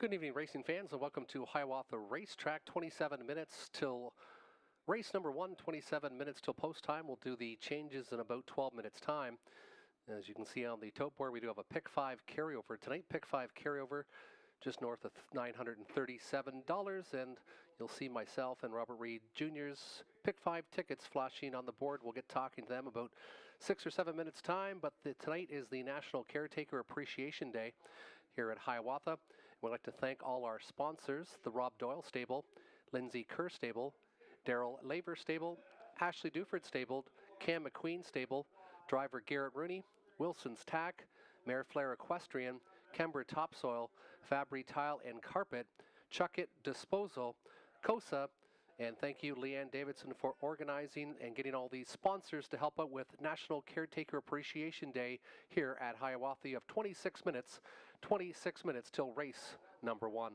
Good evening, racing fans, and welcome to Hiawatha Racetrack. 27 minutes till race number one, 27 minutes till post time. We'll do the changes in about 12 minutes time. As you can see on the tote board, we do have a pick 5 carryover tonight. Pick 5 carryover just north of $937, and you'll see myself and Robert Reed Jr.'s pick 5 tickets flashing on the board. We'll get talking to them about 6 or 7 minutes time, but tonight is the National Caretaker Appreciation Day here at Hiawatha. We'd like to thank all our sponsors, the Rob Doyle Stable, Lindsay Kerr Stable, Daryl Laver Stable, Ashley Duford Stable, Cam McQueen Stable, driver Garrett Rooney, Wilson's Tack, Mare Flair Equestrian, Kember Topsoil, Fabry Tile and Carpet, Chuckit Disposal, COSA, and thank you, Leanne Davidson, for organizing and getting all these sponsors to help out with National Caretaker Appreciation Day here at Hiawatha of 26 minutes till race number one.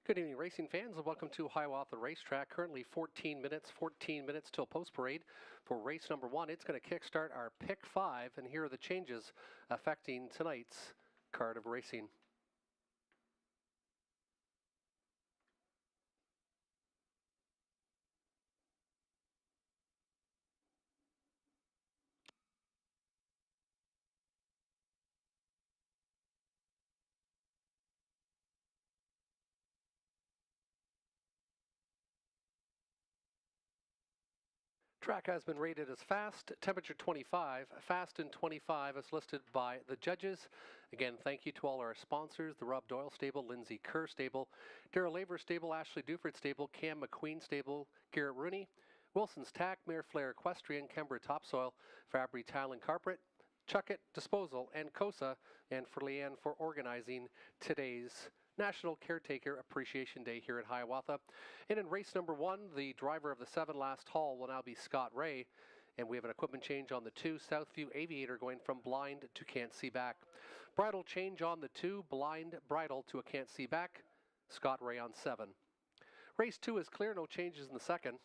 Good evening, racing fans, and welcome to Hiawatha Racetrack. Currently 14 minutes till post parade for race number 1. It's going to kickstart our pick 5, and here are the changes affecting tonight's card of racing. Track has been rated as fast, temperature 25, fast and 25 as listed by the judges. Again, thank you to all our sponsors, the Rob Doyle Stable, Lindsay Kerr Stable, Darrell Laver Stable, Ashley Duford Stable, Cam McQueen Stable, Garrett Rooney, Wilson's Tack, Mare Flair Equestrian, Kember Topsoil, Fabry Tile and Carpet, Chuckett Disposal, and COSA, and for Leanne for organizing today's National Caretaker Appreciation Day here at Hiawatha. And in race number 1, the driver of the 7 last haul will now be Scott Ray. And we have an equipment change on the 2, Southview Aviator, going from blind to can't see back. Bridle change on the 2, blind bridle to a can't see back, Scott Ray on 7. Race 2 is clear, no changes in the second.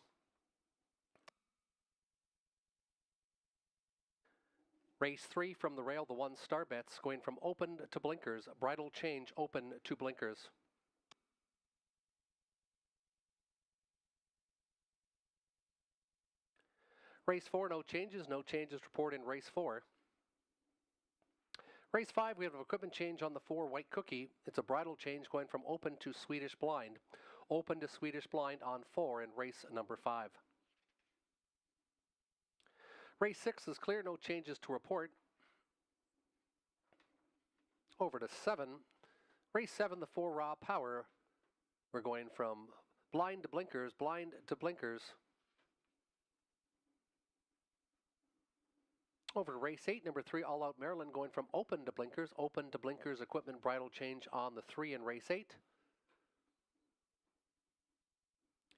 Race 3 from the rail, the 1 star bets, going from open to blinkers, bridle change open to blinkers. Race 4, no changes report in race 4. Race 5, we have an equipment change on the 4 white cookie. It's a bridle change going from open to Swedish blind. Open to Swedish blind on 4 in race number 5. Race 6 is clear, no changes to report. Over to 7. Race 7, the 4 raw power. We're going from blind to blinkers, blind to blinkers. Over to race 8, number 3, All Out Maryland, going from open to blinkers, equipment bridle change on the 3 in race 8.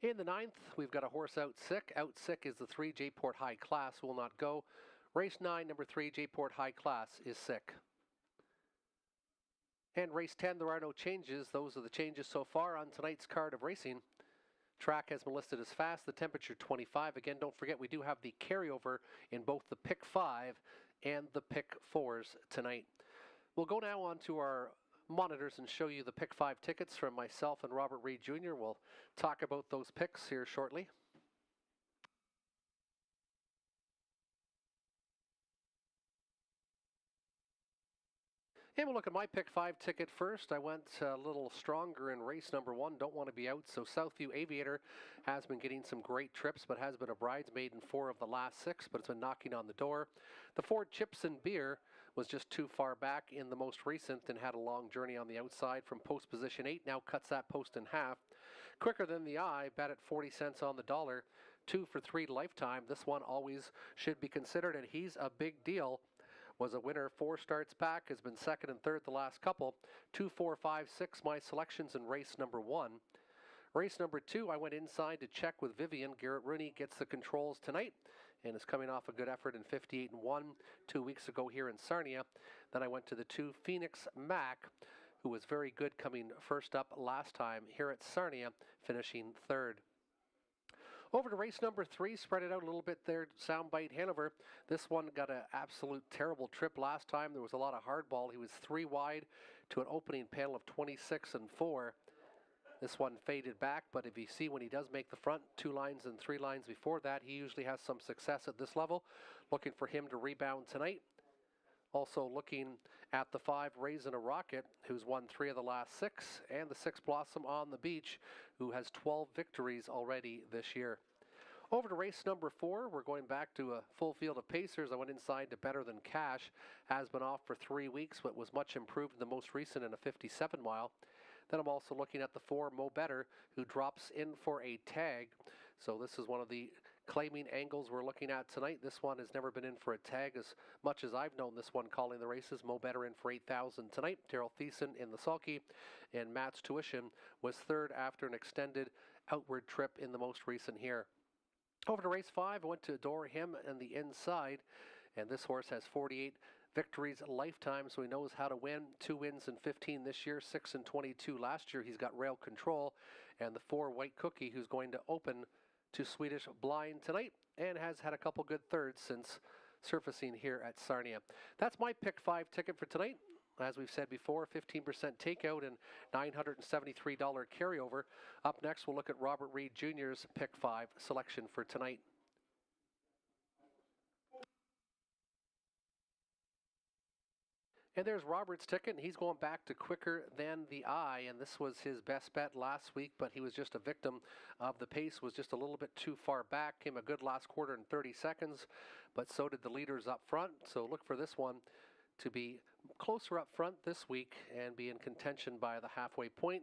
In the 9th, we've got a horse out sick. Out sick is the 3 J-Port High Class, will not go. Race 9, number 3 J-Port High Class is sick. And race 10, there are no changes. Those are the changes so far on tonight's card of racing. Track has been listed as fast, the temperature 25. Again, don't forget we do have the carryover in both the pick 5 and the pick 4s tonight. We'll go now on to our monitors and show you the pick 5 tickets from myself and Robert Reed Jr. We'll talk about those picks here shortly. And we'll look at my pick 5 ticket first. I went a little stronger in race number 1. Don't want to be out. So Southview Aviator has been getting some great trips, but has been a bridesmaid in 4 of the last 6, but it's been knocking on the door. The 4 Chips and Beer was just too far back in the most recent and had a long journey on the outside from post position 8. Now cuts that post in half. Quicker Than the Eye, bet at 40 cents on the dollar. 2 for 3 lifetime. This one always should be considered, and he's a big deal. Was a winner 4 starts back, has been second and third the last couple. 2, 4, 5, 6, my selections in race number 1. Race number 2, I went inside to check with Vivian. Garrett Rooney gets the controls tonight and is coming off a good effort in 58-1 2 weeks ago here in Sarnia. Then I went to the 2 Phoenix Mac, who was very good coming first up last time here at Sarnia, finishing third. Over to race number 3, spread it out a little bit there, Soundbite Hanover. This one got an absolute terrible trip last time. There was a lot of hardball. He was 3 wide to an opening panel of 26-4. This one faded back, but if you see when he does make the front 2 lines and 3 lines before that, he usually has some success at this level. Looking for him to rebound tonight. Also looking at the 5 Raisin a Rocket, who's won 3 of the last 6, and the 6 Blossom on the Beach, who has 12 victories already this year. Over to race number 4, we're going back to a full field of pacers. I went inside to Better Than Cash, has been off for 3 weeks, but was much improved in the most recent in a 57 mile. Then I'm also looking at the 4 Mo Better, who drops in for a tag. So this is one of the claiming angles we're looking at tonight. This one has never been in for a tag as much as I've known this one calling the races. Mo Better in for 8,000 tonight. Terrell Thiessen in the sulky, and Matt's Tuition was third after an extended outward trip in the most recent here. Over to race 5, I went to Adore Him and the inside, and this horse has 48 victories lifetime, so he knows how to win. 2 wins in 15 this year, 6 and 22 last year. He's got rail control, and the 4 White Cookie, who's going to open to Swedish Blind tonight and has had a couple good thirds since surfacing here at Sarnia. That's my pick 5 ticket for tonight. As we've said before, 15% takeout and $973 carryover. Up next, we'll look at Robert Reed Jr.'s pick 5 selection for tonight. And there's Robert's ticket, and he's going back to Quicker Than the Eye, and this was his best bet last week, but he was just a victim of the pace, was just a little bit too far back, came a good last quarter in 30 seconds, but so did the leaders up front, so look for this one to be closer up front this week and be in contention by the halfway point.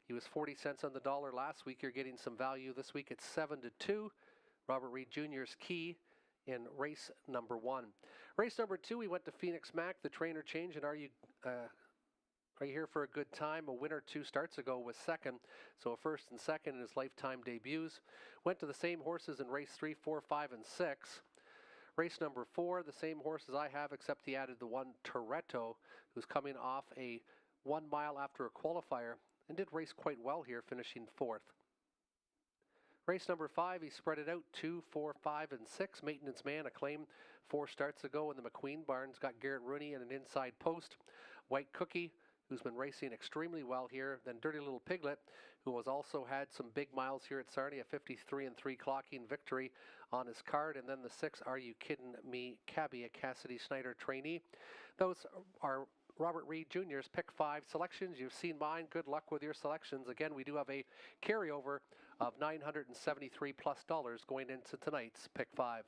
He was 40 cents on the dollar last week. You're getting some value this week at 7-2. Robert Reed Jr.'s key in race number 1. Race number 2, we went to Phoenix Mac, the trainer change, and are you here for a good time? A winner 2 starts ago was second, so a first and second in his lifetime debuts. Went to the same horses in race 3, 4, 5, and 6. Race number 4, the same horses I have, except he added the one Toretto, who's coming off a 1 mile after a qualifier and did race quite well here, finishing 4th. Race number 5, he spread it out 2, 4, 5, and 6. Maintenance Man, Acclaim, 4 starts ago in the McQueen Barns, got Garrett Rooney and an inside post. White Cookie, who's been racing extremely well here. Then Dirty Little Piglet, who has also had some big miles here at Sarnia, 53 and 3 clocking victory on his card. And then the 6, Are You Kidding Me, Cabby, a Cassidy Snyder trainee. Those are Robert Reed Jr.'s pick 5 selections. You've seen mine. Good luck with your selections. Again, we do have a carryover of $973+ going into tonight's pick 5.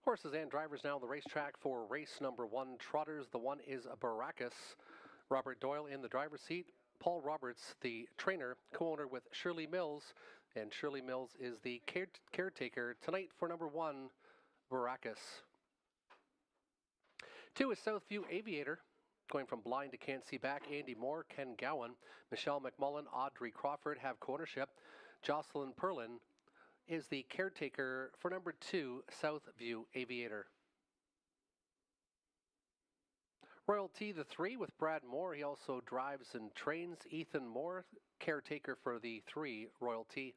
Horses and drivers now on the racetrack for race number 1, Trotters. The one is Baracus. Robert Doyle in the driver's seat. Paul Roberts, the trainer, co-owner with Shirley Mills. And Shirley Mills is the caretaker tonight for number 1, Baracus. 2 is Southview Aviator. Going from blind to can't see back, Andy Moore, Ken Gowan, Michelle McMullen, Audrey Crawford have co-ownership. Jocelyn Perlin is the caretaker for number 2, Southview Aviator. Royalty, the 3 with Brad Moore. He also drives and trains. Ethan Moore, caretaker for the 3, Royalty.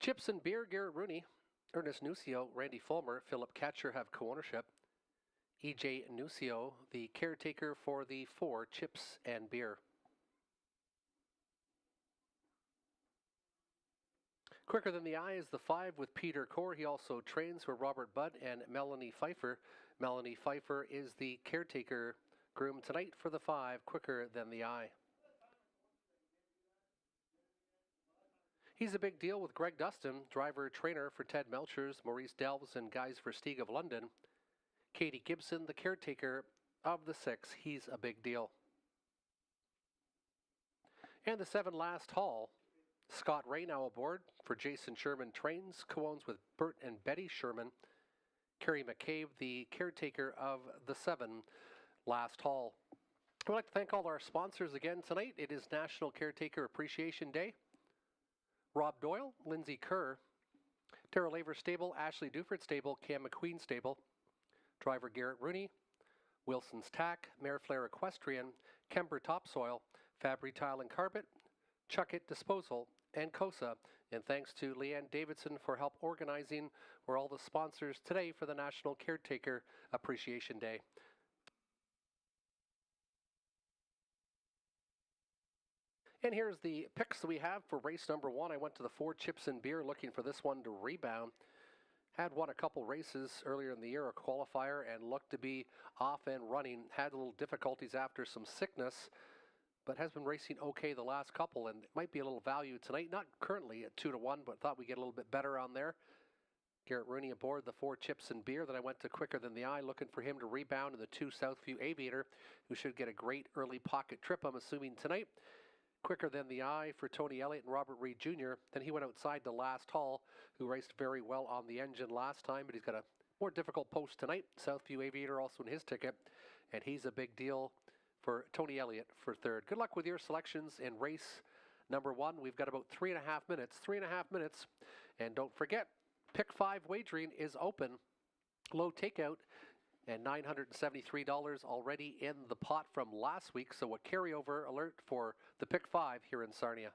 Chips and Beer, Garrett Rooney, Ernest Nucio, Randy Fulmer, Philip Catcher have co-ownership. EJ Nucio, the caretaker for the 4, Chips and Beer. Quicker Than the Eye is the 5 with Peter Core. He also trains for Robert Budd and Melanie Pfeiffer. Melanie Pfeiffer is the caretaker groom tonight for the 5, Quicker Than the Eye. He's a Big Deal with Greg Dustin, driver-trainer for Ted Melchers, Maurice Delves, and Guys Versteeg of London. Katie Gibson, the caretaker of the 6, He's a Big Deal. And the 7 Last Haul, Scott Ray now aboard for Jason Sherman Trains, co-owns with Bert and Betty Sherman. Kerry McCabe, the caretaker of the 7 Last Haul. I'd like to thank all our sponsors again tonight. It is National Caretaker Appreciation Day. Rob Doyle, Lindsay Kerr, Tara Laver Stable, Ashley Dufert Stable, Cam McQueen Stable, driver Garrett Rooney, Wilson's Tack, Mare Flair Equestrian, Kemper Topsoil, Fabry Tile and Carpet, Chuckett Disposal, and COSA. And thanks to Leanne Davidson for help organizing. We're all the sponsors today for the National Caretaker Appreciation Day. And here's the picks that we have for race number 1. I went to the 4, Chips and Beer, looking for this one to rebound. Had won a couple races earlier in the year, a qualifier, and looked to be off and running. Had a little difficulties after some sickness, but has been racing okay the last couple, and it might be a little value tonight. Not currently at 2-1, but thought we'd get a little bit better on there. Garrett Rooney aboard the 4, Chips and Beer. Then I went to Quicker Than the Eye, looking for him to rebound in the 2, Southview Aviator, who should get a great early pocket trip, I'm assuming, tonight. Quicker Than the Eye for Tony Elliott and Robert Reed Jr. Then he went outside the Last Haul, who raced very well on the engine last time, but he's got a more difficult post tonight. Southview Aviator also in his ticket, and he's a Big Deal for Tony Elliott for 3rd. Good luck with your selections in race number 1. We've got about 3.5 minutes. 3.5 minutes. And don't forget, Pick 5 wagering is open. Low takeout. And $973 already in the pot from last week. So a carryover alert for the Pick 5 here in Sarnia.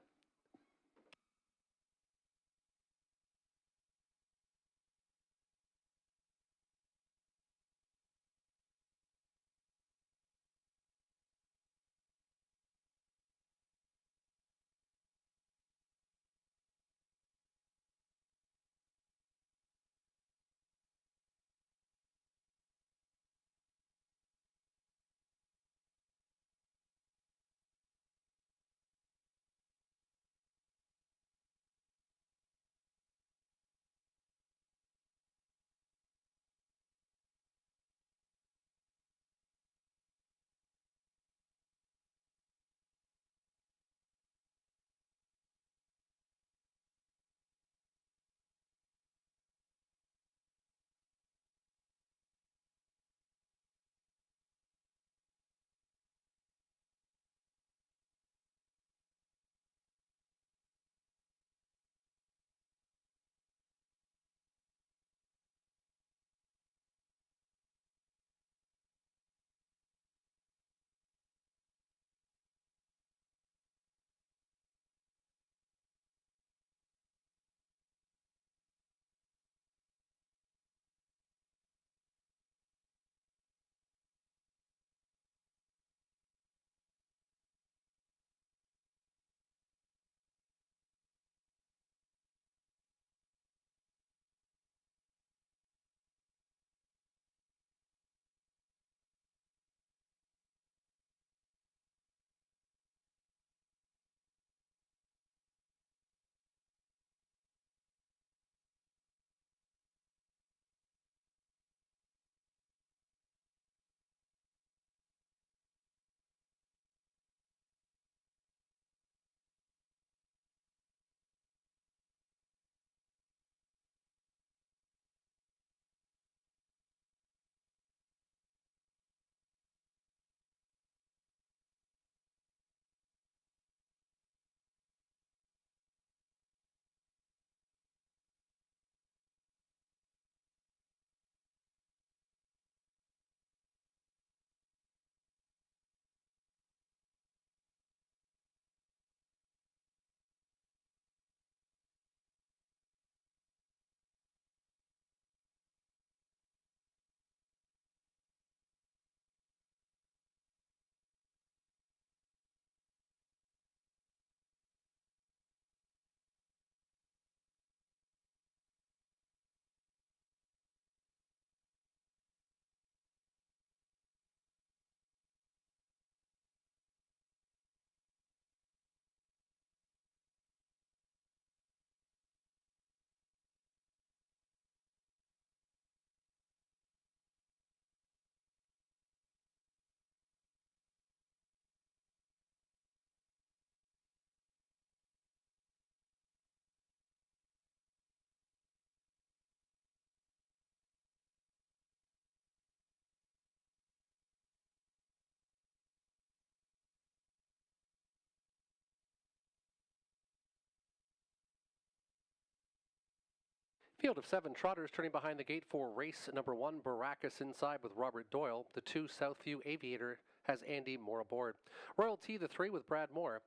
Field of 7 trotters turning behind the gate for race number 1, Baracus inside with Robert Doyle. The 2, Southview Aviator, has Andy Moore aboard. Royal T, the 3 with Brad Moore.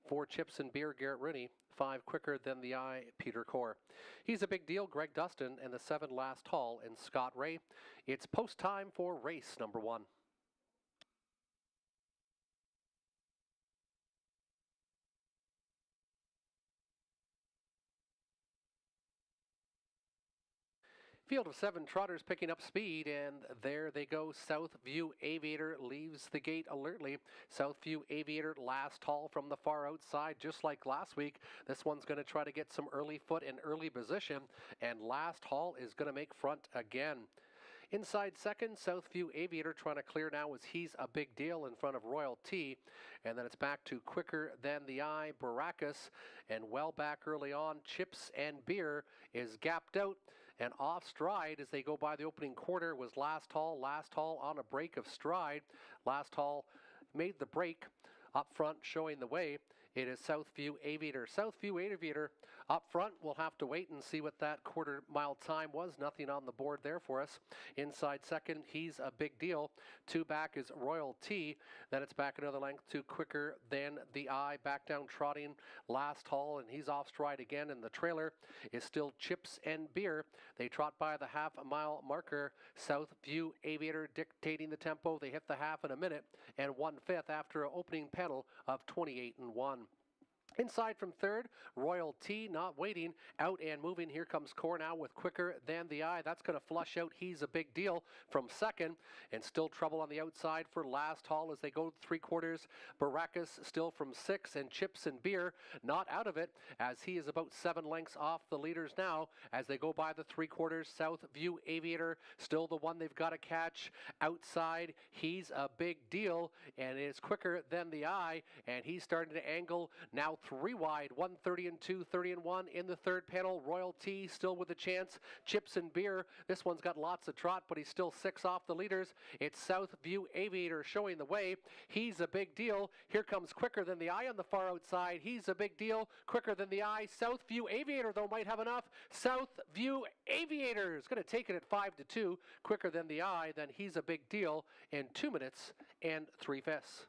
4, Chips and Beer, Garrett Rooney. 5, Quicker Than the Eye, Peter Core. He's a Big Deal, Greg Dustin, and the 7, Last Haul, and Scott Ray. It's post time for race number 1. Field of 7 trotters picking up speed, and there they go. Southview Aviator leaves the gate alertly. Southview Aviator, Last Haul from the far outside, just like last week. This one's going to try to get some early foot and early position, and Last Haul is going to make front again. Inside second, Southview Aviator trying to clear now as He's a Big Deal in front of Royal T. And then it's back to Quicker Than the Eye, Baracus. And well back early on, Chips and Beer is gapped out. And off stride as they go by the opening quarter was Last Haul. Last Haul on a break of stride. Last Haul made the break up front, showing the way. It is Southview Aviator. Southview Aviator up front. We'll have to wait and see what that quarter-mile time was. Nothing on the board there for us. Inside second, He's a Big Deal. 2 back is Royal T. Then it's back another length to Quicker Than the Eye. Back down trotting Last Haul, and he's off stride again. And the trailer is still Chips and Beer. They trot by the half-mile marker. Southview Aviator dictating the tempo. They hit the half in a minute and 1/5 after an opening pedal of 28-1. Inside from third, Royal T not waiting, out and moving. Here comes Core now with Quicker Than the Eye. That's going to flush out He's a Big Deal from second, and still trouble on the outside for Last Haul as they go 3/4. Baracus still from 6, and Chips and Beer not out of it as he is about 7 lengths off the leaders now as they go by the 3/4. Southview Aviator still the one they've got to catch. Outside, He's a Big Deal, and it's Quicker Than the Eye, and he's starting to angle now 3 wide, 130 and 2, 30 and 1 in the third panel. Royal T still with a chance. Chips and Beer. This one's got lots of trot, but he's still 6 off the leaders. It's Southview Aviator showing the way. He's a Big Deal. Here comes Quicker Than the Eye on the far outside. He's a Big Deal. Quicker Than the Eye. Southview Aviator, though, might have enough. Southview Aviator is going to take it at 5-2. Quicker Than the Eye. Then He's a Big Deal in 2 minutes and 3/5.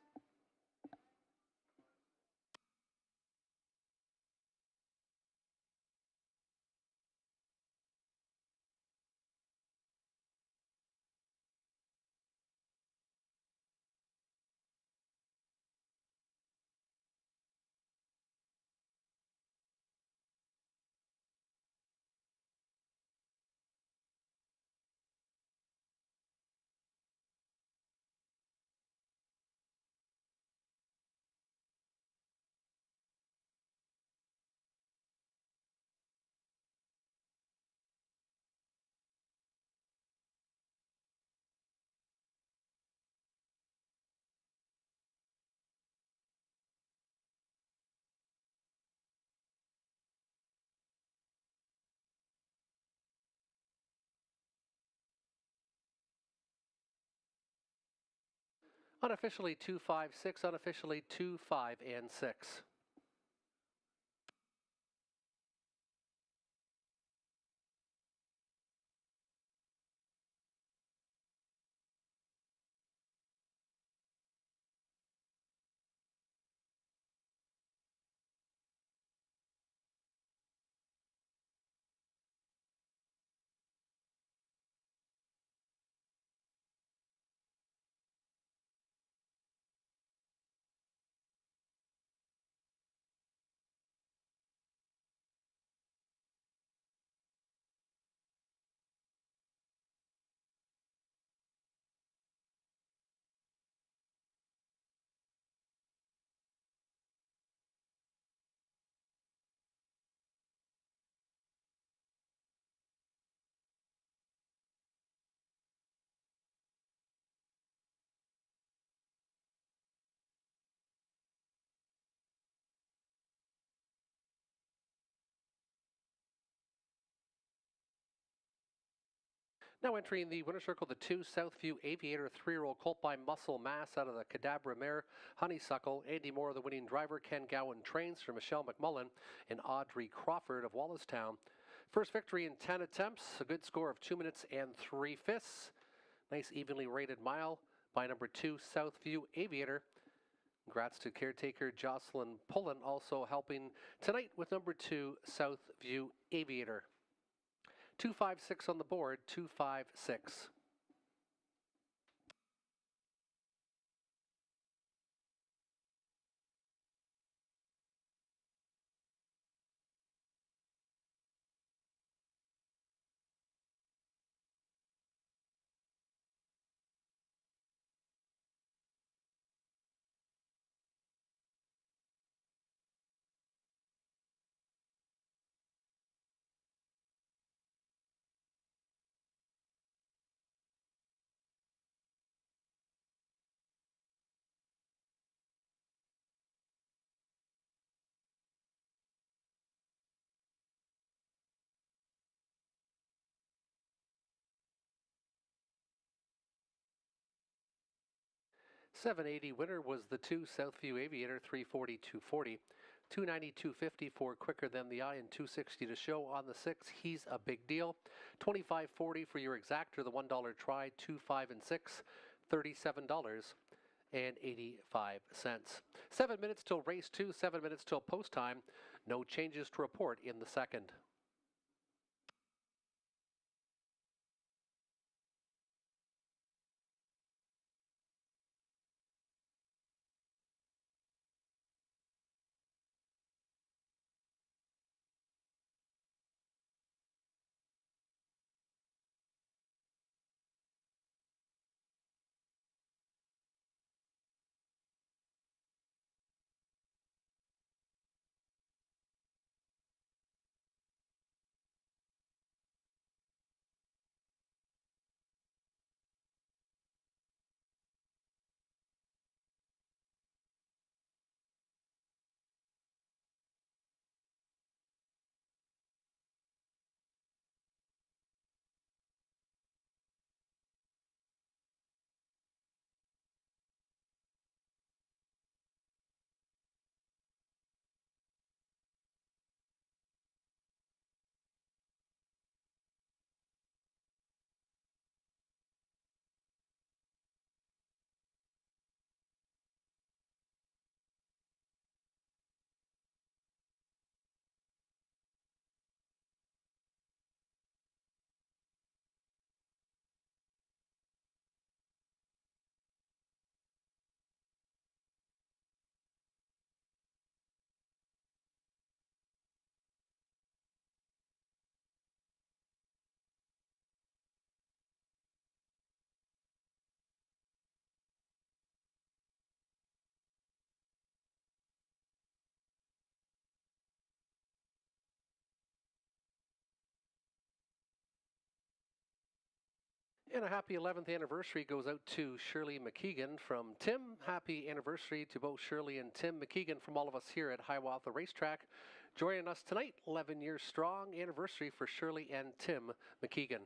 Unofficially 2-5-6, unofficially 2-5-6. Now entering the winner's circle, the 2, Southview Aviator, 3-year-old colt by Muscle Mass out of the Cadabra mare, Honeysuckle. Andy Moore, the winning driver. Ken Gowan trains for Michelle McMullen and Audrey Crawford of Wallacestown. First victory in 10 attempts, a good score of 2 minutes and 3/5. Nice evenly rated mile by number 2, Southview Aviator. Congrats to caretaker Jocelyn Pullen, also helping tonight with number 2, Southview Aviator. 256 on the board, 256. $780 winner was the 2 Southview Aviator, 340-240. 290-250 for Quicker Than the Eye and 260 to show on the 6. He's a big deal. 25.40 for your exactor, the $1 try, 2, 5, and 6, $37.85. 7 minutes till race 2, 7 minutes till post time. No changes to report in the second. And a happy 11th anniversary goes out to Shirley McKeegan from Tim. Happy anniversary to both Shirley and Tim McKeegan from all of us here at Hiawatha Racetrack. Joining us tonight, 11 years strong anniversary for Shirley and Tim McKeegan.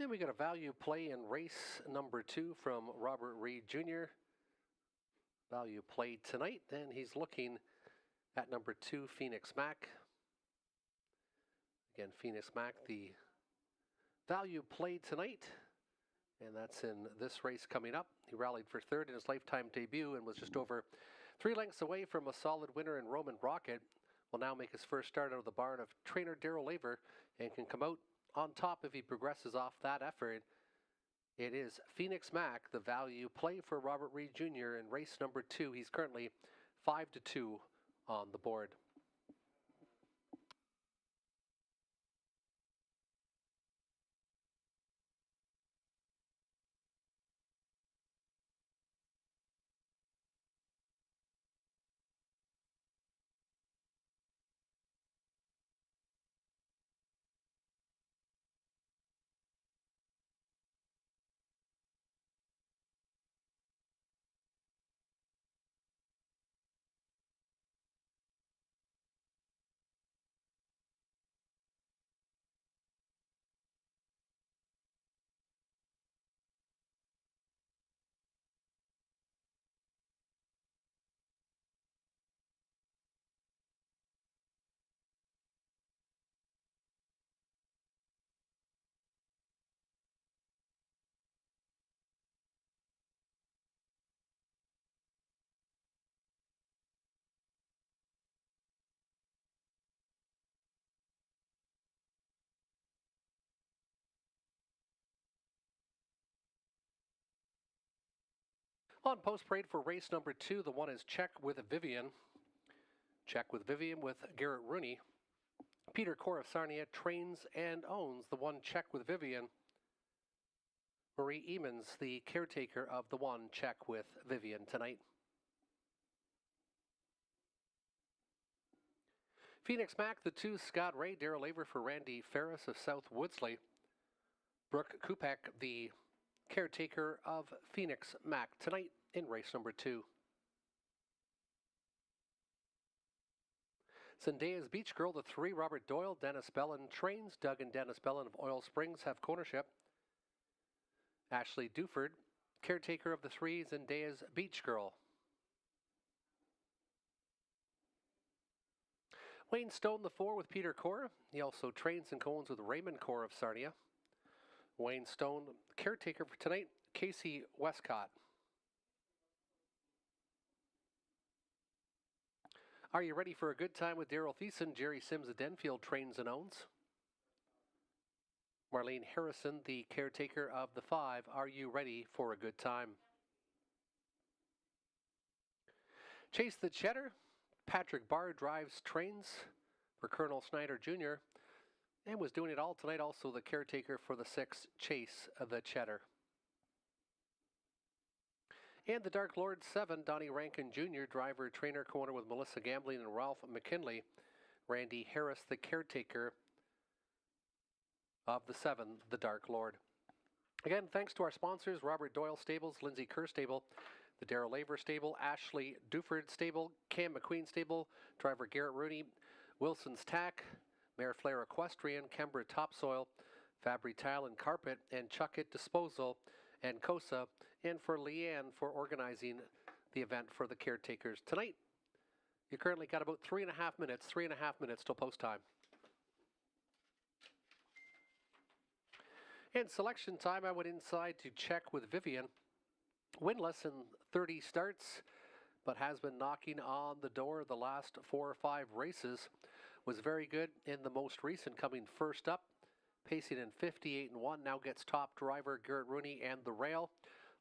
And we got a value play in race number 2 from Robert Reed Jr. Value play tonight, and he's looking at number 2, Phoenix Mac. Again, Phoenix Mac, the value play tonight, and that's in this race coming up. He rallied for third in his lifetime debut and was just over 3 lengths away from a solid winner in Roman Rocket. Will now make his first start out of the barn of trainer Daryl Laver and can come out on top if he progresses off that effort. It is Phoenix Mac, the value play for Robert Reed Jr. in race number 2. He's currently 5-2 on the board. On post parade for race number 2, the one is Check with Vivian. Check with Vivian with Garrett Rooney. Peter Core of Sarnia trains and owns the one Check with Vivian. Marie Emons, the caretaker of the one Check with Vivian tonight. Phoenix Mac, the 2 Scott Ray, Daryl Laver for Randy Ferris of South Woodsley. Brooke Kupek, the caretaker of Phoenix Mac tonight in race number 2. Zendaya's Beach Girl, the 3 Robert Doyle, Dennis Bellin trains. Doug and Dennis Bellin of Oil Springs have cornership. Ashley Duford, caretaker of the 3 Zendaya's Beach Girl. Wayne Stone, the 4 with Peter Core. He also trains and co-owns with Raymond Core of Sarnia. Wayne Stone, caretaker for tonight, Casey Westcott. Are you ready for a good time with Daryl Thiessen? Jerry Sims of Denfield trains and owns. Marlene Harrison, the caretaker of the 5. Are you ready for a good time? Chase the Cheddar. Patrick Barr drives trains for Colonel Snyder Jr. and was doing it all tonight. Also the caretaker for the 6, Chase the Cheddar. And the Dark Lord 7, Donnie Rankin Jr., driver, trainer, co-owner with Melissa Gambling and Ralph McKinley. Randy Harris, the caretaker of the 7, the Dark Lord. Again, thanks to our sponsors, Robert Doyle Stables, Lindsay Kerr Stable, the Daryl Laver Stable, Ashley Duford Stable, Cam McQueen Stable, driver Garrett Rooney, Wilson's Tack, Mare Flair Equestrian, Kembra Topsoil, Fabry Tile and Carpet, and Chuck It Disposal, and COSA, and for Leanne for organizing the event for the caretakers tonight. You currently got about 3.5 minutes till post time. And selection time, I went inside to check with Vivian. Winless in 30 starts, but has been knocking on the door the last 4 or 5 races. Was very good in the most recent, coming first up, pacing in 58-1. Now gets top driver Garrett Rooney and the rail.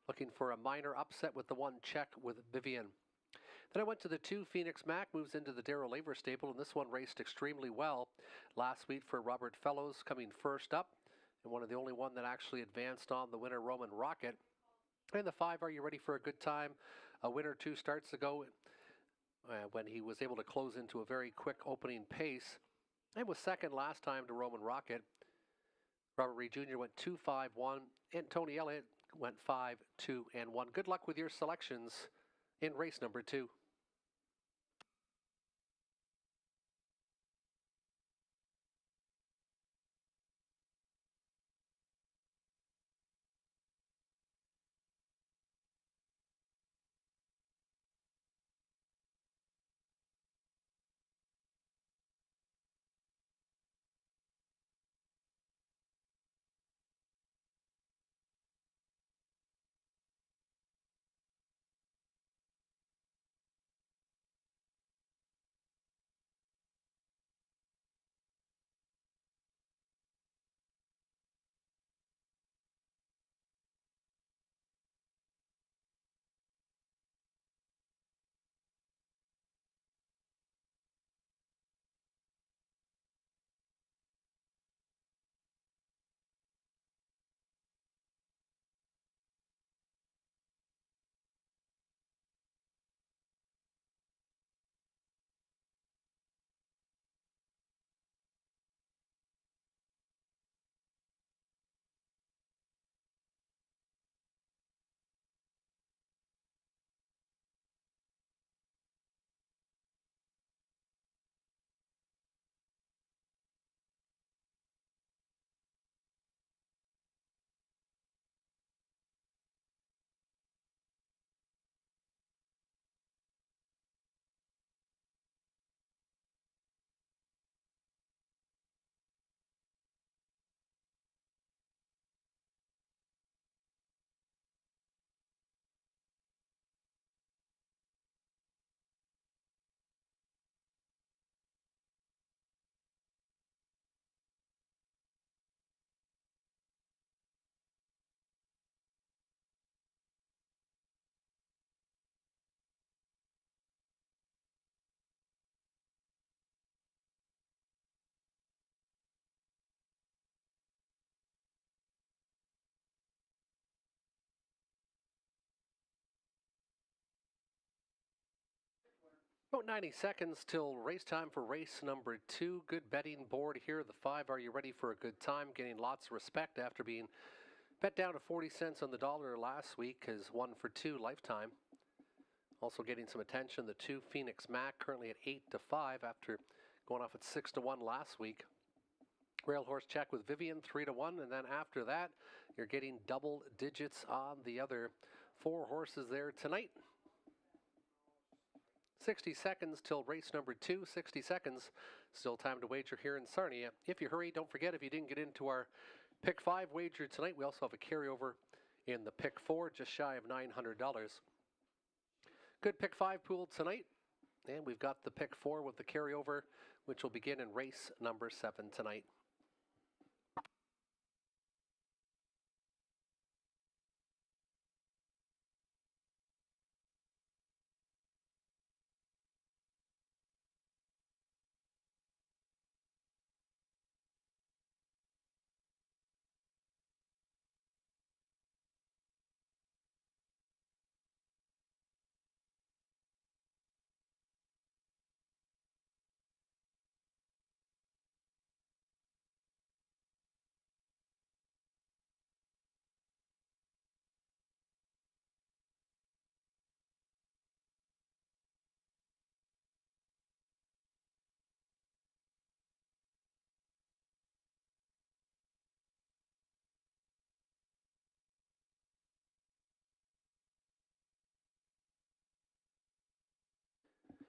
Looking for a minor upset with the 1 Check with Vivian. Then I went to the 2 Phoenix Mac, moves into the Daryl Laver stable, and this one raced extremely well last week for Robert Fellows, coming first up, and one of the only one that actually advanced on the winner Roman Rocket. And the 5, Are You Ready for a Good Time? A winner 2 starts ago when he was able to close into a very quick opening pace, and was second last time to Roman Rocket. Robert Reed Jr. went 2-5-1, and Tony Elliott went 5-2-1. Good luck with your selections in race number 2. About 90 seconds till race time for race number 2. Good betting board here. The 5, are you ready for a good time? Getting lots of respect after being bet down to 40 cents on the dollar last week is 1 for 2 lifetime. Also getting some attention, the 2 Phoenix Mac currently at 8 to 5 after going off at 6 to 1 last week. Rail Horse Check with Vivian 3 to 1, and then after that you're getting double digits on the other 4 horses there tonight. 60 seconds till race number 2, 60 seconds. Still time to wager here in Sarnia. If you hurry, don't forget, if you didn't get into our Pick 5 wager tonight, we also have a carryover in the Pick 4, just shy of $900. Good Pick 5 pool tonight, and we've got the Pick 4 with the carryover, which will begin in race number 7 tonight.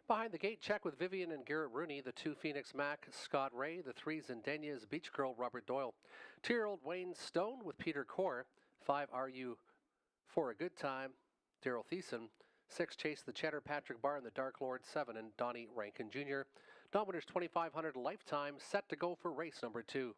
Behind the gate, check with Vivian and Garrett Rooney, the 2 Phoenix Mac, Scott Ray, the 3 Zendenya's Beach Girl, Robert Doyle, 2-year-old Wayne Stone with Peter Core, 5 Are You For a Good Time, Daryl Thiessen, 6 Chase the Cheddar, Patrick Barr, and the Dark Lord, 7 and Donnie Rankin Jr. Non-winners 2,500 lifetime, set to go for race number 2.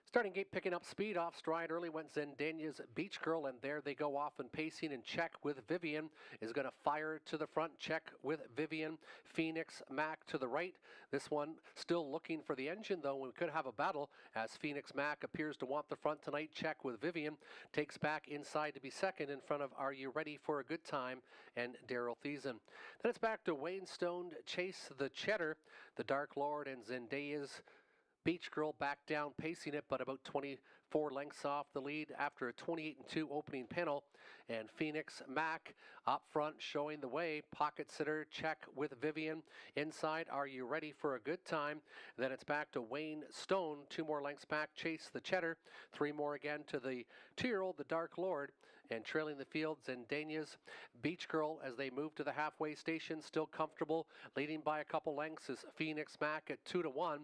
Starting gate picking up speed off stride early went Zendenya's Beach Girl, and there they go off and pacing, and check with Vivian is going to fire to the front. Check with Vivian. Phoenix Mac to the right. This one still looking for the engine, though. We could have a battle as Phoenix Mac appears to want the front tonight. Check with Vivian. Takes back inside to be second in front of Are You Ready for a Good Time and Daryl Thiessen. Then it's back to Wayne Stone, Chase the Cheddar, the Dark Lord, and Zendaya's Beach Girl back down, pacing it, but about 24 lengths off the lead after a 28-2 opening panel. And Phoenix Mac up front showing the way. Pocket sitter, check with Vivian. Inside, Are You Ready for a Good Time? Then it's back to Wayne Stone. 2 more lengths back, Chase the Cheddar. 3 more again to the 2-year-old, the Dark Lord. And trailing the field, Zendenya's Beach Girl as they move to the halfway station, still comfortable. Leading by a couple lengths is Phoenix Mac at 2 to 1.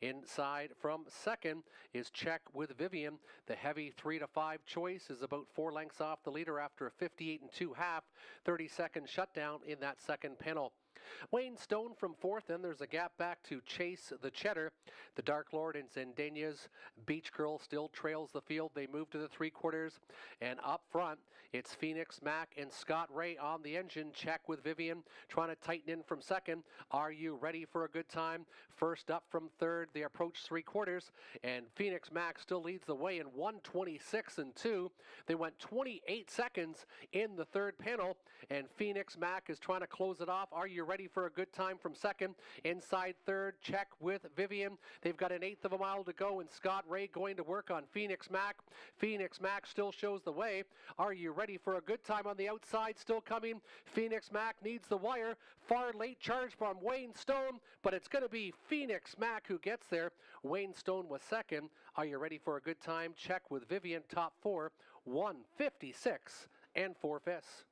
Inside from second is Check with Vivian. The heavy 3 to 5 choice is about 4 lengths off the leader after a 58-2 half, 30-second shutdown in that second panel. Wayne Stone from fourth, then there's a gap back to Chase the Cheddar. The Dark Lord and Zendenya's Beach Girl still trails the field. They move to the 3/4, and up front, it's Phoenix Mac and Scott Ray on the engine. Check with Vivian, trying to tighten in from second. Are You Ready for a Good Time? First up from third, they approach 3/4, and Phoenix Mac still leads the way in 1:26-2. They went 28 seconds in the third panel, and Phoenix Mac is trying to close it off. Are You Ready for a Good Time from second? Inside third, check with Vivian. They've got an 1/8 of a mile to go, and Scott Ray going to work on Phoenix Mac. Phoenix Mac still shows the way. Are You Ready for a Good Time on the outside? Still coming. Phoenix Mac needs the wire. Far late charge from Wayne Stone, but it's going to be Phoenix Mac who gets there. Wayne Stone was second. Are You Ready for a Good Time? Check with Vivian, top 4, 1:56 4/5.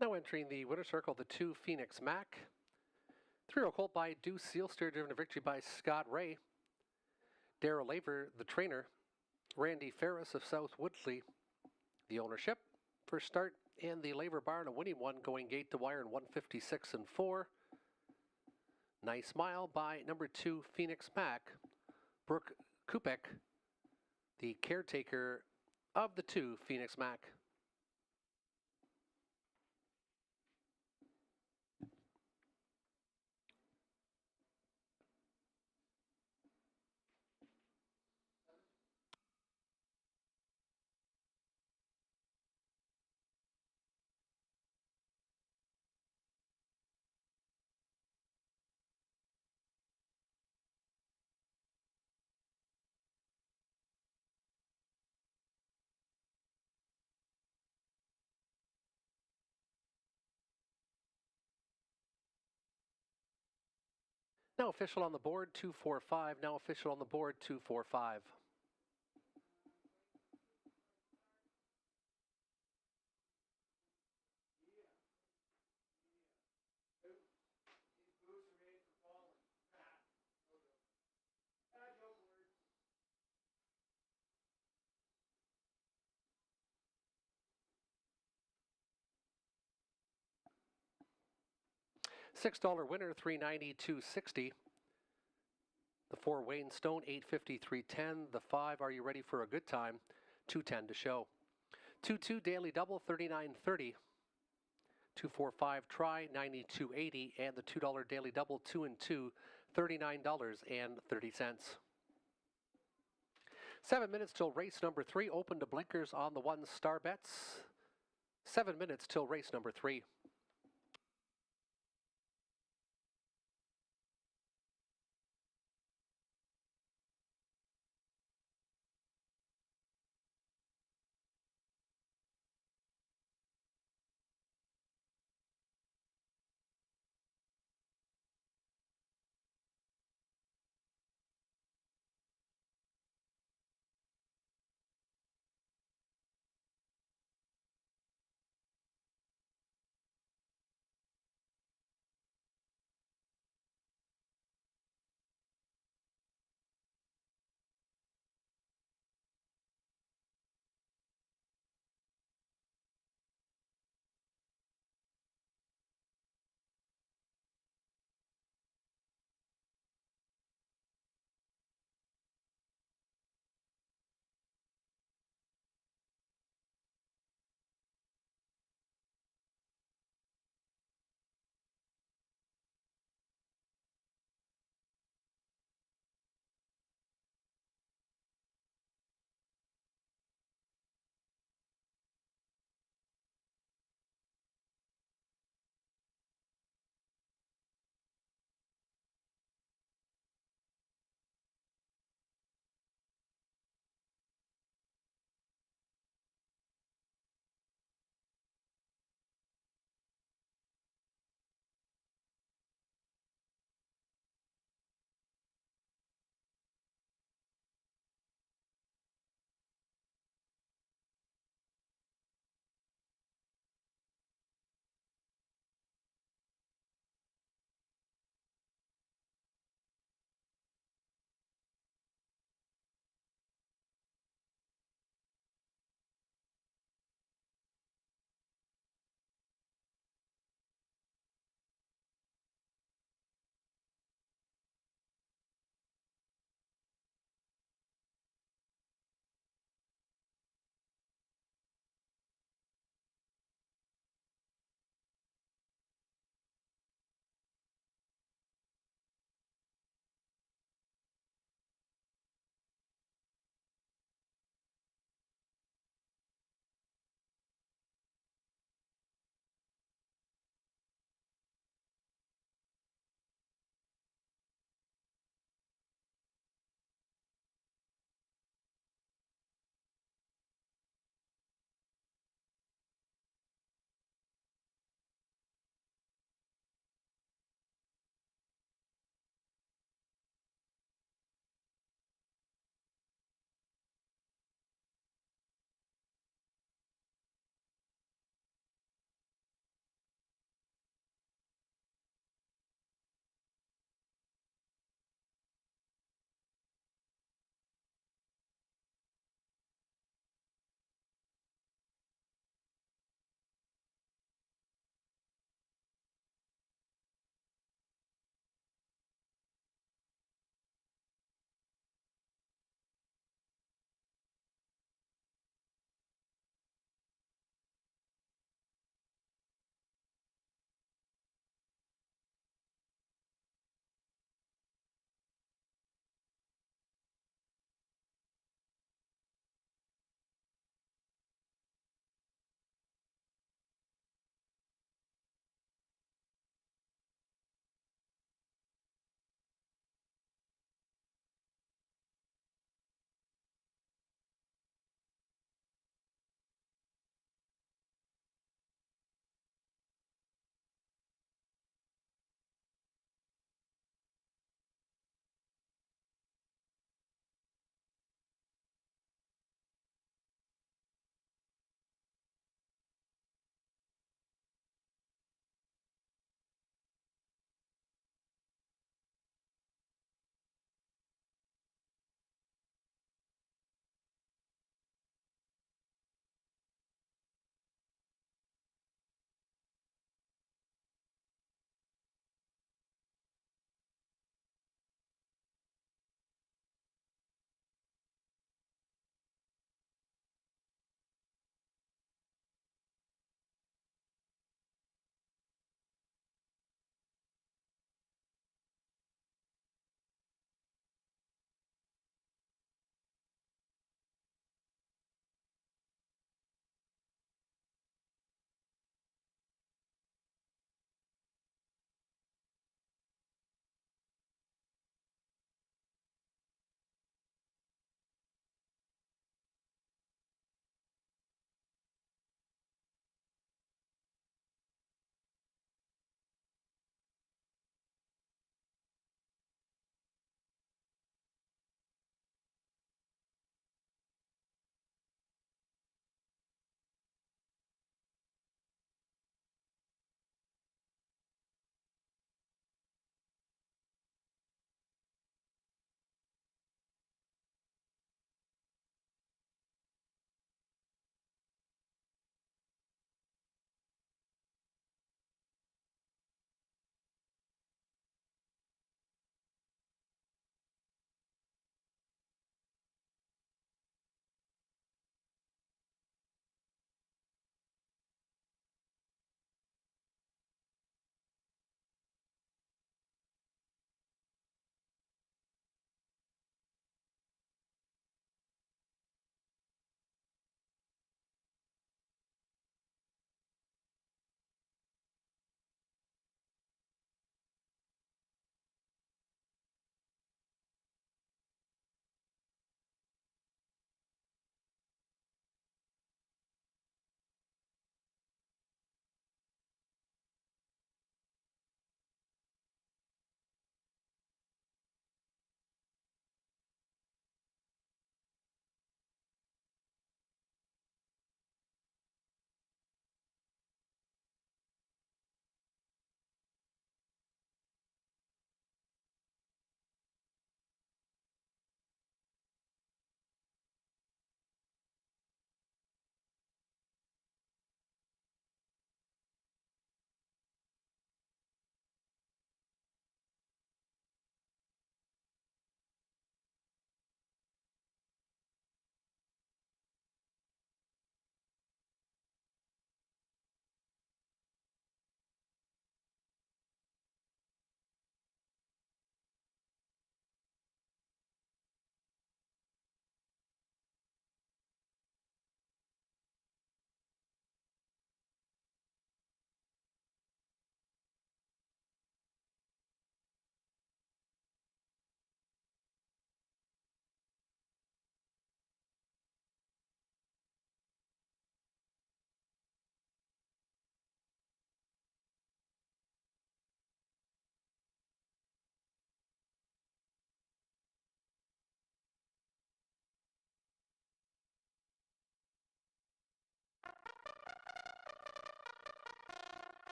Now entering the winner's circle, the 2 Phoenix Mac. 3-year-old colt by Deuce Seal, steer driven to victory by Scott Ray. Darrell Laver, the trainer. Randy Ferris of South Woodley, the ownership. First start in the Laver barn, a winning one, going gate to wire in 156 and 4. Nice Mile by number 2 Phoenix Mac. Brooke Kupek, the caretaker of the 2 Phoenix Mac. Now official on the board, 245. Now official on the board, 245. $6 winner, 390, 260. The 4 Wayne Stone, 850, 310. The 5, Are You Ready for a Good Time? 210 to show. 2-2 Daily Double, 39.30. 245 Try, 92.80. And the $2 Daily Double, 2 and 2, $39.30. 7 minutes till race number 3. Open to blinkers on the 1 Star Bets. 7 minutes till race number 3.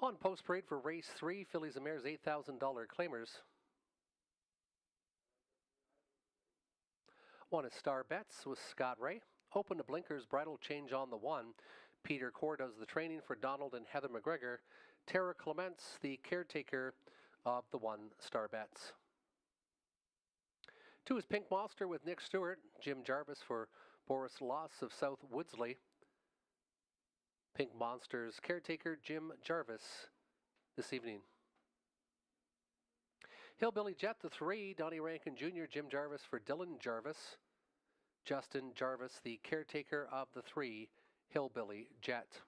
On post parade for race 3, fillies and mares $8,000 claimers. One is Star Bets with Scott Ray. Open to blinkers, bridle change on the 1. Peter Core does the training for Donald and Heather McGregor. Tara Clements, the caretaker of the 1 Star Bets. 2 is Pink Monster with Nick Stewart. Jim Jarvis for Boris Loss of South Woodsley. Pink Monster's caretaker Jim Jarvis this evening. Hillbilly Jet the 3, Donnie Rankin Jr., Jim Jarvis for Dylan Jarvis. Justin Jarvis, the caretaker of the 3, Hillbilly Jet.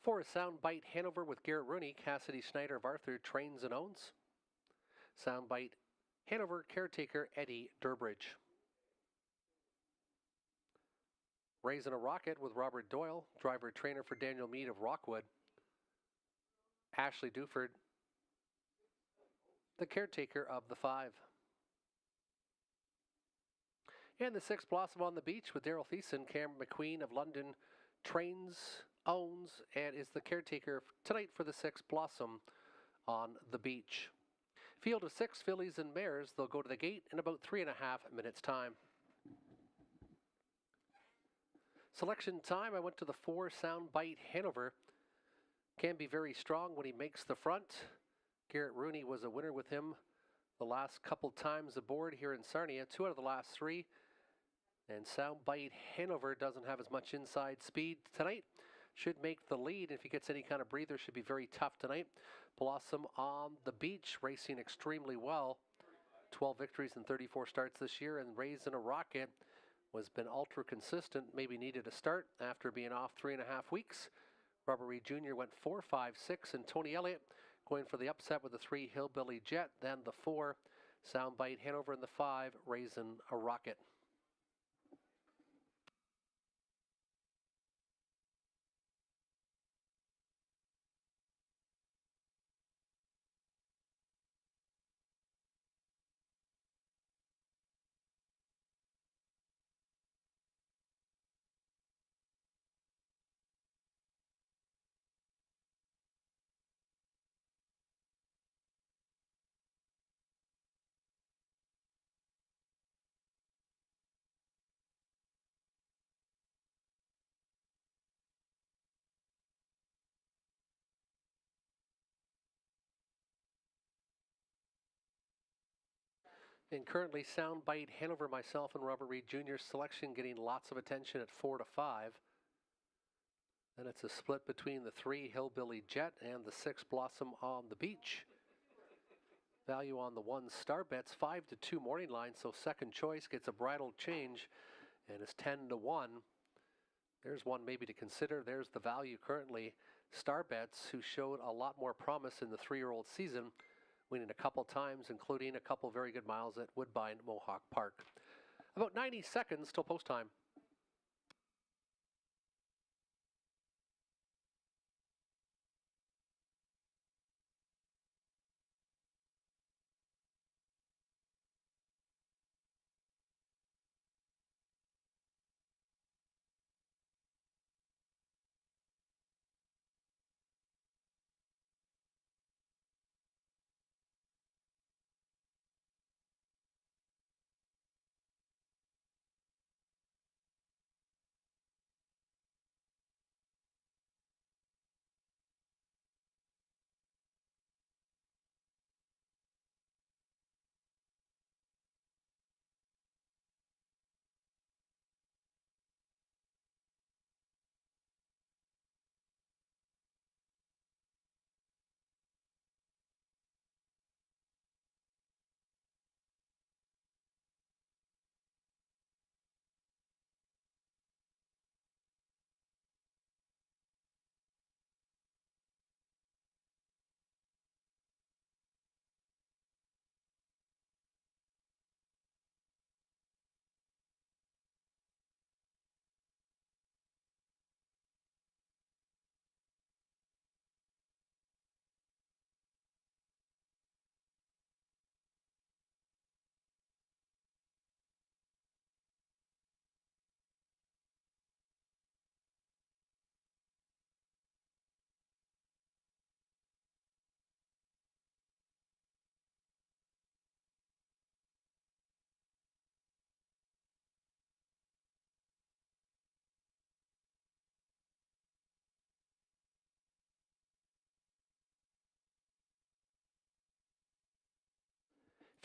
4 is Soundbite Hanover with Garrett Rooney. Cassidy Schneider of Arthur trains and owns. Soundbite Hanover caretaker Eddie Durbridge. Raising a Rocket with Robert Doyle, driver trainer for Daniel Meade of Rockwood. Ashley Duford, the caretaker of the 5. And the 6 Blossom on the Beach with Daryl Thiessen. Cameron McQueen of London trains, owns, and is the caretaker tonight for the 6 Blossom on the Beach. Field of 6 fillies and mares. They'll go to the gate in about 3.5 minutes time. Selection time, I went to the 4 Soundbite Hanover. Can be very strong when he makes the front. Garrett Rooney was a winner with him the last couple times aboard here in Sarnia, 2 out of the last 3. And Soundbite Hanover doesn't have as much inside speed tonight. Should make the lead. If he gets any kind of breather, should be very tough tonight. Blossom on the Beach, racing extremely well. 12 victories and 34 starts this year, and Raising a Rocket was been ultra consistent, maybe needed a start after being off 3.5 weeks. Robert Reed Jr. went 4, 5, 6, and Tony Elliott going for the upset with the 3 Hillbilly Jet, then the 4 Soundbite Hanover, and the 5 Raising a Rocket. And currently Soundbite Hanover, myself and Robert Reed Jr.'s selection getting lots of attention at 4 to 5. Then it's a split between the 3 Hillbilly Jet and the 6 Blossom on the Beach. Value on the 1 Star Bets 5 to 2 morning line, so second choice gets a bridle change and is 10 to 1. There's one maybe to consider. There's the value currently. Star Bets, who showed a lot more promise in the 3-year-old season, winning a couple times, including a couple very good miles at Woodbine Mohawk Park. About 90 seconds till post time.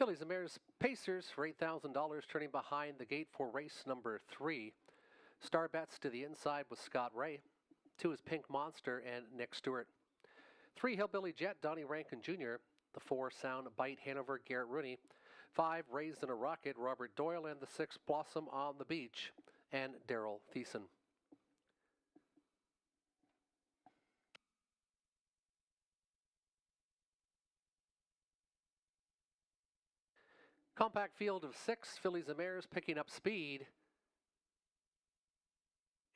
Fillies and Mares Pacers for $8,000 turning behind the gate for race number 3. Star Bets to the inside with Scott Ray. 2 is Pink Monster and Nick Stewart. 3 Hillbilly Jet, Donnie Rankin Jr. The 4 Sound Bite Hanover, Garrett Rooney. 5 Raised in a Rocket, Robert Doyle, and the 6 Blossom on the Beach and Daryl Thiessen. Compact field of 6, Fillies and Mares picking up speed.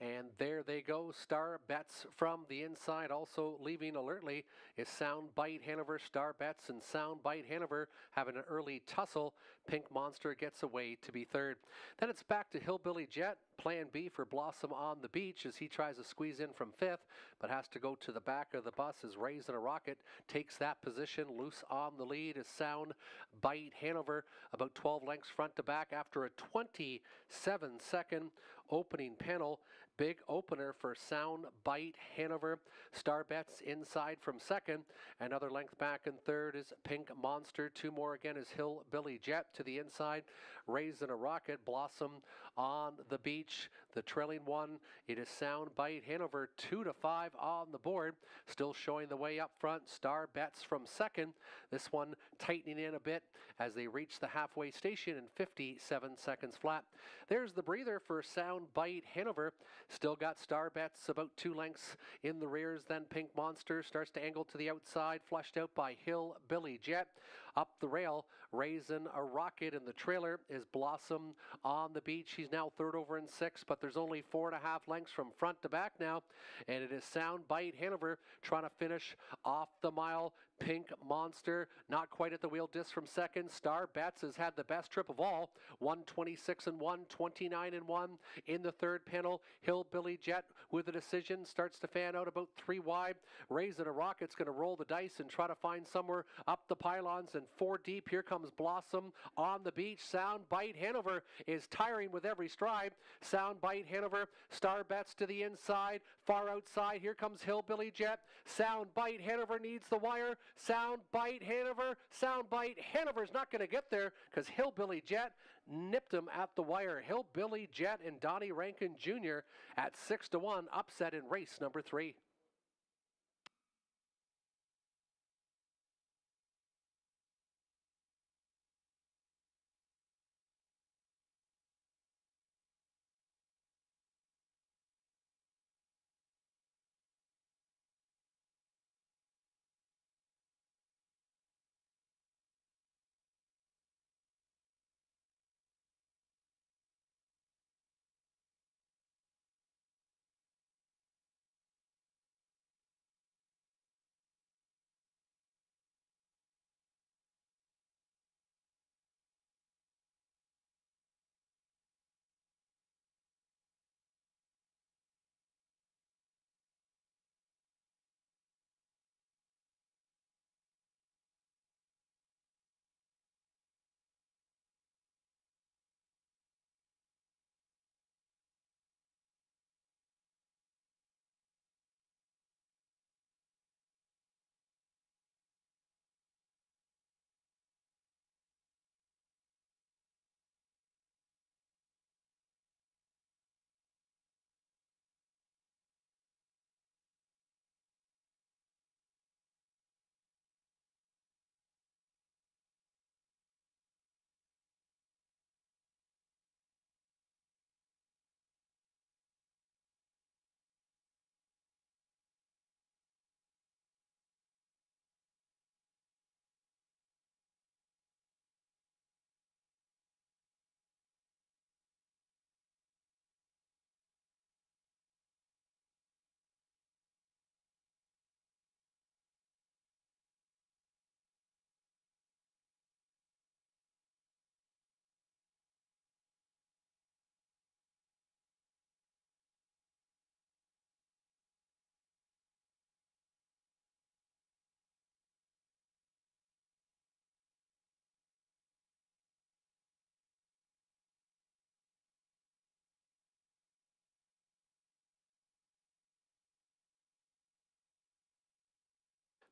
And there they go. Star Bets from the inside. Also leaving alertly is Sound Bite Hanover. Star Bets and Sound Bite Hanover having an early tussle. Pink Monster gets away to be third. Then it's back to Hillbilly Jet. Plan B for Blossom on the Beach as he tries to squeeze in from 5th, but has to go to the back of the bus as Raised in a Rocket takes that position. Loose on the lead is Sound Bite Hanover, about 12 lengths front to back after a 27-second opening panel. Big opener for Sound Bite Hanover. Star Bets inside from 2nd. Another length back in 3rd is Pink Monster. 2 more again is Hillbilly Jet to the inside. Raised in a Rocket. Blossom on the Beach. The trailing one, it is Sound Bite Hanover. 2-5 on the board. Still showing the way up front. Star Bets from 2nd. This one tightening in a bit as they reach the halfway station in 57 seconds flat. There's the breather for Sound Bite Hanover. Still got Star Bets about 2 lengths in the rears. Then Pink Monster starts to angle to the outside, flushed out by Hillbilly Jet. Up the rail, Raising a Rocket, and the trailer is Blossom on the Beach. He's now 3rd over in 6th, but there's only 4.5 lengths from front to back now. And it is Sound Bite Hanover trying to finish off the mile. Pink Monster not quite at the wheel disc from 2nd. Star Bets has had the best trip of all. 126 and 1, 29 and 1 in the 3rd panel. Hillbilly Jet with a decision starts to fan out about 3 wide. Raising a Rocket's going to roll the dice and try to find somewhere up the pylons, and 4 deep. Here comes Blossom on the Beach. Sound Bite Hanover is tiring with every stride. Sound Bite Hanover. Star Bets to the inside, far outside. Here comes Hillbilly Jet. Sound Bite Hanover needs the wire. Sound Bite Hanover. Sound Bite Hanover's not going to get there because Hillbilly Jet nipped him at the wire. Hillbilly Jet and Donnie Rankin Jr. at 6-1, upset in race number 3.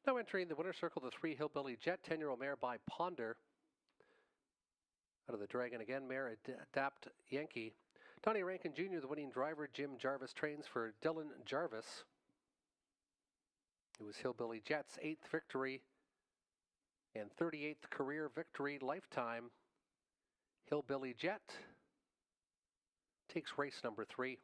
Now entering the winner's circle, the 3 Hillbilly Jet, 10-year-old mare by Ponder. Out of the Dragon again, Mare Adapt Yankee. Donnie Rankin Jr., the winning driver. Jim Jarvis trains for Dylan Jarvis. It was Hillbilly Jet's 8th victory and 38th career victory lifetime. Hillbilly Jet takes race number 3.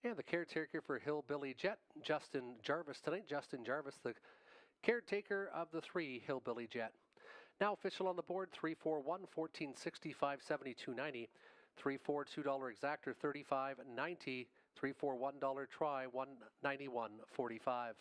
And the caretaker for Hillbilly Jet, Justin Jarvis tonight. Justin Jarvis, the caretaker of the 3 Hillbilly Jet. Now official on the board, 341, 1465, 72.90. 342 exactor, 35.90. 341 try, 191.45.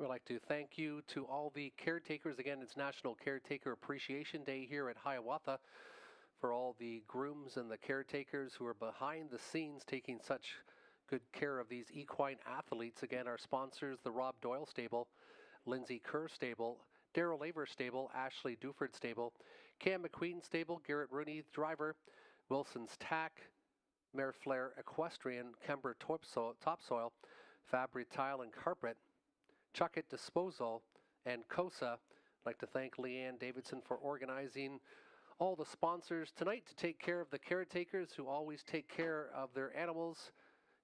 We'd like to thank you to all the caretakers. Again, it's National Caretaker Appreciation Day here at Hiawatha. for all the grooms and the caretakers who are behind the scenes taking such good care of these equine athletes. Again, our sponsors, the Rob Doyle Stable, Lindsay Kerr Stable, Daryl Aver Stable, Ashley Duford Stable, Cam McQueen Stable, Garrett Rooney Driver, Wilson's Tack, Mare Flair Equestrian, Kember Topsoil, Fabry Tile and Carpet, Chuckett Disposal, and COSA. I'd like to thank Leanne Davidson for organizing all the sponsors tonight to take care of the caretakers who always take care of their animals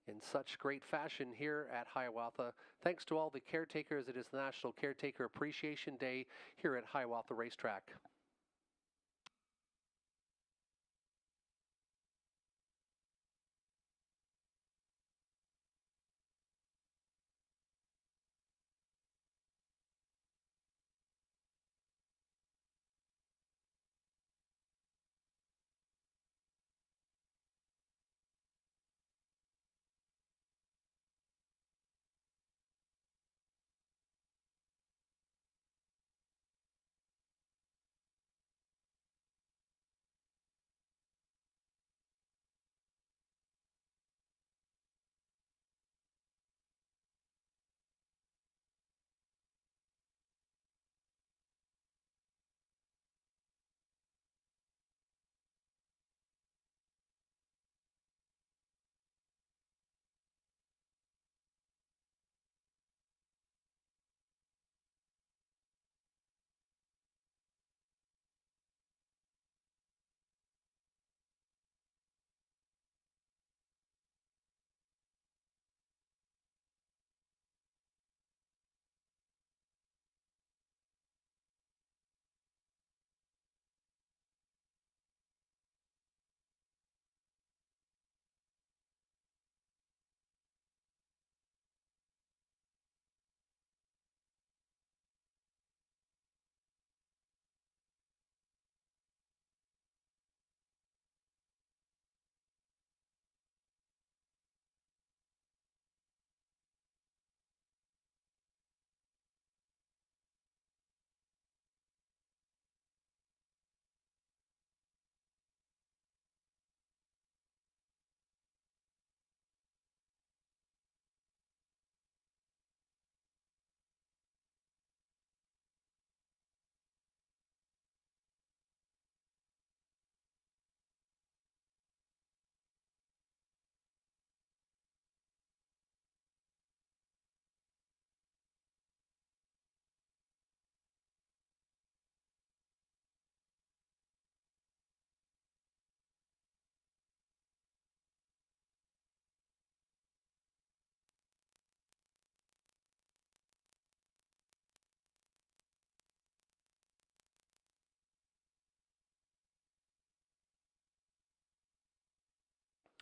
in such great fashion here at Hiawatha. Thanks to all the caretakers, it is National Caretaker Appreciation Day here at Hiawatha Racetrack.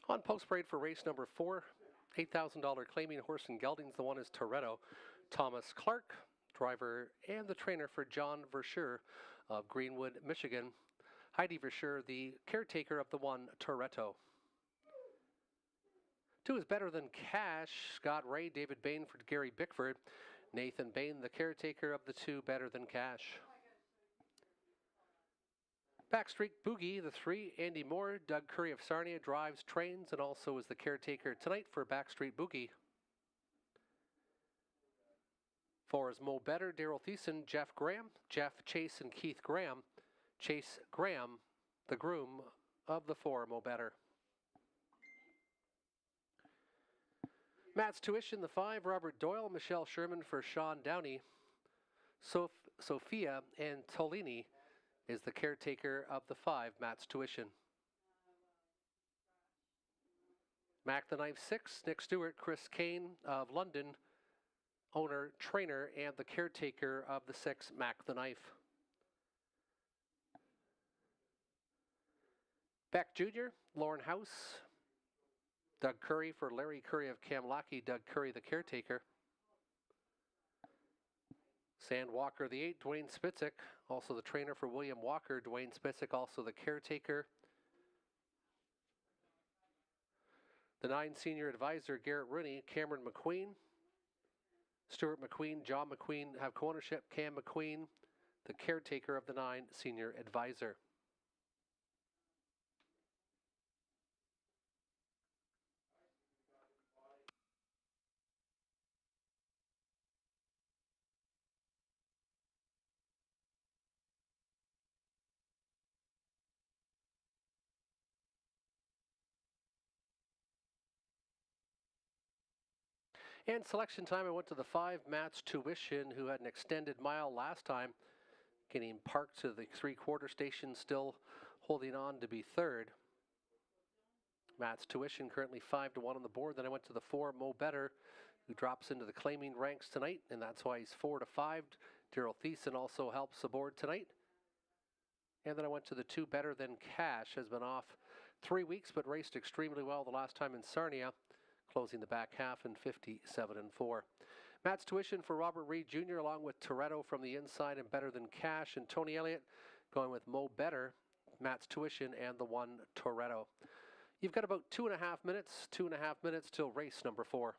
On post parade for race number 4, $8,000 claiming horse and geldings. The one is Toretto. Thomas Clark, driver and the trainer for John Verschure of Greenwood, Michigan. Heidi Verschure, the caretaker of the one Toretto. 2 is Better Than Cash. Scott Ray, David Bain for Gary Bickford. Nathan Bain, the caretaker of the 2 Better Than Cash. Backstreet Boogie, the 3, Andy Moore, Doug Curry of Sarnia drives, trains, and also is the caretaker tonight for Backstreet Boogie. 4 is Mo Better, Daryl Thiessen, Jeff Graham, Jeff Chase, and Keith Graham. Chase Graham, the groom of the 4, Mo Better. Matt's Tuition, the 5, Robert Doyle, Michelle Sherman for Sean Downey. Sophia Antolini is the caretaker of the 5, Matt's Tuition. Mac the Knife 6, Nick Stewart, Chris Kane of London, owner, trainer, and the caretaker of the 6, Mac the Knife. Beck Jr., Lauren House, Doug Curry for Larry Curry of Kamlaki, Doug Curry the caretaker. Sand Walker the 8, Dwayne Spitzik, also the trainer for William Walker, Dwayne Spitzik also the caretaker. The 9 senior advisor, Garrett Rooney, Cameron McQueen, Stuart McQueen, John McQueen have co-ownership, Cam McQueen, the caretaker of the 9 senior advisor. And selection time, I went to the 5, Matt's Tuition, who had an extended mile last time, getting parked to the 3/4 station, still holding on to be third. Matt's Tuition currently 5-1 on the board. Then I went to the 4, Mo Better, who drops into the claiming ranks tonight, and that's why he's 4-5. Daryl Thiessen also helps aboard tonight. And then I went to the 2, Better Than Cash, has been off 3 weeks, but raced extremely well the last time in Sarnia, closing the back half in 57-4. Matt's Tuition for Robert Reed Jr., along with Toretto from the inside and Better Than Cash, and Tony Elliott going with Mo Better, Matt's Tuition, and the 1 Toretto. You've got about 2.5 minutes till race number 4.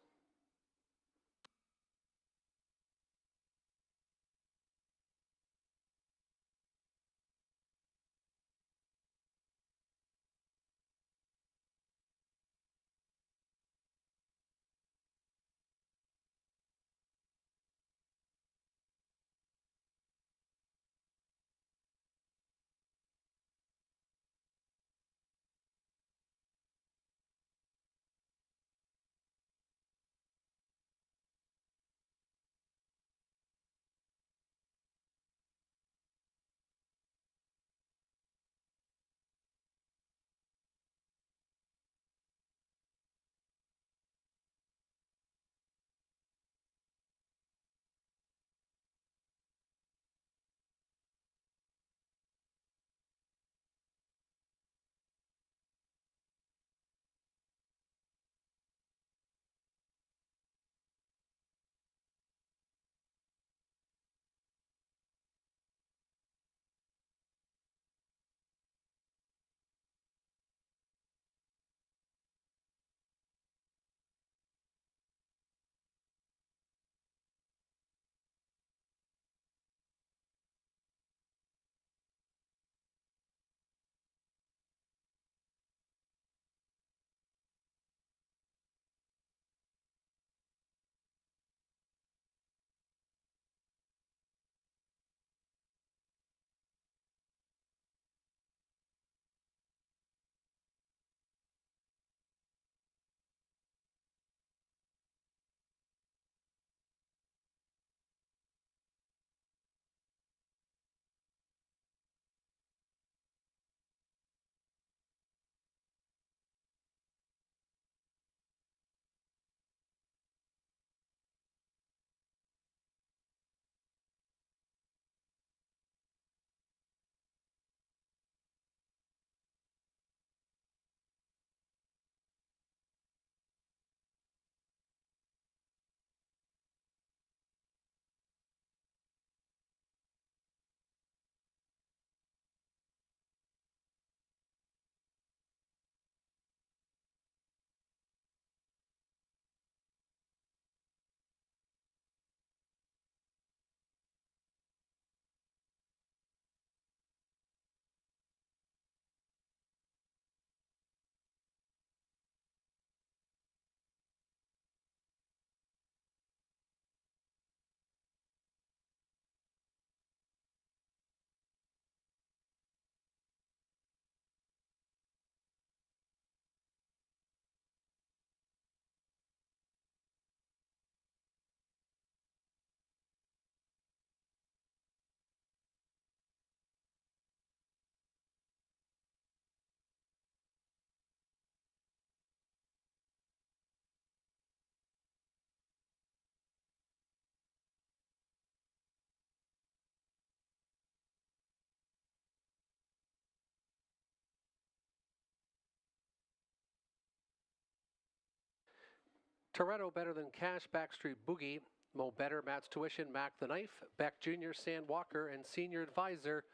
Toretto, Better Than Cash, Backstreet Boogie, Mo Better, Matt's Tuition, Mac the Knife, Beck Jr., Sand Walker, and Senior Advisor,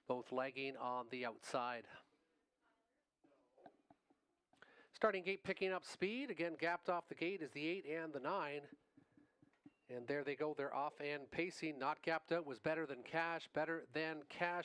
both lagging on the outside. Starting gate picking up speed. Again, gapped off the gate is the 8 and the 9. And there they go, they're off and pacing. Not gapped out was Better Than Cash,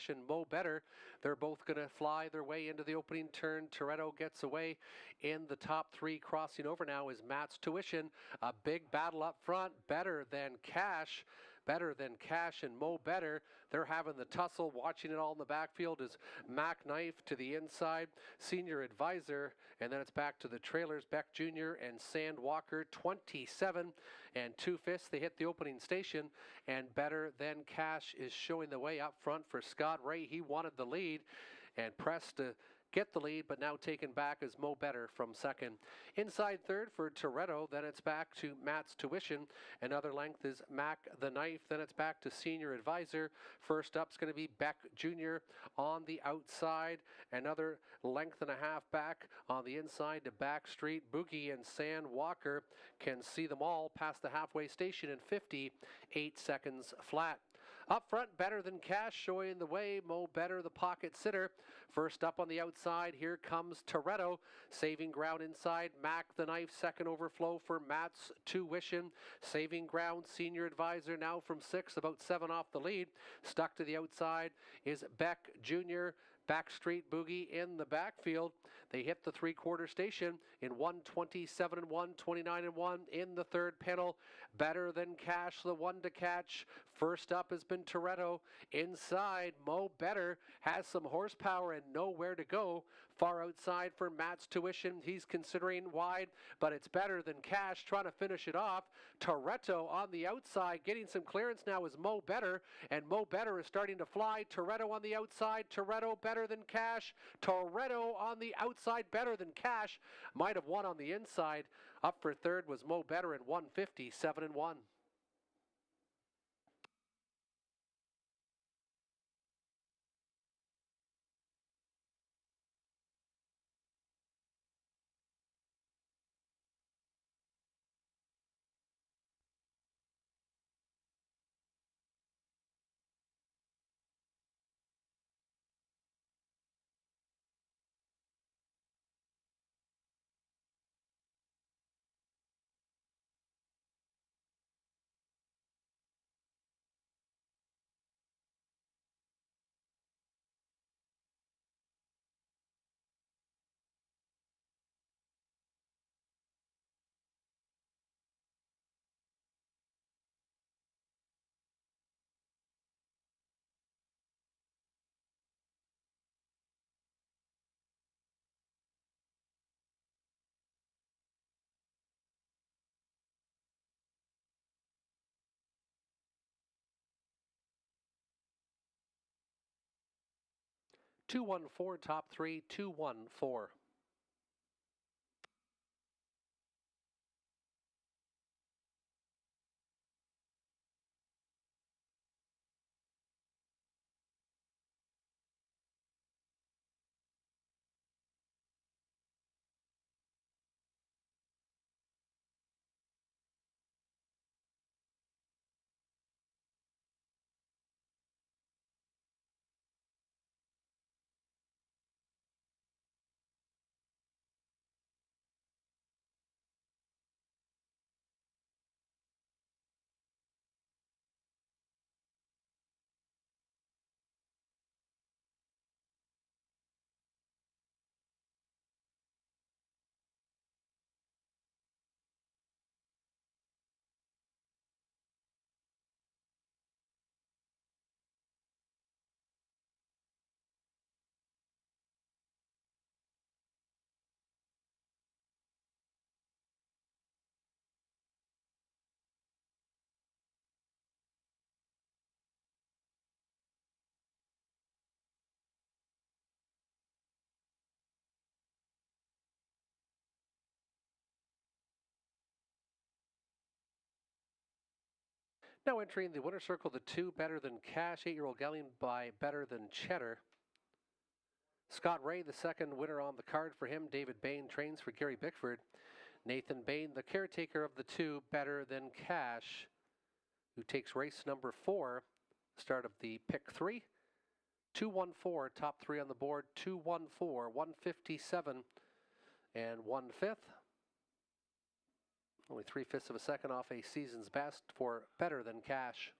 and Mo Better. They're both going to fly their way into the opening turn. Toretto gets away in the top 3. Crossing over now is Matt's Tuition. A big battle up front. Better Than Cash Better Than Cash and Mo Better. They're having the tussle. Watching it all in the backfield is Mac Knife to the inside, Senior Advisor, and then it's back to the trailers, Beck Jr. and Sand Walker, 27 and 2/5. They hit the opening station, and Better Than Cash is showing the way up front for Scott Ray. He wanted the lead and pressed to get the lead, but now taken back as Mo Better from second. Inside third for Toretto, then it's back to Matt's Tuition. Another length is Mac the Knife, then it's back to Senior Advisor. First up's going to be Beck Jr. on the outside. Another length and a half back on the inside to Backstreet. Boogie and Sand Walker can see them all past the halfway station in 58 seconds flat. Up front, Better Than Cash showing the way. Mo Better, the pocket sitter. First up on the outside, here comes Toretto. Saving ground inside, Mac the Knife. Second overflow for Matt's Tuition. Saving ground, Senior Advisor now from 6, about 7 off the lead. Stuck to the outside is Beck Jr. Backstreet Boogie in the backfield. They hit the three-quarter station in 1:27 and 1:29 and 1 in the third panel. Better Than Cash, the one to catch. First up has been Toretto. Inside, Mo Better has some horsepower and nowhere to go. Far outside for Matt's Tuition. He's considering wide, but it's Better Than Cash trying to finish it off. Toretto on the outside, getting some clearance now is Mo Better, and Mo Better is starting to fly. Toretto on the outside, Toretto Better Than Cash. Toretto on the outside, Better Than Cash. Might have won on the inside. Up for third was Mo Better in 1:57 and 1. .214 top three, 214. Now entering the winner's circle, the 2 Better Than Cash, 8-year-old galleon by Better Than Cheddar. Scott Ray, the second winner on the card for him. David Bain trains for Gary Bickford. Nathan Bain, the caretaker of the 2 Better Than Cash, who takes race number 4, start of the pick 3. 214, top 3 on the board, 214, 157 and 1/5. Only 3/5 of a second off a season's best for Better Than Cash.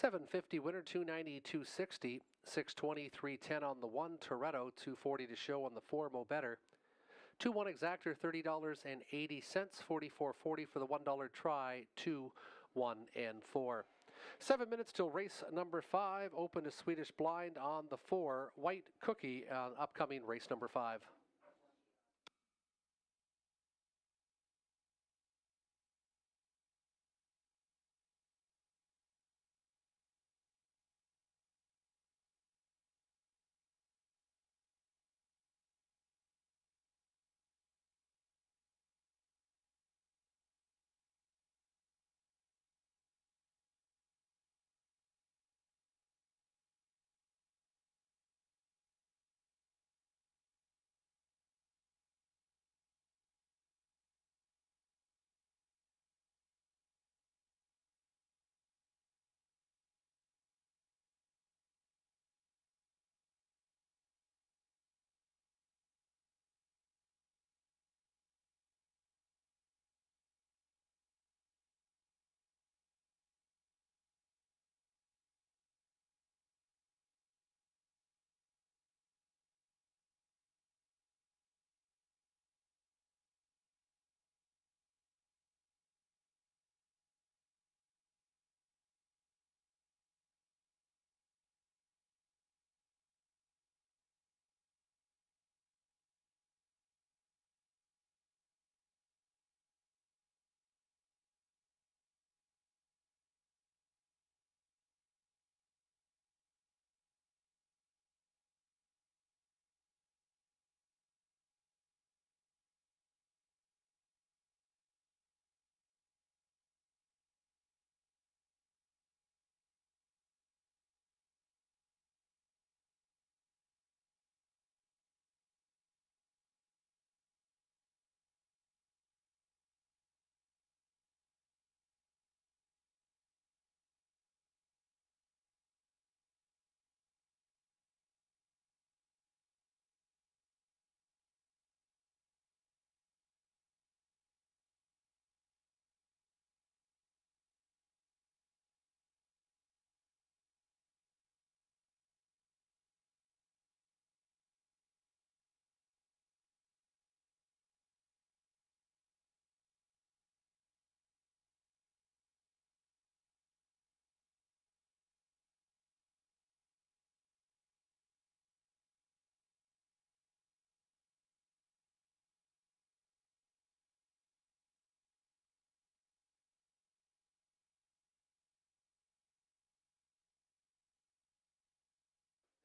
750 winner, 290, 260, 620, 310 on the 1, Toretto, 240 to show on the 4, Mo Better. 2-1 exactor, $30.80, 44.40 for the $1 try, 2, 1, and 4. 7 minutes till race number 5, open to Swedish blind on the 4, White Cookie, upcoming race number 5.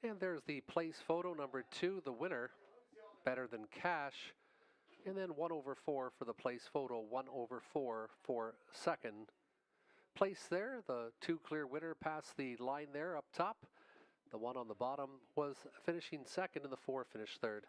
And there's the place photo number 2, the winner, Better Than Cash. And then 1/4 for the place photo, 1/4 for second place there. The 2 clear winner past the line there up top. The 1 on the bottom was finishing second, and the 4 finished third.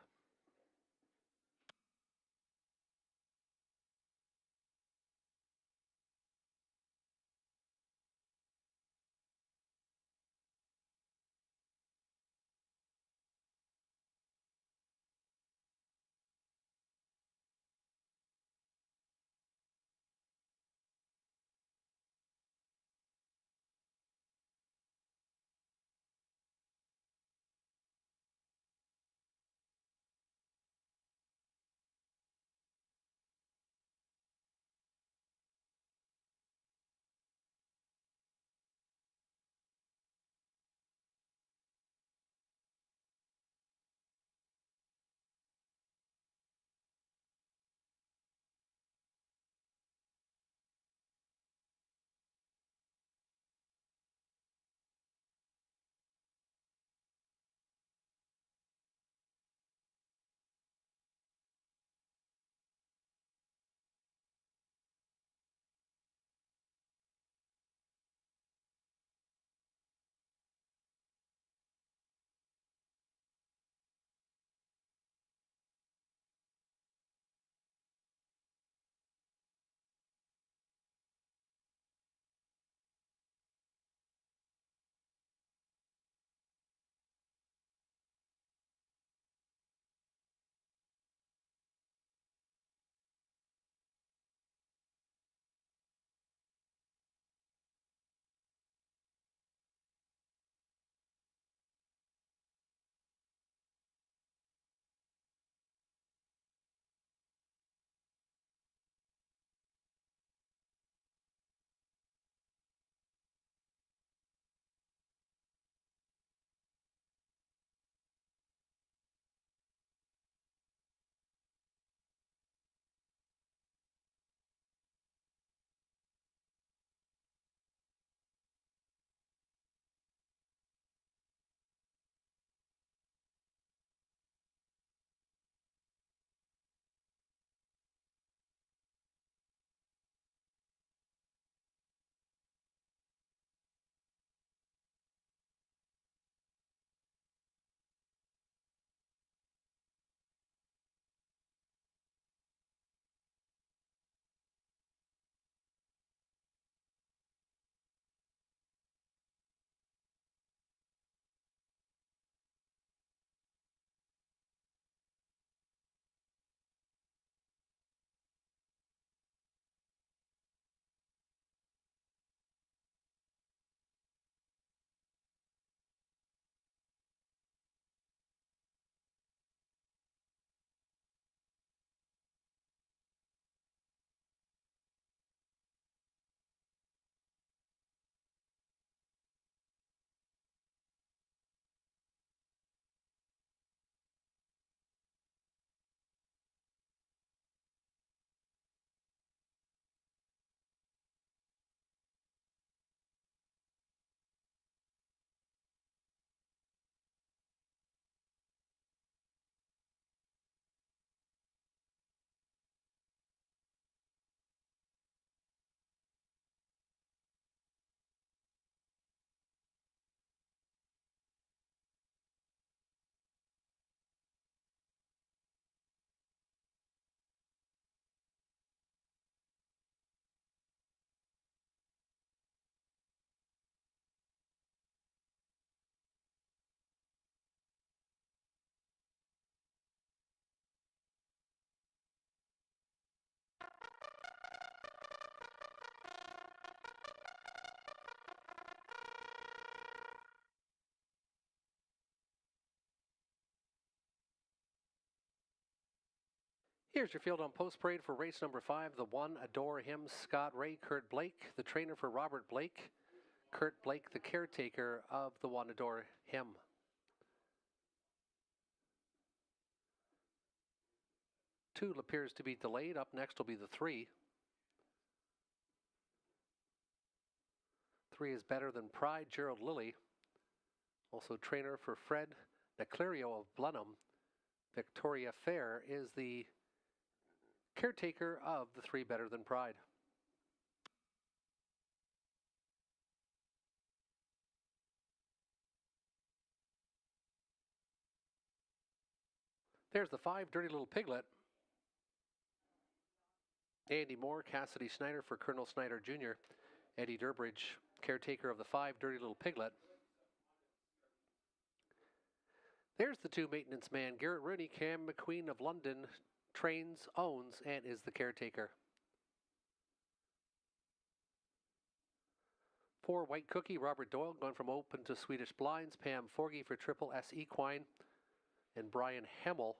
Here's your field on post parade for race number 5. The 1, Adore Him, Scott Ray, Kurt Blake. The trainer for Robert Blake, Kurt Blake, the caretaker of the 1, Adore Him. Two appears to be delayed. Up next will be the 3. 3 is Better Than Pride, Gerald Lilly. Also trainer for Fred Naclerio of Blenheim. Victoria Fair is the caretaker of the 3, Better Than Pride. There's the 5, Dirty Little Piglet. Andy Moore, Cassidy Snyder for Colonel Snyder Jr. Eddie Durbridge, caretaker of the 5, Dirty Little Piglet. There's the 2, Maintenance Man. Garrett Rooney, Cam McQueen of London, trains, owns, and is the caretaker. 4, White Cookie, Robert Doyle, going from open to Swedish Blinds. Pam Forgy for Triple S Equine, and Brian Hemmel.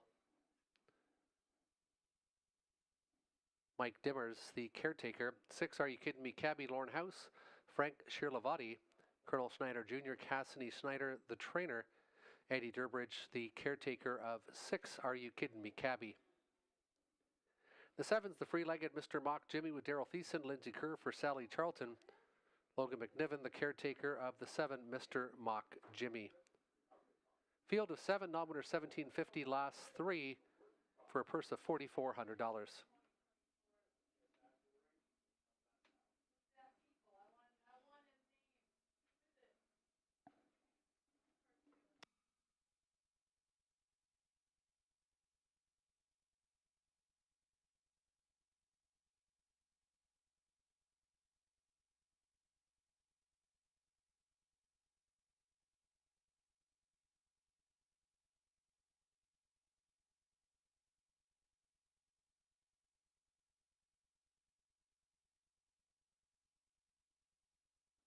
Mike Dimmers, the caretaker. 6, Are You Kidding Me, Cabby, Lorne House. Frank Shirlavati, Colonel Snyder Jr., Cassidy Snyder, the trainer. Eddie Durbridge, the caretaker of 6, Are You Kidding Me, Cabby. The 7's the free-legged Mr. Mock Jimmy with Daryl Thiessen, Lindsay Kerr for Sally Charlton. Logan McNiven, the caretaker of the 7, Mr. Mock Jimmy. Field of 7, nominator 1750, last 3 for a purse of $4,400.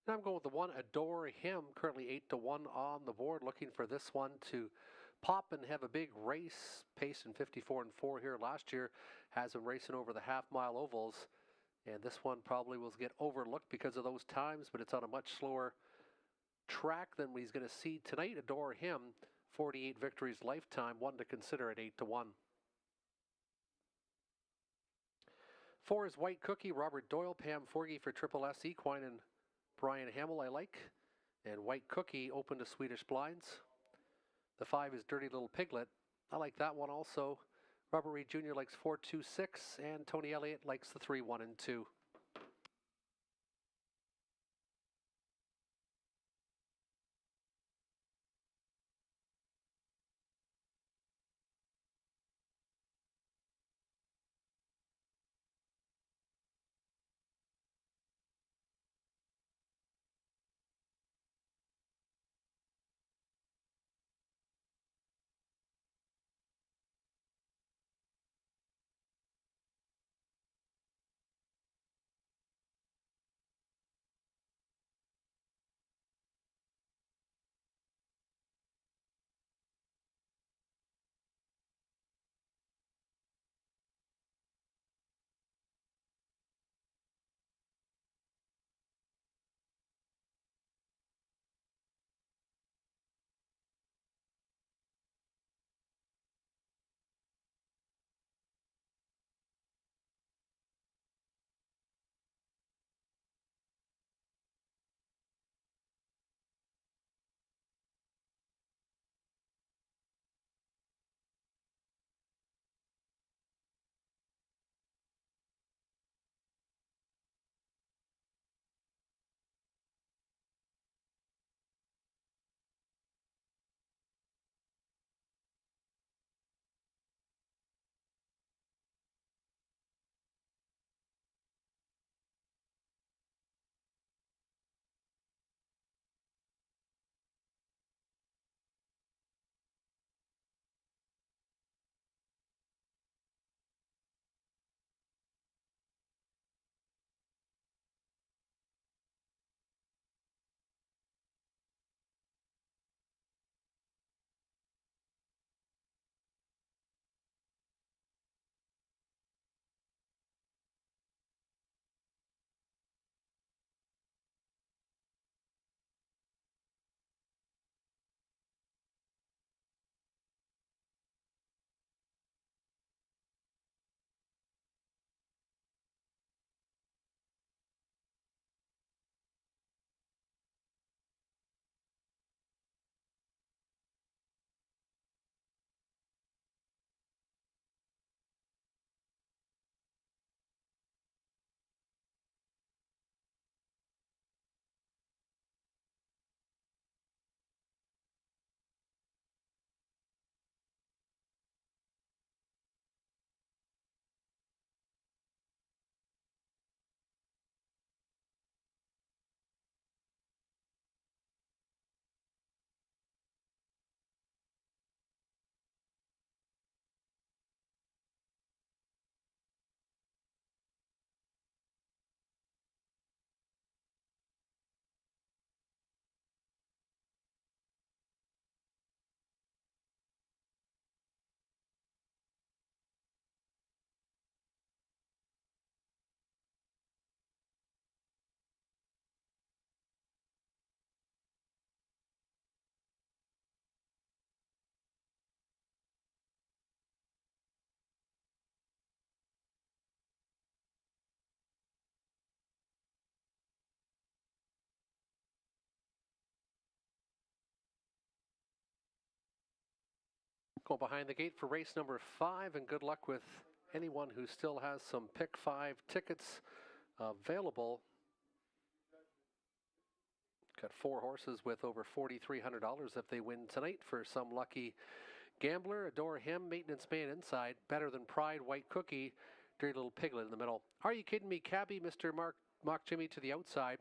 And I'm going with the 1, Adore Him, currently 8-1 on the board, looking for this one to pop and have a big race, pace in 54-4 here last year, has been racing over the half-mile ovals, and this one probably will get overlooked because of those times, but it's on a much slower track than he's going to see tonight. Adore Him, 48 victories lifetime, one to consider at 8-1. 4 is White Cookie, Robert Doyle, Pam Forgy for Triple S Equine, and Brian Hamill I like, and White Cookie open to Swedish Blinds. The 5 is Dirty Little Piglet. I like that one also. Robert Reed Jr. likes 4, 2, 6, and Tony Elliott likes the 3, 1, and 2. Going behind the gate for race number 5, and good luck with anyone who still has some pick 5 tickets available. Got 4 horses with over $4,300 if they win tonight for some lucky gambler. Adore Him, Maintenance Man inside, Better Than Pride, White Cookie, Dirty Little Piglet in the middle. Are You Kidding Me, Cabby, Mr. Mock Jimmy to the outside.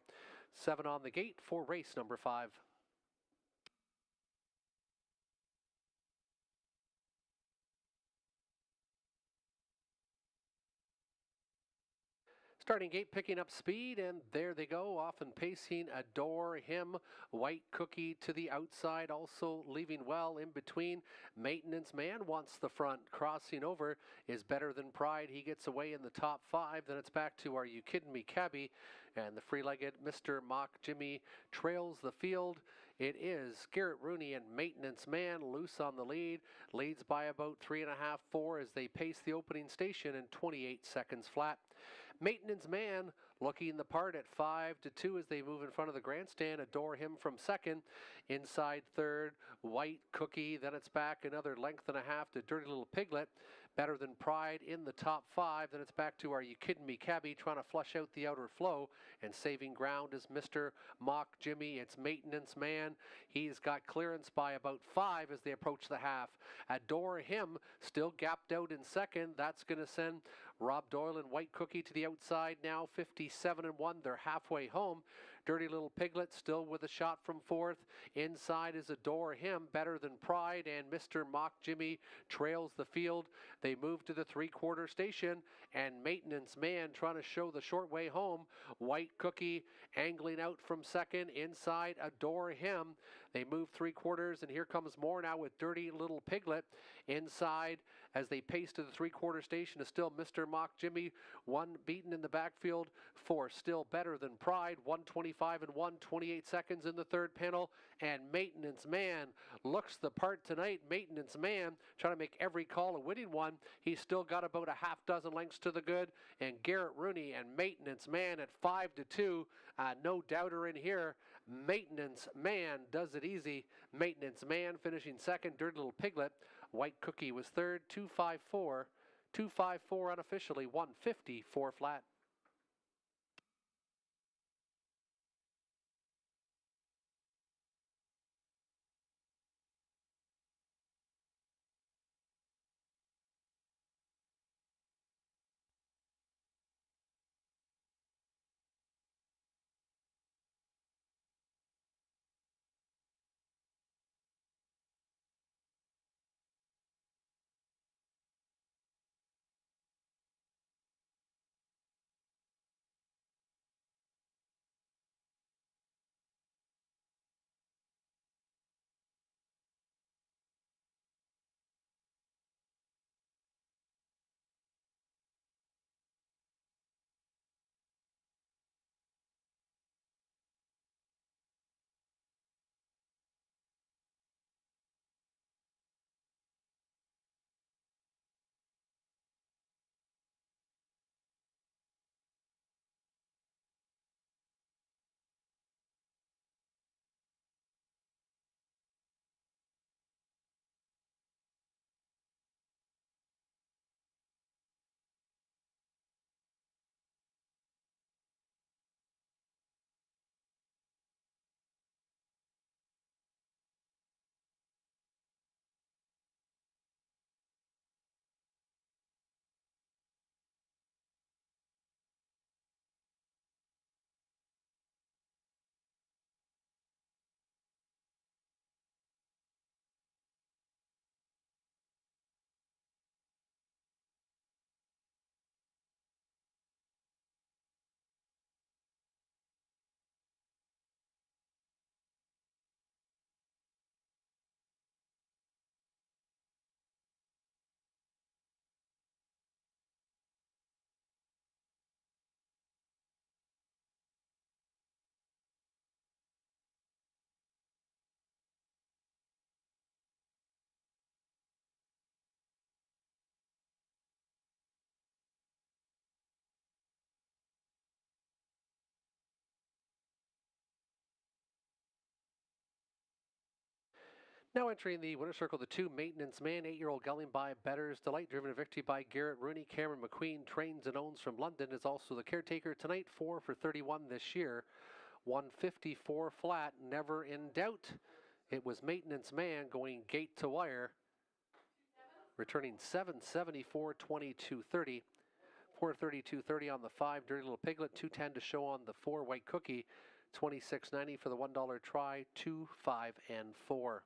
7 on the gate for race number 5. Starting gate picking up speed, and there they go, off and pacing. Adore Him, White Cookie to the outside, also leaving well in between. Maintenance Man wants the front, crossing over is Better Than Pride. He gets away in the top 5. Then it's back to Are You Kidding Me, Cabby, and the free-legged Mr. Mock Jimmy trails the field. It is Garrett Rooney and Maintenance Man loose on the lead, leads by about 3.5, 4 as they pace the opening station in 28 seconds flat. Maintenance Man looking the part at 5-2 as they move in front of the grandstand. Adore Him from second. Inside third, White Cookie. Then it's back another length and a half to Dirty Little Piglet. Better Than Pride in the top 5. Then it's back to Are You Kidding Me, Cabby, trying to flush out the outer flow. And saving ground is Mr. Mock Jimmy. It's Maintenance Man. He's got clearance by about 5 as they approach the half. Adore Him still gapped out in second. That's going to send Rob Doyle and White Cookie to the outside now, 57-1. They're halfway home. Dirty Little Piglet still with a shot from 4th. Inside is Adore Him, Better Than Pride, and Mr. Mock Jimmy trails the field. They move to the 3/4 station, and Maintenance Man trying to show the short way home. White Cookie angling out from second. Inside, Adore Him. They move 3/4, and here comes more now with Dirty Little Piglet. Inside, as they pace to the 3/4 station, is still Mr. Mock Jimmy. 1 beaten in the backfield. 4 still Better Than Pride. 1:25 and 1:28 seconds in the third panel. And Maintenance Man looks the part tonight. Maintenance Man trying to make every call a winning one. He's still got about a half dozen lengths to the good. And Garrett Rooney and Maintenance Man at 5-2. No doubter in here. Maintenance Man does it easy. Maintenance Man finishing second. Dirty Little Piglet. White Cookie was third. 254. 254 unofficially. 154 flat. Now entering the winner's circle, the 2 Maintenance Man, 8-year-old Gulling by Better's Delight, driven to victory by Garrett Rooney. Cameron McQueen trains and owns from London, is also the caretaker tonight, 4 for 31 this year. 154 flat, never in doubt. It was Maintenance Man going gate to wire, returning 774, 22, 30. 432.30 on the 5 Dirty Little Piglet, 210 to show on the 4 White Cookie, 26.90 for the $1 try, 2, 5, and 4.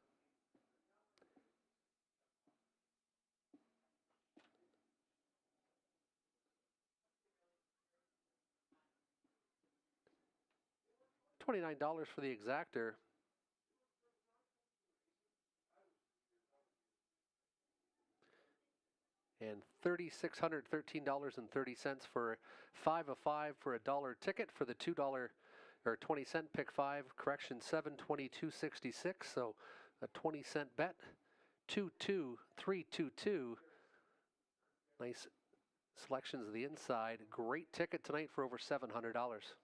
$29 for the exactor. And $3,613.30 for 5 of 5 for a $1 ticket for the $2 or 20-cent pick 5. Correction, 722.66. So a 20-cent bet. 22322. Nice selections of the inside. Great ticket tonight for over $700.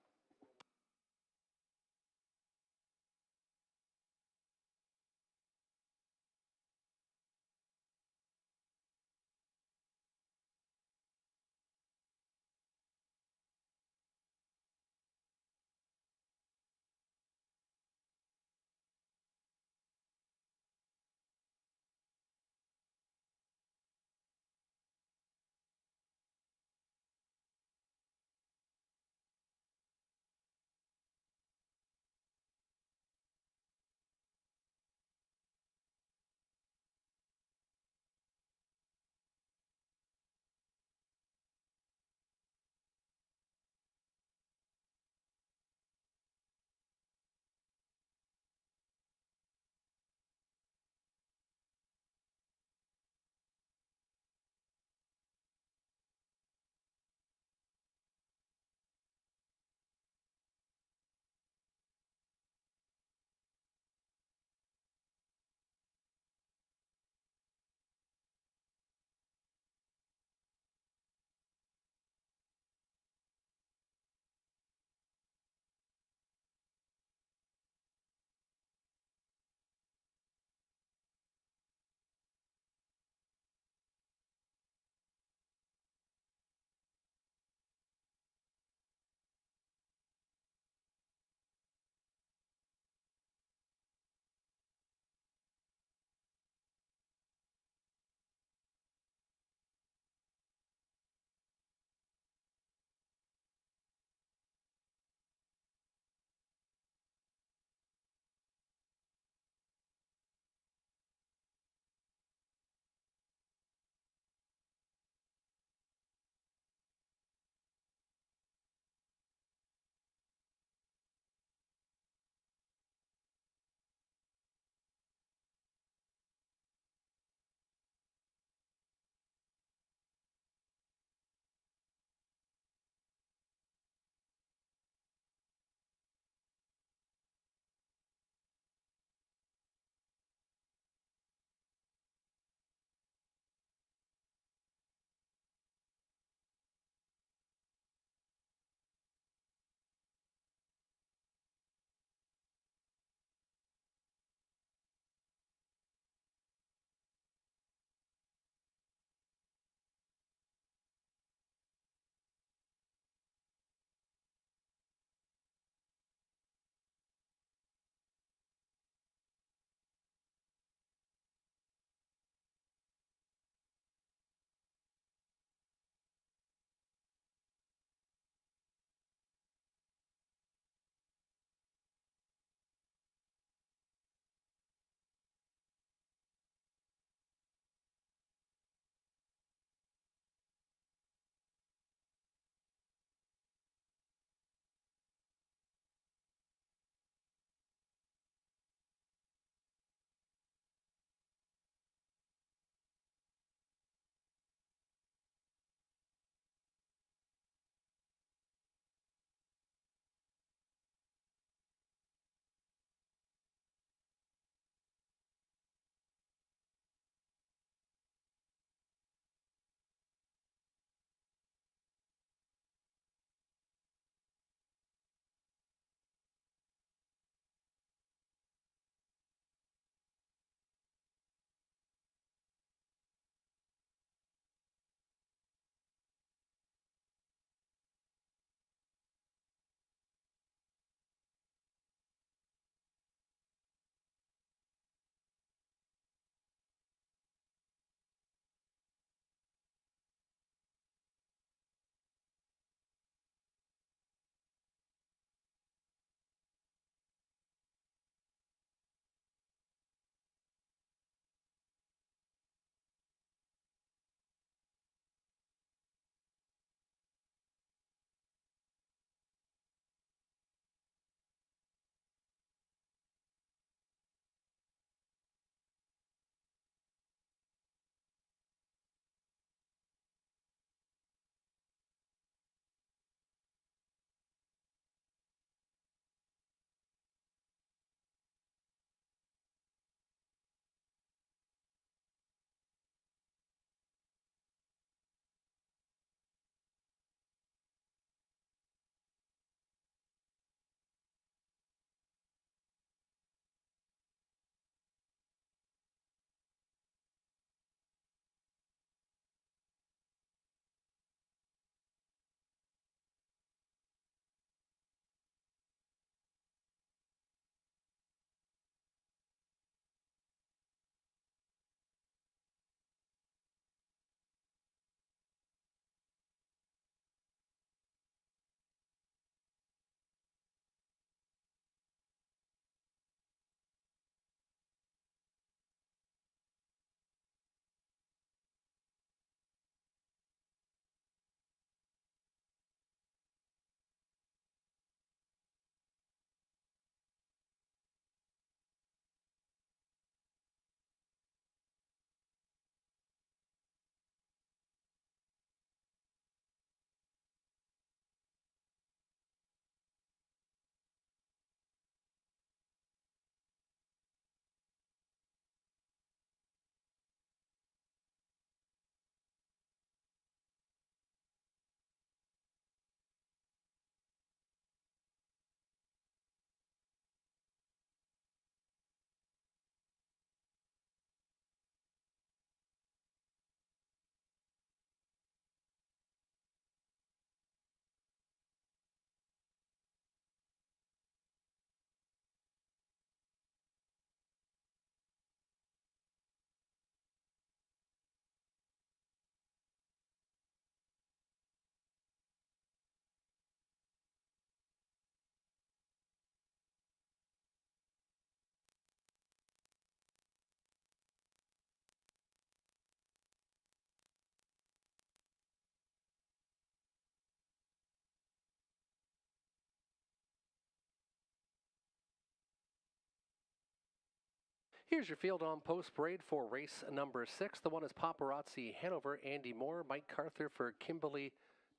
Here's your field on post parade for race number 6. The one is Paparazzi Hanover, Andy Moore, Mike Carther for Kimberly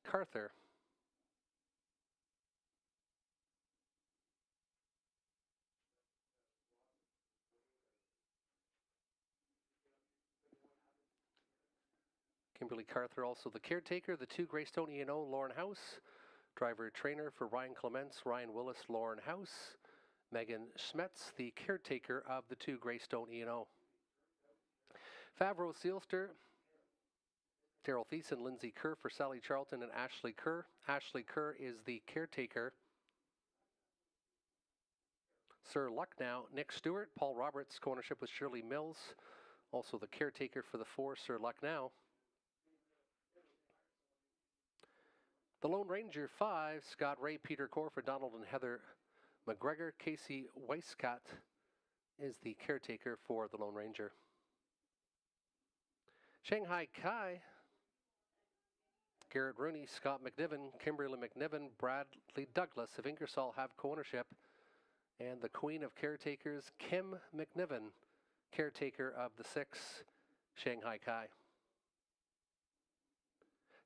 Carther. Kimberly Carther, also the caretaker. The 2 Greystone E&O, Lauren House. Driver trainer for Ryan Clements, Ryan Willis, Lauren House. Megan Schmetz, the caretaker of the 2 Greystone E&O. Favreau Sealster, Daryl Thiessen, Lindsay Kerr for Sally Charlton and Ashley Kerr. Ashley Kerr is the caretaker. Sir Lucknow, Nick Stewart. Paul Roberts, co-ownership with Shirley Mills. Also the caretaker for the 4, Sir Lucknow. The Lone Ranger 5, Scott Ray, Peter Core for Donald and Heather McGregor. Casey Weiscott is the caretaker for the Lone Ranger. Shanghai Kai, Garrett Rooney, Scott McNiven, Kimberly McNiven, Bradley Douglas of Ingersoll have co-ownership. And the Queen of Caretakers, Kim McNiven, caretaker of the 6, Shanghai Kai.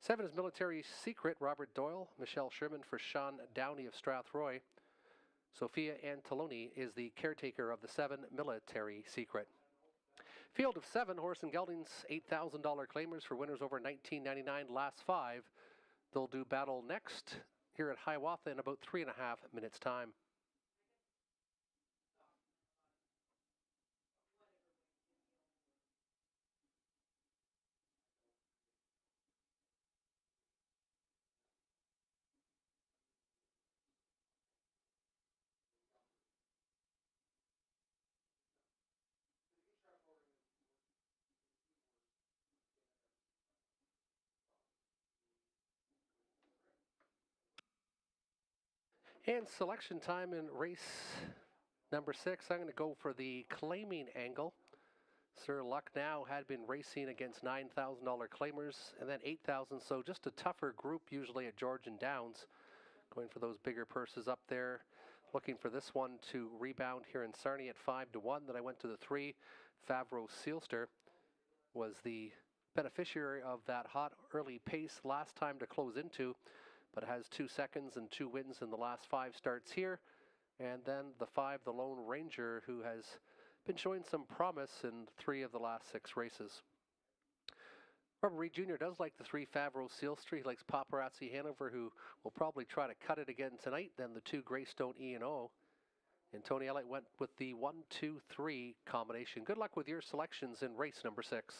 7 is Military Secret, Robert Doyle, Michelle Sherman for Sean Downey of Strathroy. Sophia Antaloni is the caretaker of the 7, Military Secret. Field of 7, Horse and Geldings, $8,000 claimers for winners over $19.99, last 5. They'll do battle next here at Hiawatha in about 3.5 minutes time. And selection time in race number 6. I'm going to go for the claiming angle. Sir Lucknow had been racing against $9,000 claimers and then $8,000, so just a tougher group usually at Georgian Downs. Going for those bigger purses up there. Looking for this one to rebound here in Sarnia at 5-1. Then I went to the 3. Favreau Sealster was the beneficiary of that hot early pace last time to close into, but has 2 seconds and 2 wins in the last 5 starts here. And then the 5, the Lone Ranger, who has been showing some promise in 3 of the last 6 races. Robert Reed Jr. does like the 3 Favreau Sealster. He likes Paparazzi Hanover, who will probably try to cut it again tonight. Then the 2 Greystone E&O. And Tony Elliott went with the 1-2-3 combination. Good luck with your selections in race number 6.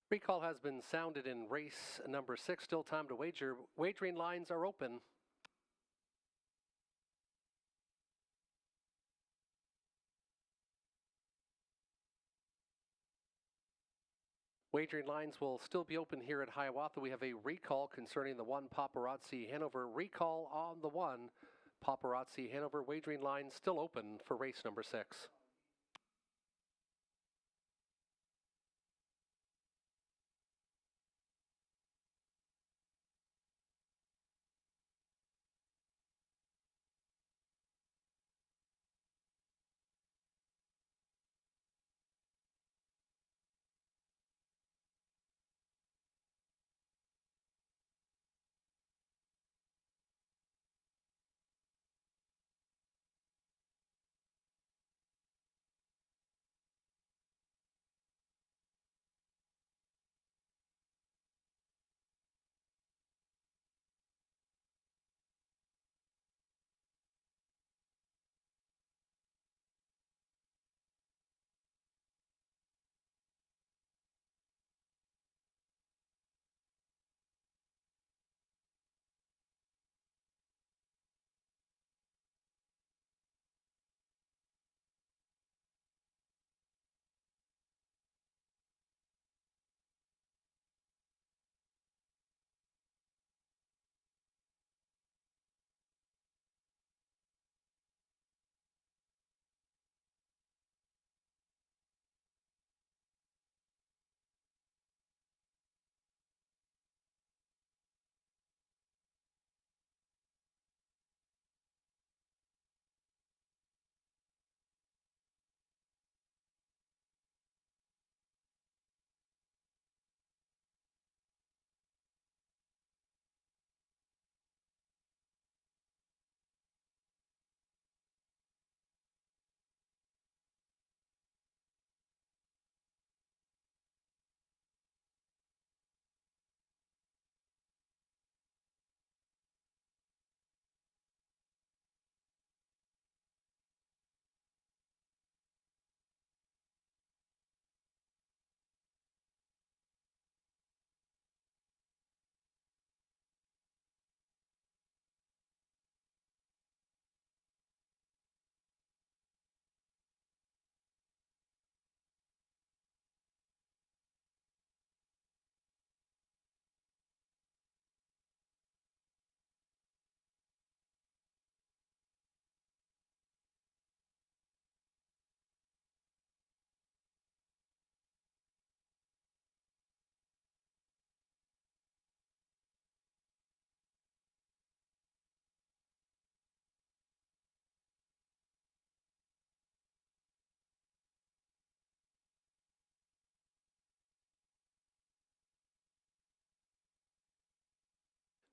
Recall has been sounded in race number 6. Still time to wager. Wagering lines are open. Wagering lines will still be open here at Hiawatha. We have a recall concerning the 1 Paparazzi Hanover. Recall on the 1 Paparazzi Hanover. Wagering lines still open for race number 6.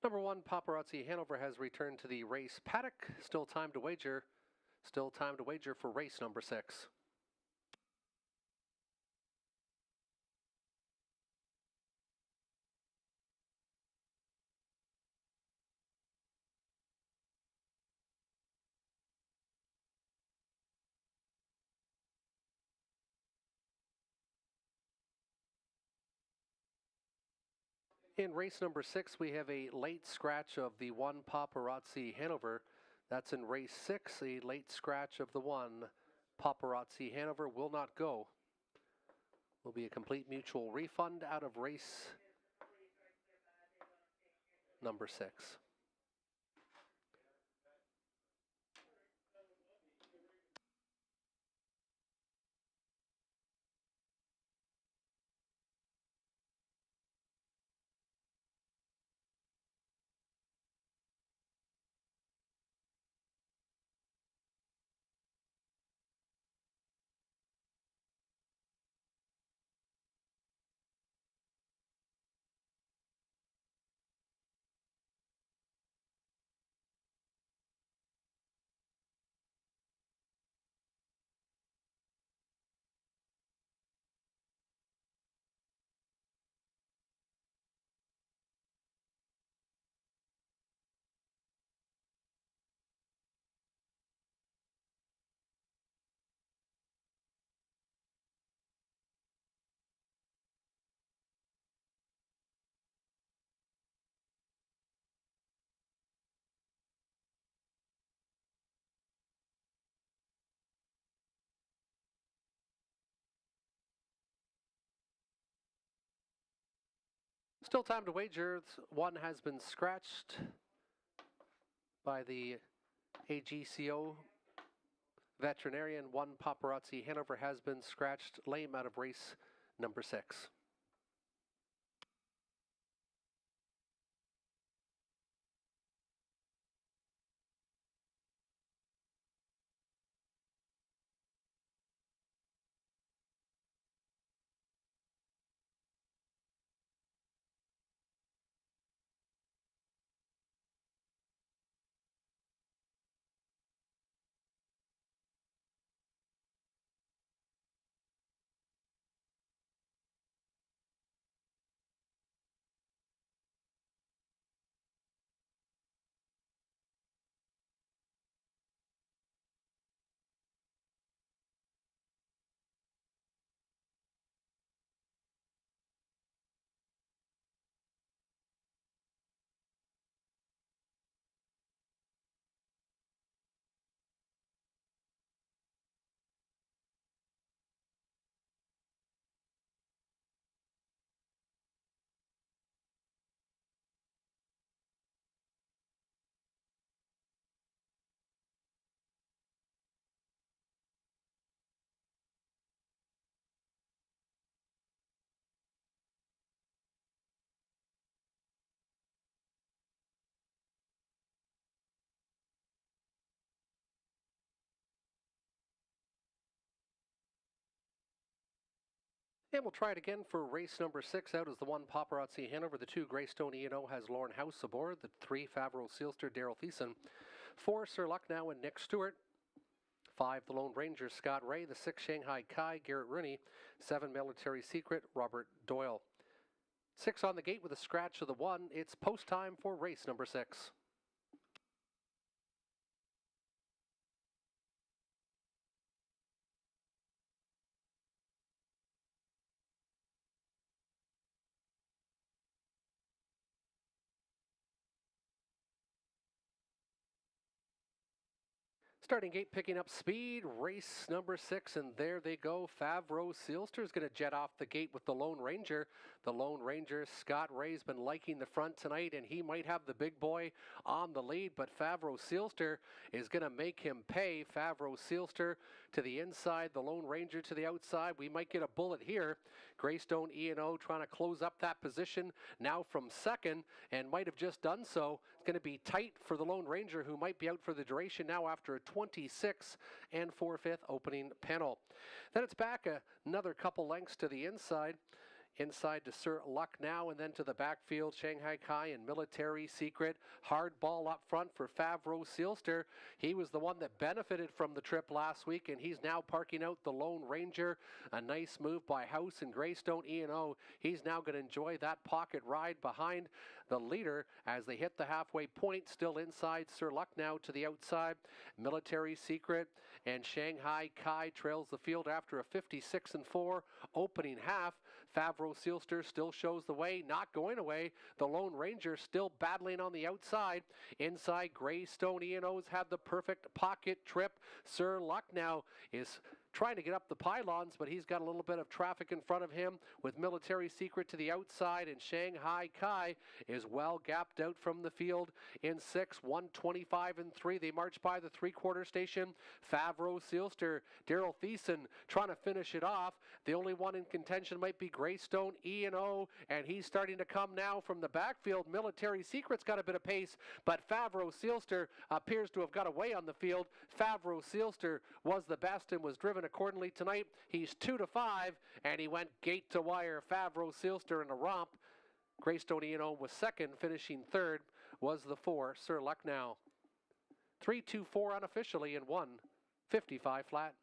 Number 1 Paparazzi Hanover has returned to the race paddock. Still time to wager. Still time to wager for race number 6. In race number 6, we have a late scratch of the 1 Paparazzi Hanover. That's in race 6. A late scratch of the 1 Paparazzi Hanover will not go. Will be a complete mutual refund out of race number 6. Still time to wager. One has been scratched by the AGCO veterinarian. One Paparazzi Hanover has been scratched lame out of race number 6. And we'll try it again for race number 6. Out is the 1 Paparazzi Hanover. The 2 Greystone E&O has Lauren House aboard. The 3 Favreau Sealster, Daryl Thiessen. 4 Sir Lucknow and Nick Stewart. 5 the Lone Ranger, Scott Ray. The 6 Shanghai Kai, Garrett Rooney. 7 Military Secret, Robert Doyle. 6 on the gate with a scratch of the 1. It's post time for race number 6. Starting gate picking up speed, race number 6, and there they go. Favreau Sealster is going to jet off the gate with the Lone Ranger. The Lone Ranger, Scott Ray's been liking the front tonight, and he might have the big boy on the lead, but Favreau Sealster is going to make him pay. Favreau Sealster to the inside, the Lone Ranger to the outside. We might get a bullet here. Greystone E&O trying to close up that position now from second, and might have just done so. It's going to be tight for the Lone Ranger, who might be out for the duration now after a 26 and 4/5 opening panel. Then it's back another couple lengths to the inside. Inside to Sir Lucknow, and then to the backfield, Shanghai Kai and Military Secret. Hard ball up front for Favreau Sealster. He was the one that benefited from the trip last week, and he's now parking out the Lone Ranger. A nice move by House and Greystone E&O. He's now going to enjoy that pocket ride behind the leader as they hit the halfway point. Still inside, Sir Lucknow to the outside. Military Secret and Shanghai Kai trails the field after a 56 and 4 opening half. Favreau Sealster still shows the way, not going away. The Lone Ranger still battling on the outside. Inside, Greystone E&O's had the perfect pocket trip. Sir Lucknow is trying to get up the pylons, but he's got a little bit of traffic in front of him with Military Secret to the outside, and Shanghai Kai is well gapped out from the field in 6, 125 and 3. They march by the three-quarter station. Favreau Sealster, Daryl Thiessen trying to finish it off. The only one in contention might be Greystone E&O, and he's starting to come now from the backfield. Military Secret's got a bit of pace, but Favreau Sealster appears to have got away on the field. Favreau Sealster was the best and was driven accordingly tonight. He's 2-5, and he went gate to wire. Favreau Sealster in a romp. Greystone E&O was second, finishing third was the 4 Sir Lucknow. 3-2-4 unofficially and 1:55 flat.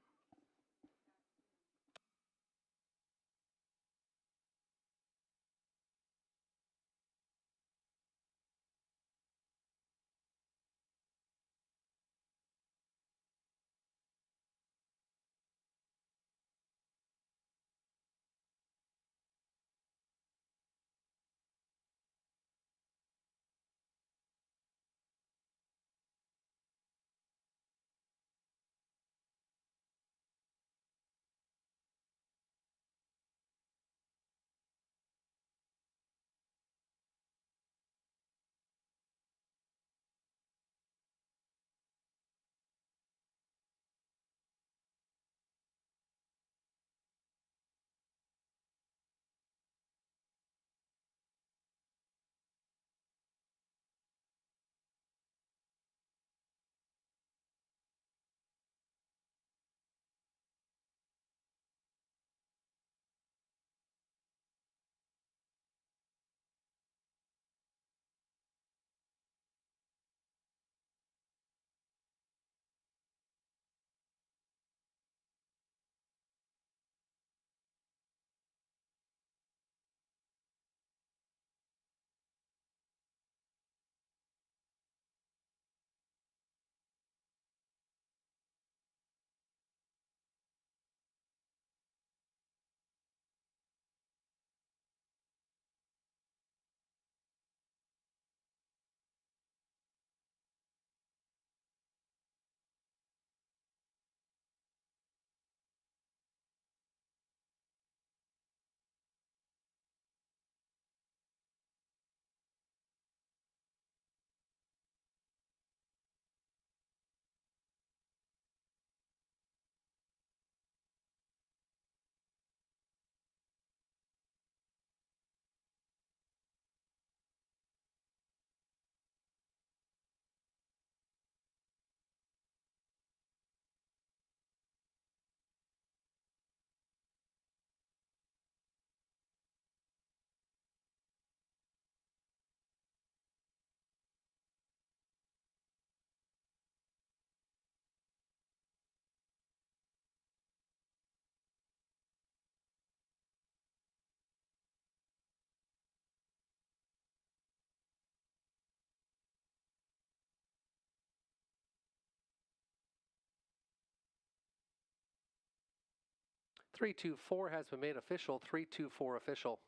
3-2-4 has been made official. 3-2-4 official.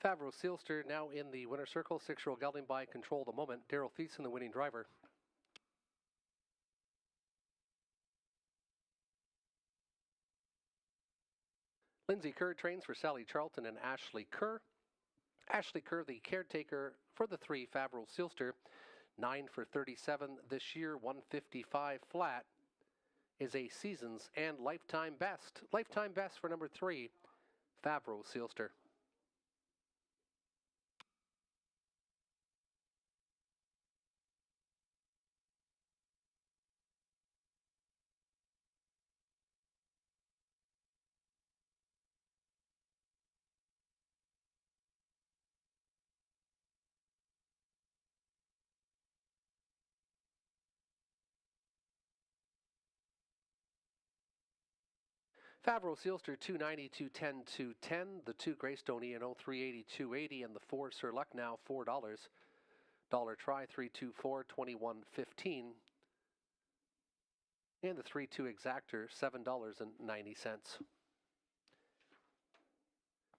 Favreau Sealster now in the winner's circle. 6-year-old gelding by Control the Moment. Daryl Thiessen, the winning driver. Lindsay Kerr trains for Sally Charlton and Ashley Kerr. Ashley Kerr, the caretaker for the 3 Favreau Sealster. 9 for 37 this year, 155 flat is a season's and lifetime best. Lifetime best for number 3, Favreau Sealster. Favreau Sealster 290, 210, 210. The 2 Greystone E&O 380, 280, and the 4 Sir Lucknow $4. Dollar try 324, 21.15. And the 3-2 Exactor $7.90.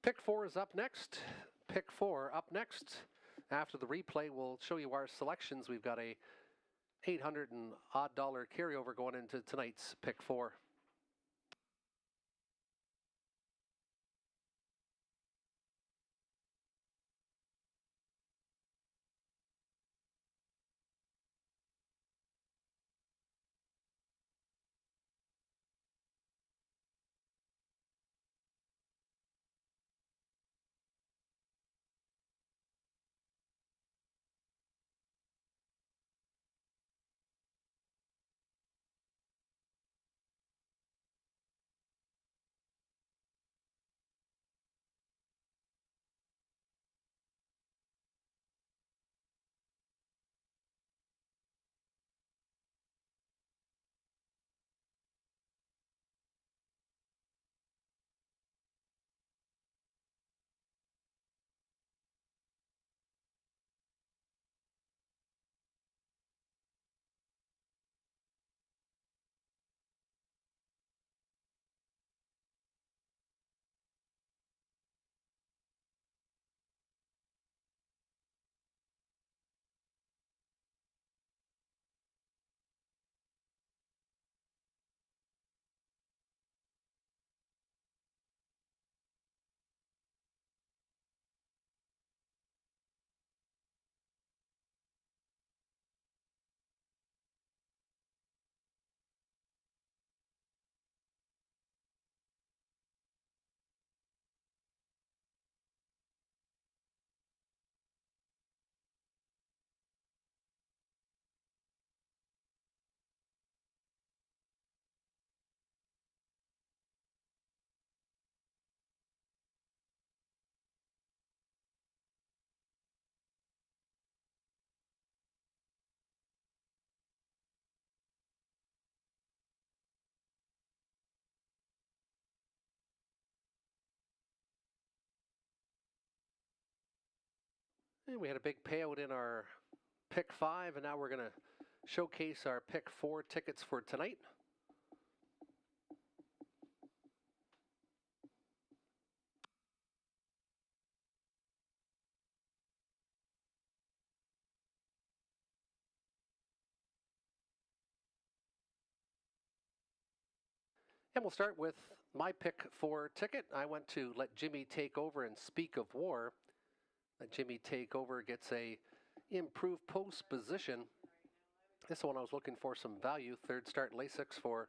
Pick 4 is up next. Pick 4 up next. After the replay, we'll show you our selections. We've got a $800 and odd carryover going into tonight's Pick 4. And we had a big payout in our Pick 5, and now we're going to showcase our Pick 4 tickets for tonight. And we'll start with my Pick 4 ticket. I went to Let Jimmy Take Over and Speak of War. Let Jimmy Take Over gets a improved post position. This one I was looking for some value. Third start Lasix for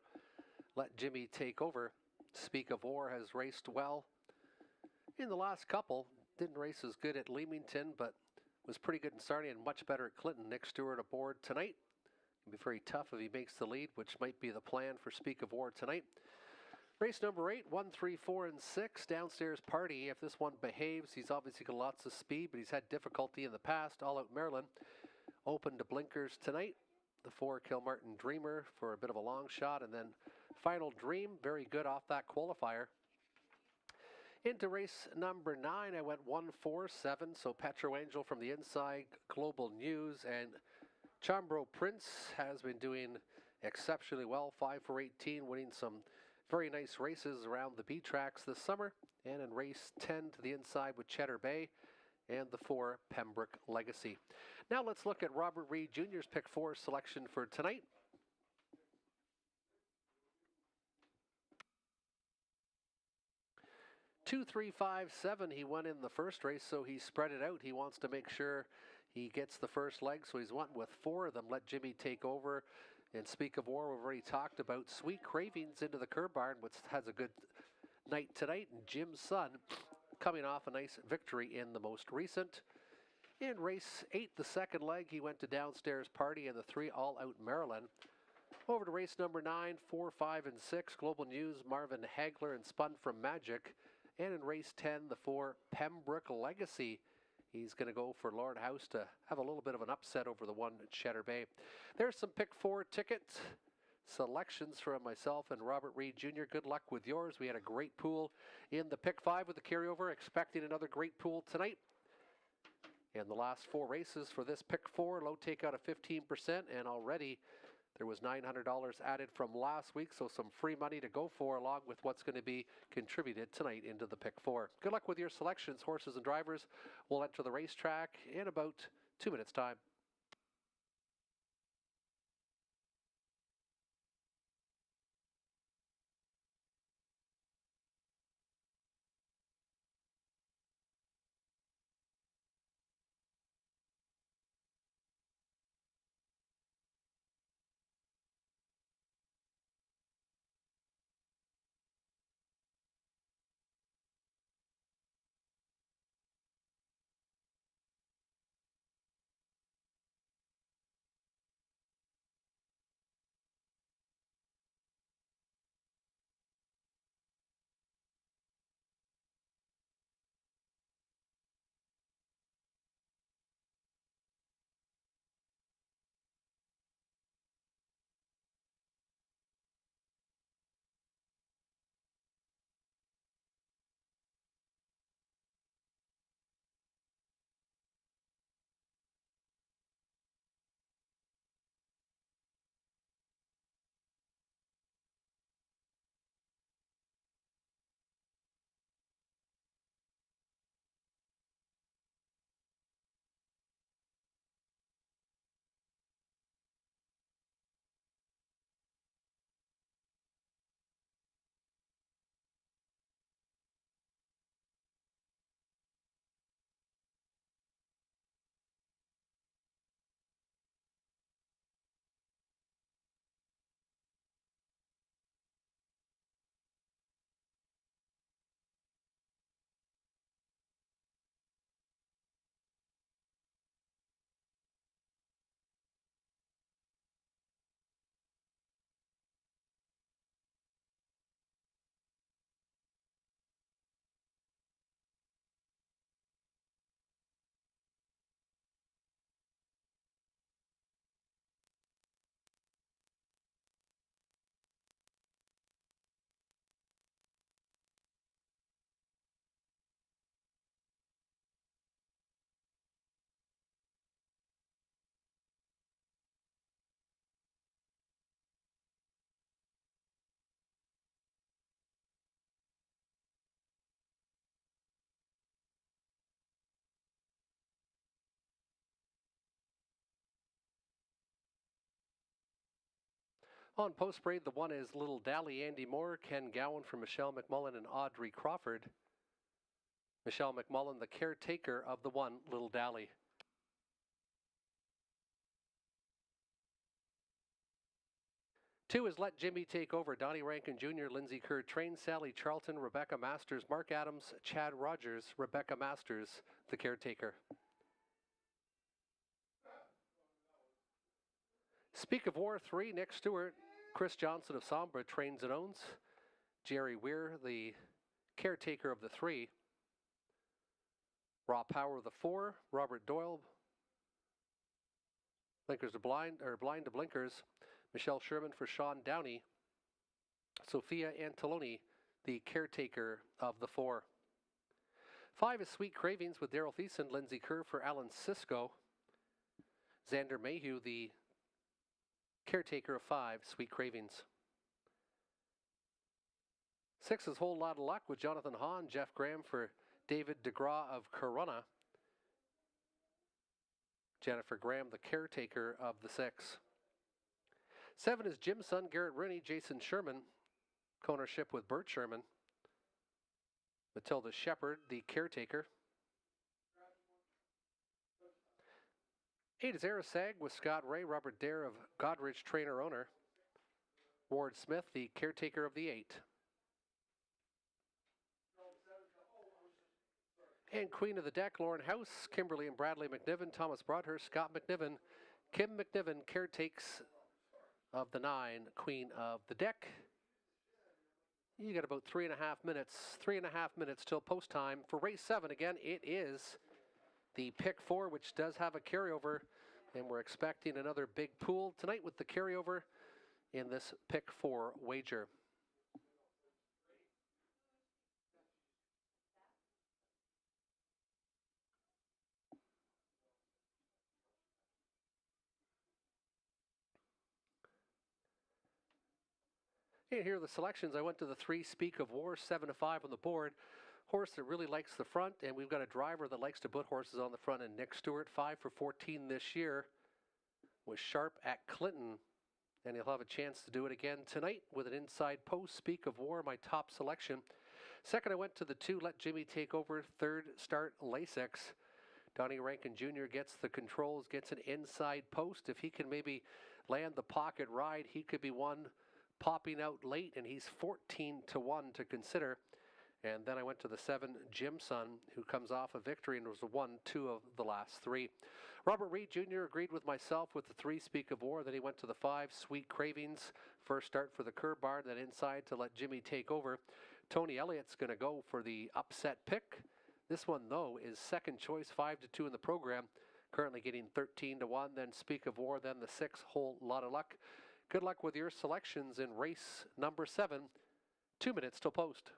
Let Jimmy Take Over. Speak of War has raced well in the last couple. Didn't race as good at Leamington, but was pretty good in starting and much better at Clinton. Nick Stewart aboard tonight. It'll be very tough if he makes the lead, which might be the plan for Speak of War tonight. Race number 8, 1, 3, 4, and 6. Downstairs Party. If this one behaves, he's obviously got lots of speed, but he's had difficulty in the past. All Out Maryland. Open to blinkers tonight. The 4 Kilmartin Dreamer for a bit of a long shot, and then Final Dream, very good off that qualifier. Into race number 9, I went 1-4-7, so Petro Angel from the inside, Global News, and Chambro Prince has been doing exceptionally well, 5 for 18, winning some very nice races around the B tracks this summer. And in race 10 to the inside with Cheddar Bay and the 4 Pembroke Legacy. Now let's look at Robert Reed Jr.'s pick 4 selection for tonight. Two, 3, 5, 7. He won in the first race, so he spread it out. He wants to make sure he gets the first leg, so he's wanting with 4 of them. Let Jimmy take over. And speak of war, we've already talked about Sweet Cravings into the Curb Barn, which has a good night tonight. And Jim's son coming off a nice victory in the most recent. In race 8, the second leg, he went to Downstairs Party and the 3 All Out Maryland. Over to race number 9, 4, 5, and 6, Global News, Marvin Hagler and Spun from Magic. And in race 10, the 4 Pembroke Legacy. He's going to go for Lord House to have a little bit of an upset over the 1 Cheddar Bay. There's some pick 4 ticket selections from myself and Robert Reed Jr. Good luck with yours. We had a great pool in the pick 5 with the carryover. Expecting another great pool tonight. And the last 4 races for this pick 4, low takeout of 15%, and already there was $900 added from last week, so some free money to go for along with what's going to be contributed tonight into the pick 4. Good luck with your selections, horses and drivers. We'll enter the racetrack in about 2 minutes' time. On post parade, the 1 is Little Dally, Andy Moore, Ken Gowan for Michelle McMullen and Audrey Crawford. Michelle McMullen, the caretaker of the 1, Little Dally. Two is Let Jimmy Take Over, Donnie Rankin Jr., Lindsay Kerr, Train Sally Charlton, Rebecca Masters, Mark Adams, Chad Rogers, Rebecca Masters, the caretaker. Speak of War 3, Nick Stewart, Chris Johnson of Sombra, trains and owns. Jerry Weir, the caretaker of the 3. Raw Power of the 4, Robert Doyle, blinkers to blind, or blind to blinkers. Michelle Sherman for Sean Downey. Sophia Anteloni, the caretaker of the 4. 5 is Sweet Cravings with Daryl Thiessen, Lindsay Kerr for Alan Cisco. Xander Mayhew, the caretaker of 5, Sweet Cravings. 6 is Whole Lot of Luck with Jonathan Hahn, Jeff Graham for David DeGraw of Corunna. Jennifer Graham, the caretaker of the 6. 7 is Jim's son, Garrett Rooney, Jason Sherman, co-ownership with Bert Sherman. Matilda Shepard, the caretaker. 8 is Aerosag with Scott Ray, Robert Dare of Godrich, trainer-owner. Ward Smith, the caretaker of the 8. And Queen of the Deck, Lauren House, Kimberly and Bradley McNiven, Thomas Broadhurst, Scott McNiven, Kim McNiven, caretakes of the 9, Queen of the Deck. You got about 3.5 minutes, 3.5 minutes till post time for race 7. Again, it is the pick 4, which does have a carryover, and we're expecting another big pool tonight with the carryover in this pick 4 wager. And here are the selections. I went to the 3 Speak of War, 7 to 5 on the board. Horse that really likes the front, and we've got a driver that likes to put horses on the front, and Nick Stewart, 5 for 14 this year, was sharp at Clinton, and he'll have a chance to do it again tonight with an inside post. Speak of War, my top selection. Second, I went to the 2 Let Jimmy Take Over. Third, Start Lasix. Donnie Rankin Jr. gets the controls, gets an inside post. If he can maybe land the pocket ride, he could be one popping out late, and he's 14 to 1 to consider. And then I went to the 7 Jim's son, who comes off a victory and was the 1-2 of the last 3. Robert Reed Jr. agreed with myself with the 3 Speak of War. Then he went to the 5 Sweet Cravings. First start for the curb bar, then inside to Let Jimmy Take Over. Tony Elliott's going to go for the upset pick. This one, though, is second choice, 5 to 2 in the program. Currently getting 13 to 1. Then Speak of War, then the 6 Whole Lot of Luck. Good luck with your selections in race number 7. 2 minutes till post.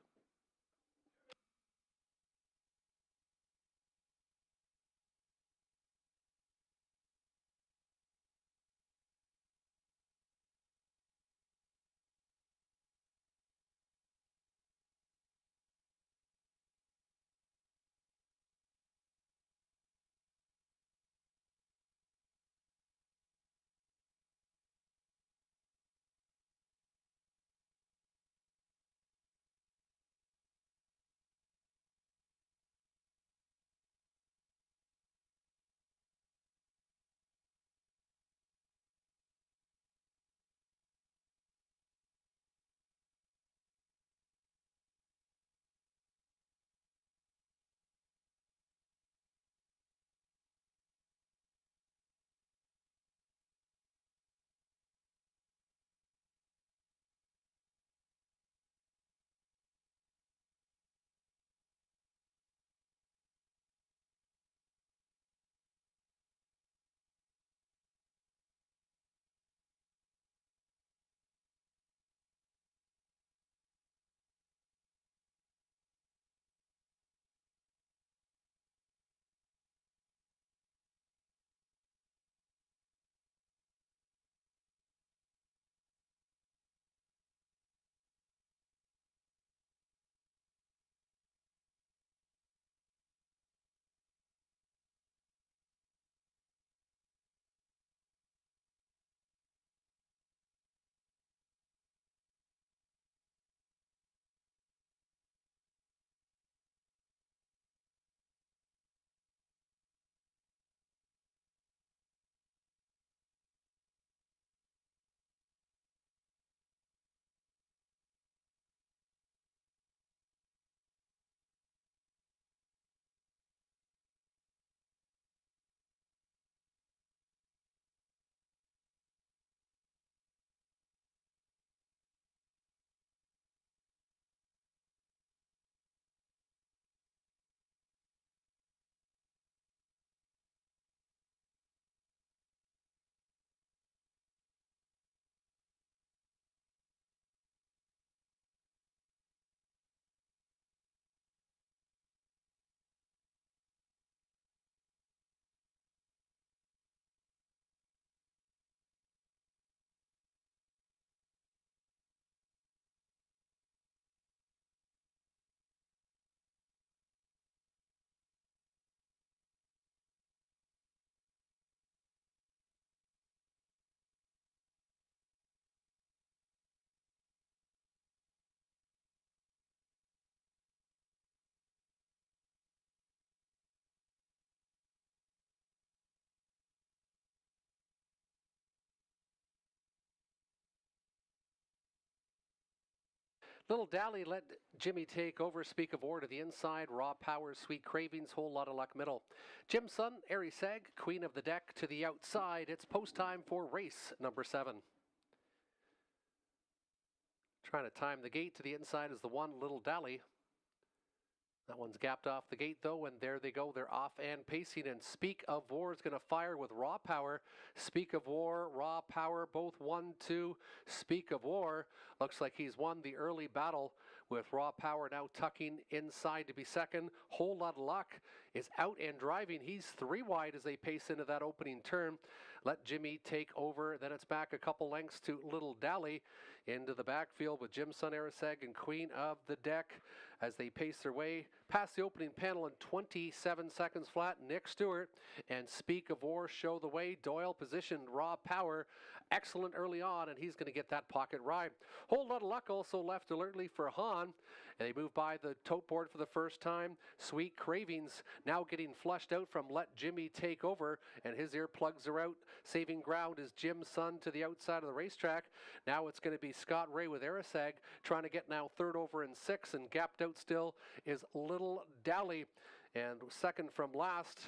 Little Dally let Jimmy take over. Speak of War to the inside. Raw Power, Sweet Cravings, Whole Lot of Luck middle. Jim's Son, Airy Seg, Queen of the Deck to the outside. It's post time for race number 7. Trying to time the gate to the inside is the one, Little Dally. That one's gapped off the gate, though, and there they go. They're off and pacing, and Speak of War is going to fire with Raw Power. Speak of War, Raw Power, both 1-2. Speak of War looks like he's won the early battle with Raw Power now tucking inside to be second. Whole Lot of Luck is out and driving. He's 3 wide as they pace into that opening turn. Let Jimmy take over. Then it's back a couple lengths to Little Dally into the backfield with Jim's Son, Ariseg, and Queen of the Deck as they pace their way past the opening panel in 27 seconds flat. Nick Stewart and Speak of War show the way. Doyle positioned Raw Power excellent early on, and he's going to get that pocket ride. Whole Lot of Luck also left alertly for Hahn, and they move by the tote board for the first time. Sweet Cravings now getting flushed out from Let Jimmy Take Over, and his earplugs are out. Saving ground is Jim's Son to the outside of the racetrack. Now it's going to be Scott Ray with Ariseg trying to get now third over in 6, and gapped out still is Little Dally, and second from last.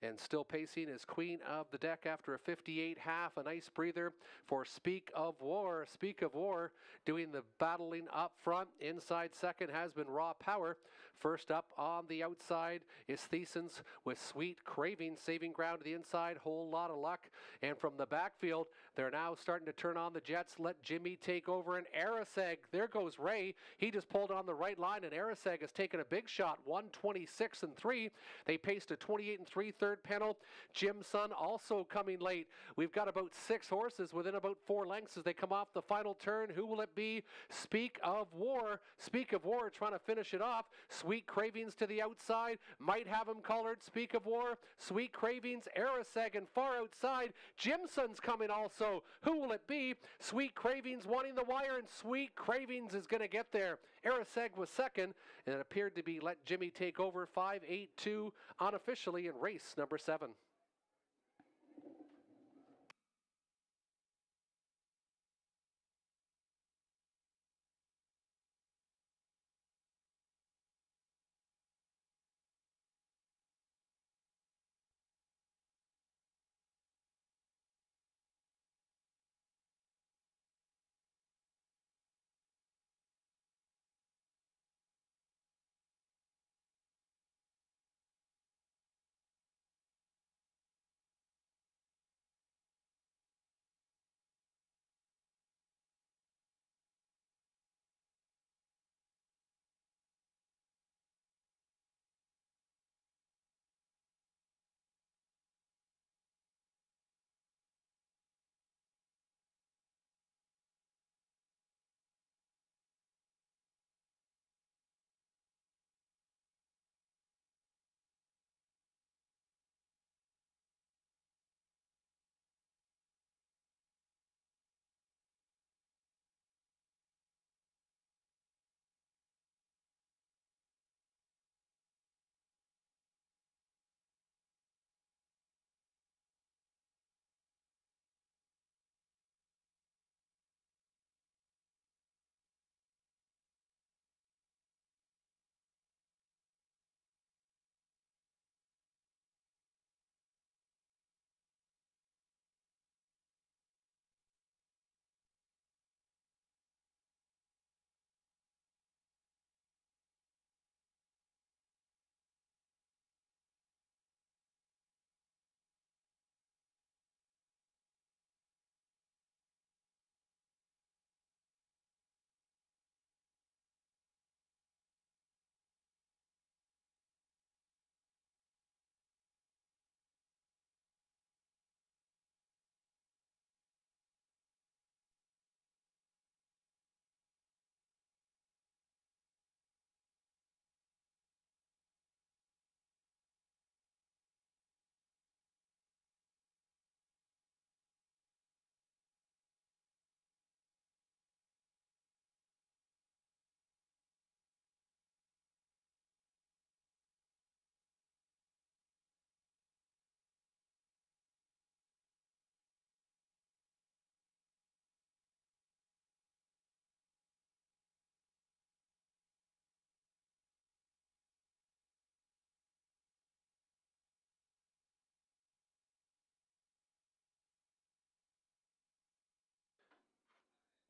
And still pacing is Queen of the Deck after a 58 half. A nice breather for Speak of War. Speak of War doing the battling up front. Inside second has been Raw Power. First up on the outside is Thiesens with Sweet Craving. Saving ground to the inside. Whole Lot of Luck. And from the backfield, they're now starting to turn on the jets. Let Jimmy take over. And Ariseg, there goes Ray. He just pulled on the right line, and Ariseg has taken a big shot. 1:26.3. They paced a 28.3 third panel. Jim's Son also coming late. We've got about 6 horses within about 4 lengths as they come off the final turn. Who will it be? Speak of War. Speak of War trying to finish it off. Sweet Cravings to the outside. Might have him collared. Speak of War. Sweet Cravings. Ariseg and far outside. Jim's Son's coming also. Who will it be? Sweet Cravings wanting the wire, and Sweet Cravings is going to get there. Ariseg was second, and it appeared to be Let Jimmy Take Over. 5-8-2 unofficially in race number 7.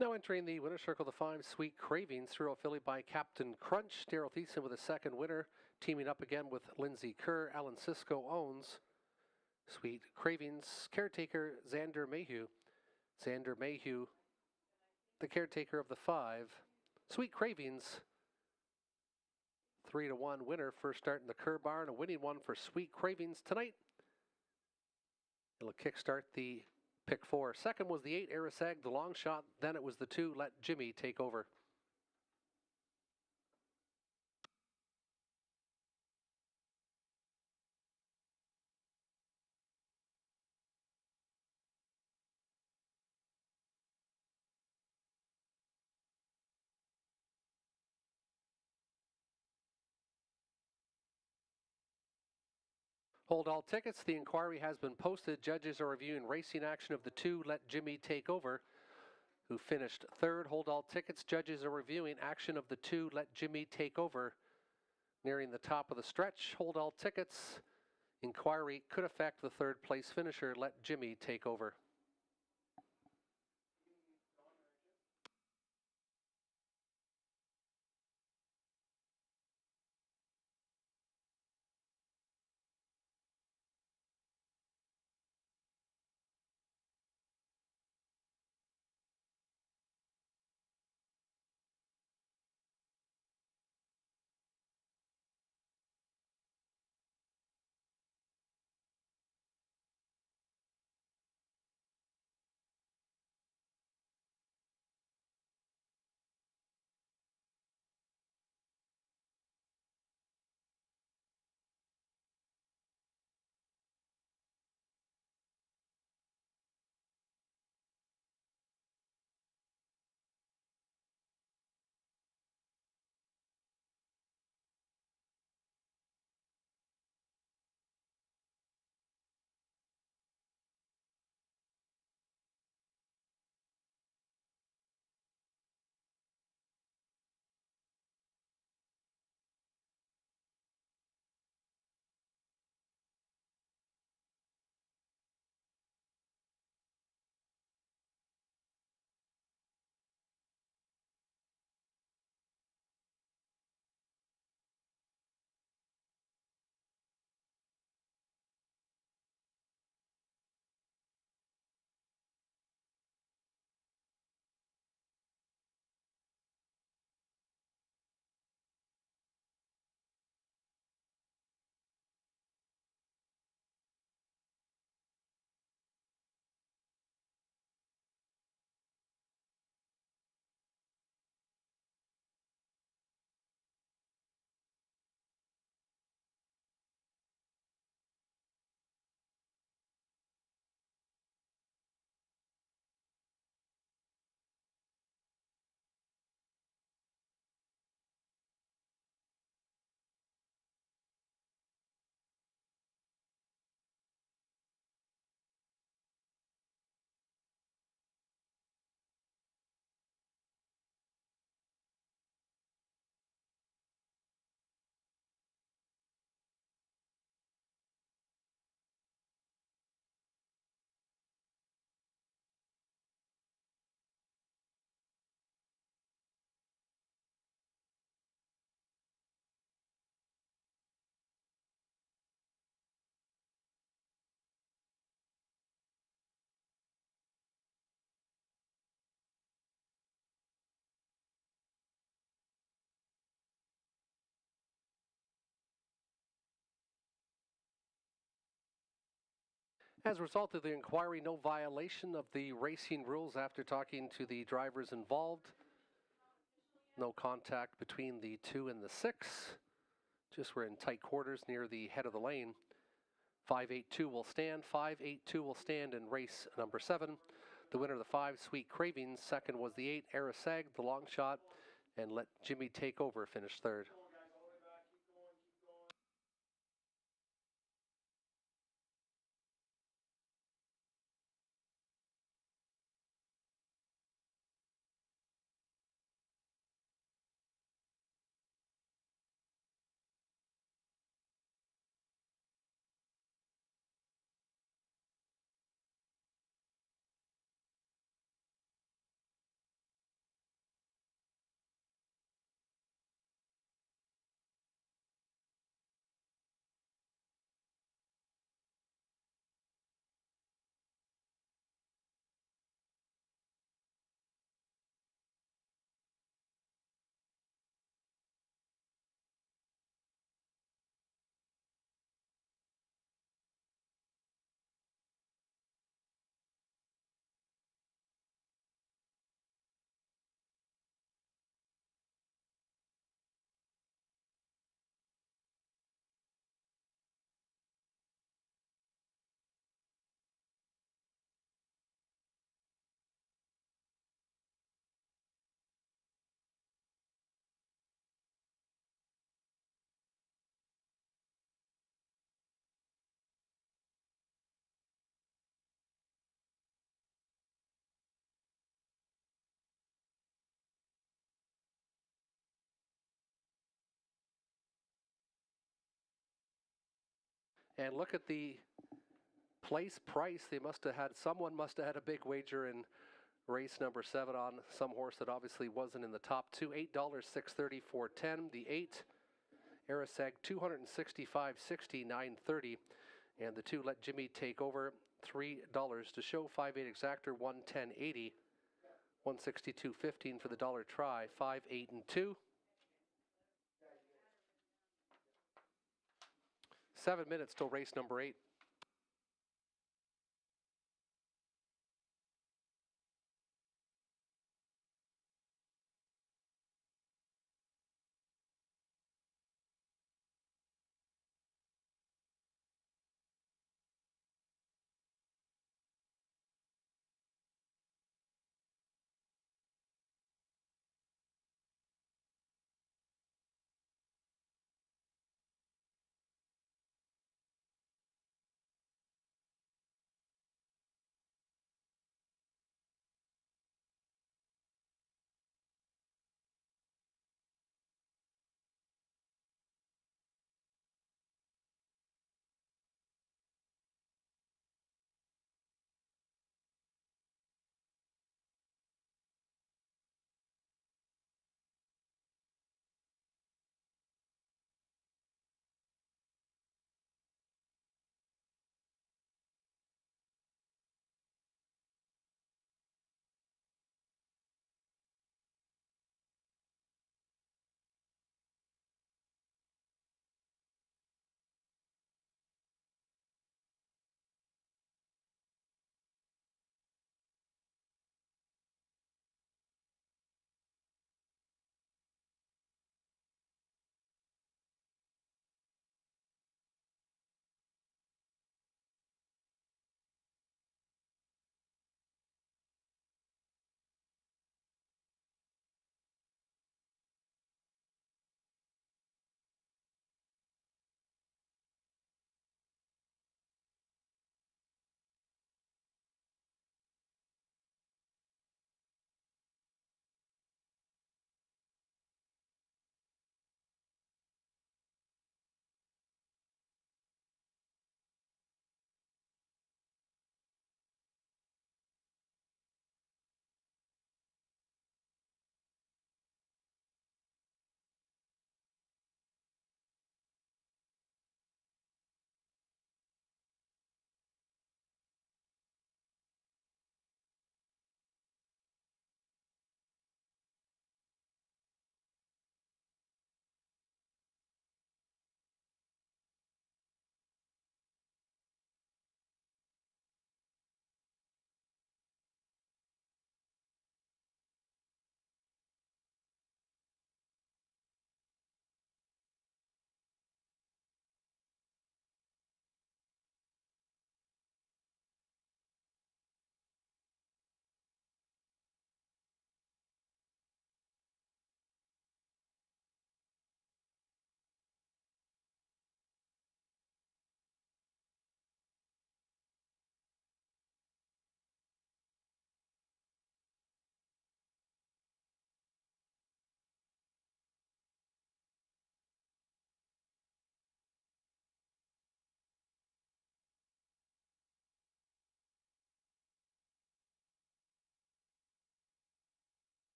Now entering the winner's circle, the 5 Sweet Cravings, through filly by Captain Crunch. Daryl Thiessen with a second winner, teaming up again with Lindsay Kerr. Alan Cisco owns Sweet Cravings. Caretaker Xander Mayhew. Xander Mayhew, the caretaker of the 5 Sweet Cravings. 3-1 winner. First start in the Kerr barn, a winning one for Sweet Cravings tonight. It'll kickstart the pick 4. Second was the 8 Arisag, the long shot. Then it was the 2 Let Jimmy Take Over. Hold all tickets. The inquiry has been posted. Judges are reviewing racing action of the 2 Let Jimmy Take Over, who finished third. Hold all tickets. Judges are reviewing action of the 2 Let Jimmy Take Over. Nearing the top of the stretch. Hold all tickets. Inquiry could affect the third place finisher. Let Jimmy Take Over. As a result of the inquiry, no violation of the racing rules after talking to the drivers involved. No contact between the 2 and the 6. Just we're in tight quarters near the head of the lane. 582 will stand. 582 will stand in race number 7. The winner of the 5 Sweet Cravings. Second was the 8 Arisag, the long shot, and Let Jimmy Take Over finish third. And look at the place price. Someone must have had a big wager in race number 7 on some horse that obviously wasn't in the top two. $8, $6.30, $4.10. The 8, Araseg, $265.60, $9.30. And the 2, Let Jimmy Take Over, $3 to show. 5-8 Exactor, $110.80. $162.15 for the dollar try. 5, 8, and 2. 7 minutes till race number 8.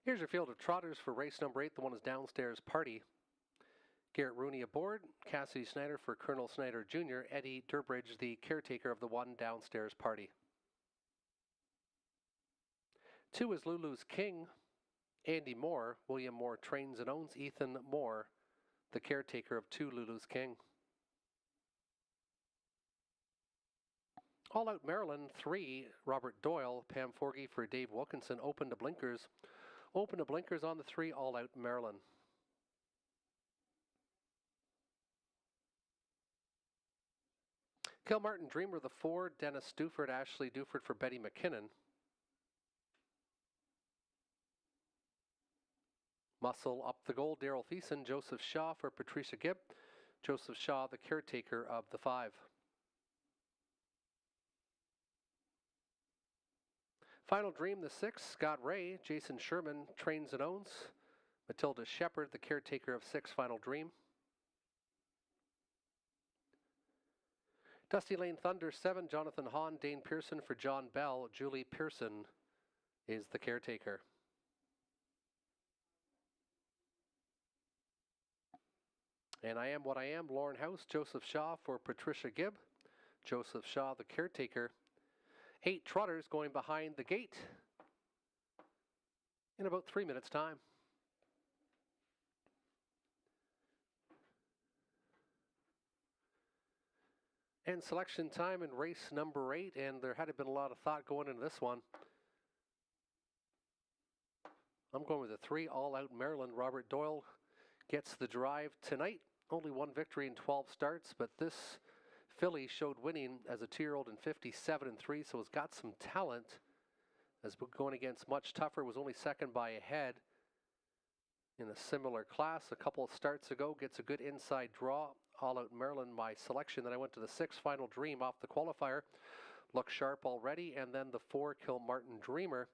Here's your field of trotters for race number 8. The one is Downstairs Party. Garrett Rooney aboard, Cassidy Snyder for Colonel Snyder Jr., Eddie Durbridge, the caretaker of the one Downstairs Party. 2 is Lulu's King. Andy Moore, William Moore trains and owns. Ethan Moore, the caretaker of 2 Lulu's King. All Out Maryland 3, Robert Doyle, Pam Forgy for Dave Wilkinson, open to blinkers. Open to blinkers on the 3, All Out Maryland. Kilmartin Dreamer the 4, Dennis Duford, Ashley Duford for Betty McKinnon. Muscle Up the Goal, Daryl Thiessen, Joseph Shaw for Patricia Gibb. Joseph Shaw, the caretaker of the 5. Final Dream, the 6, Scott Ray, Jason Sherman, trains and owns. Matilda Shepard, the caretaker of 6, Final Dream. Dusty Lane Thunder 7, Jonathan Hahn, Dane Pearson for John Bell. Julie Pearson is the caretaker. And I Am What I Am, Lauren House, Joseph Shaw for Patricia Gibb. Joseph Shaw, the caretaker. 8 trotters going behind the gate in about 3 minutes' time. And selection time in race number 8, and there had been a lot of thought going into this one. I'm going with the 3, All Out Maryland. Robert Doyle gets the drive tonight. Only 1 victory in 12 starts, but this filly showed winning as a 2-year-old in 57-3, so has got some talent. As going against much tougher, was only second by a head in a similar class a couple of starts ago. Gets a good inside draw. All Out Maryland, my selection. Then I went to the 6, Final Dream off the qualifier. Looks sharp already. And then the 4, Kilmartin Dreamer.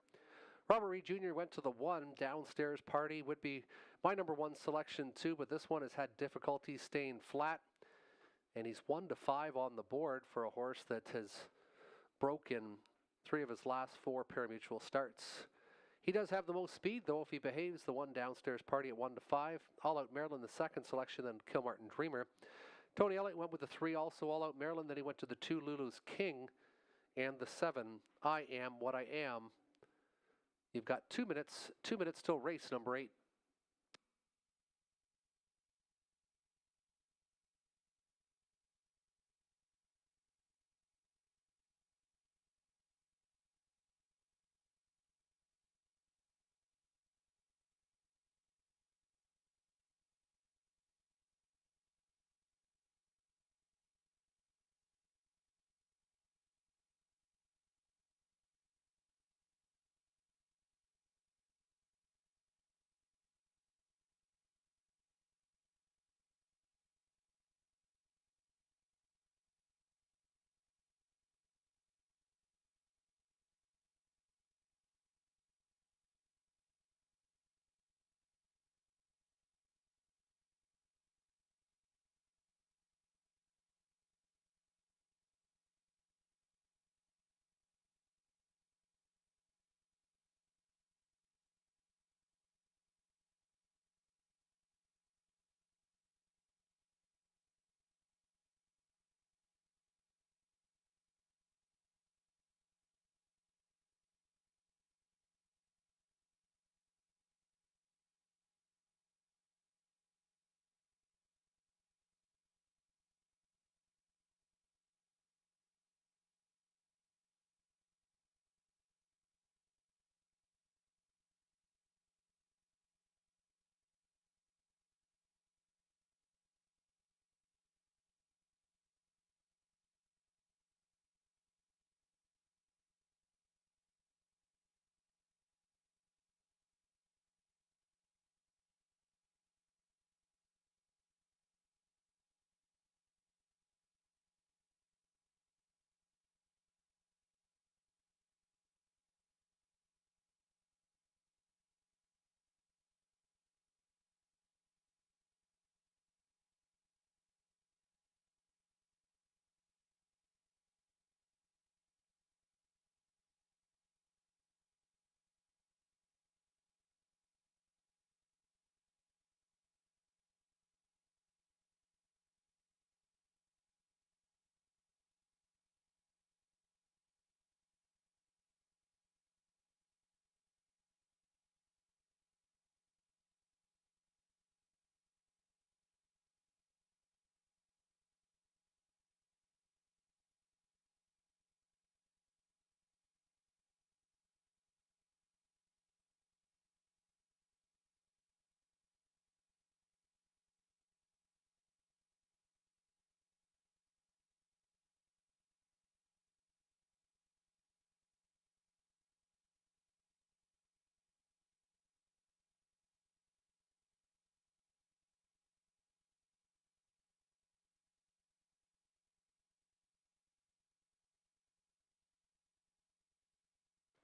Robert Reed Jr. went to the 1, Downstairs Party. Would be my number 1 selection too, but this one has had difficulty staying flat. And he's 1-5 on the board for a horse that has broken 3 of his last 4 parimutuel starts. He does have the most speed, though, if he behaves. The 1, Downstairs Party at 1-5. All Out Maryland, the 2nd selection, then Kilmartin Dreamer. Tony Elliott went with the 3, also All Out Maryland. Then he went to the 2, Lulu's King, and the 7, I Am What I Am. You've got 2 minutes till race number 8.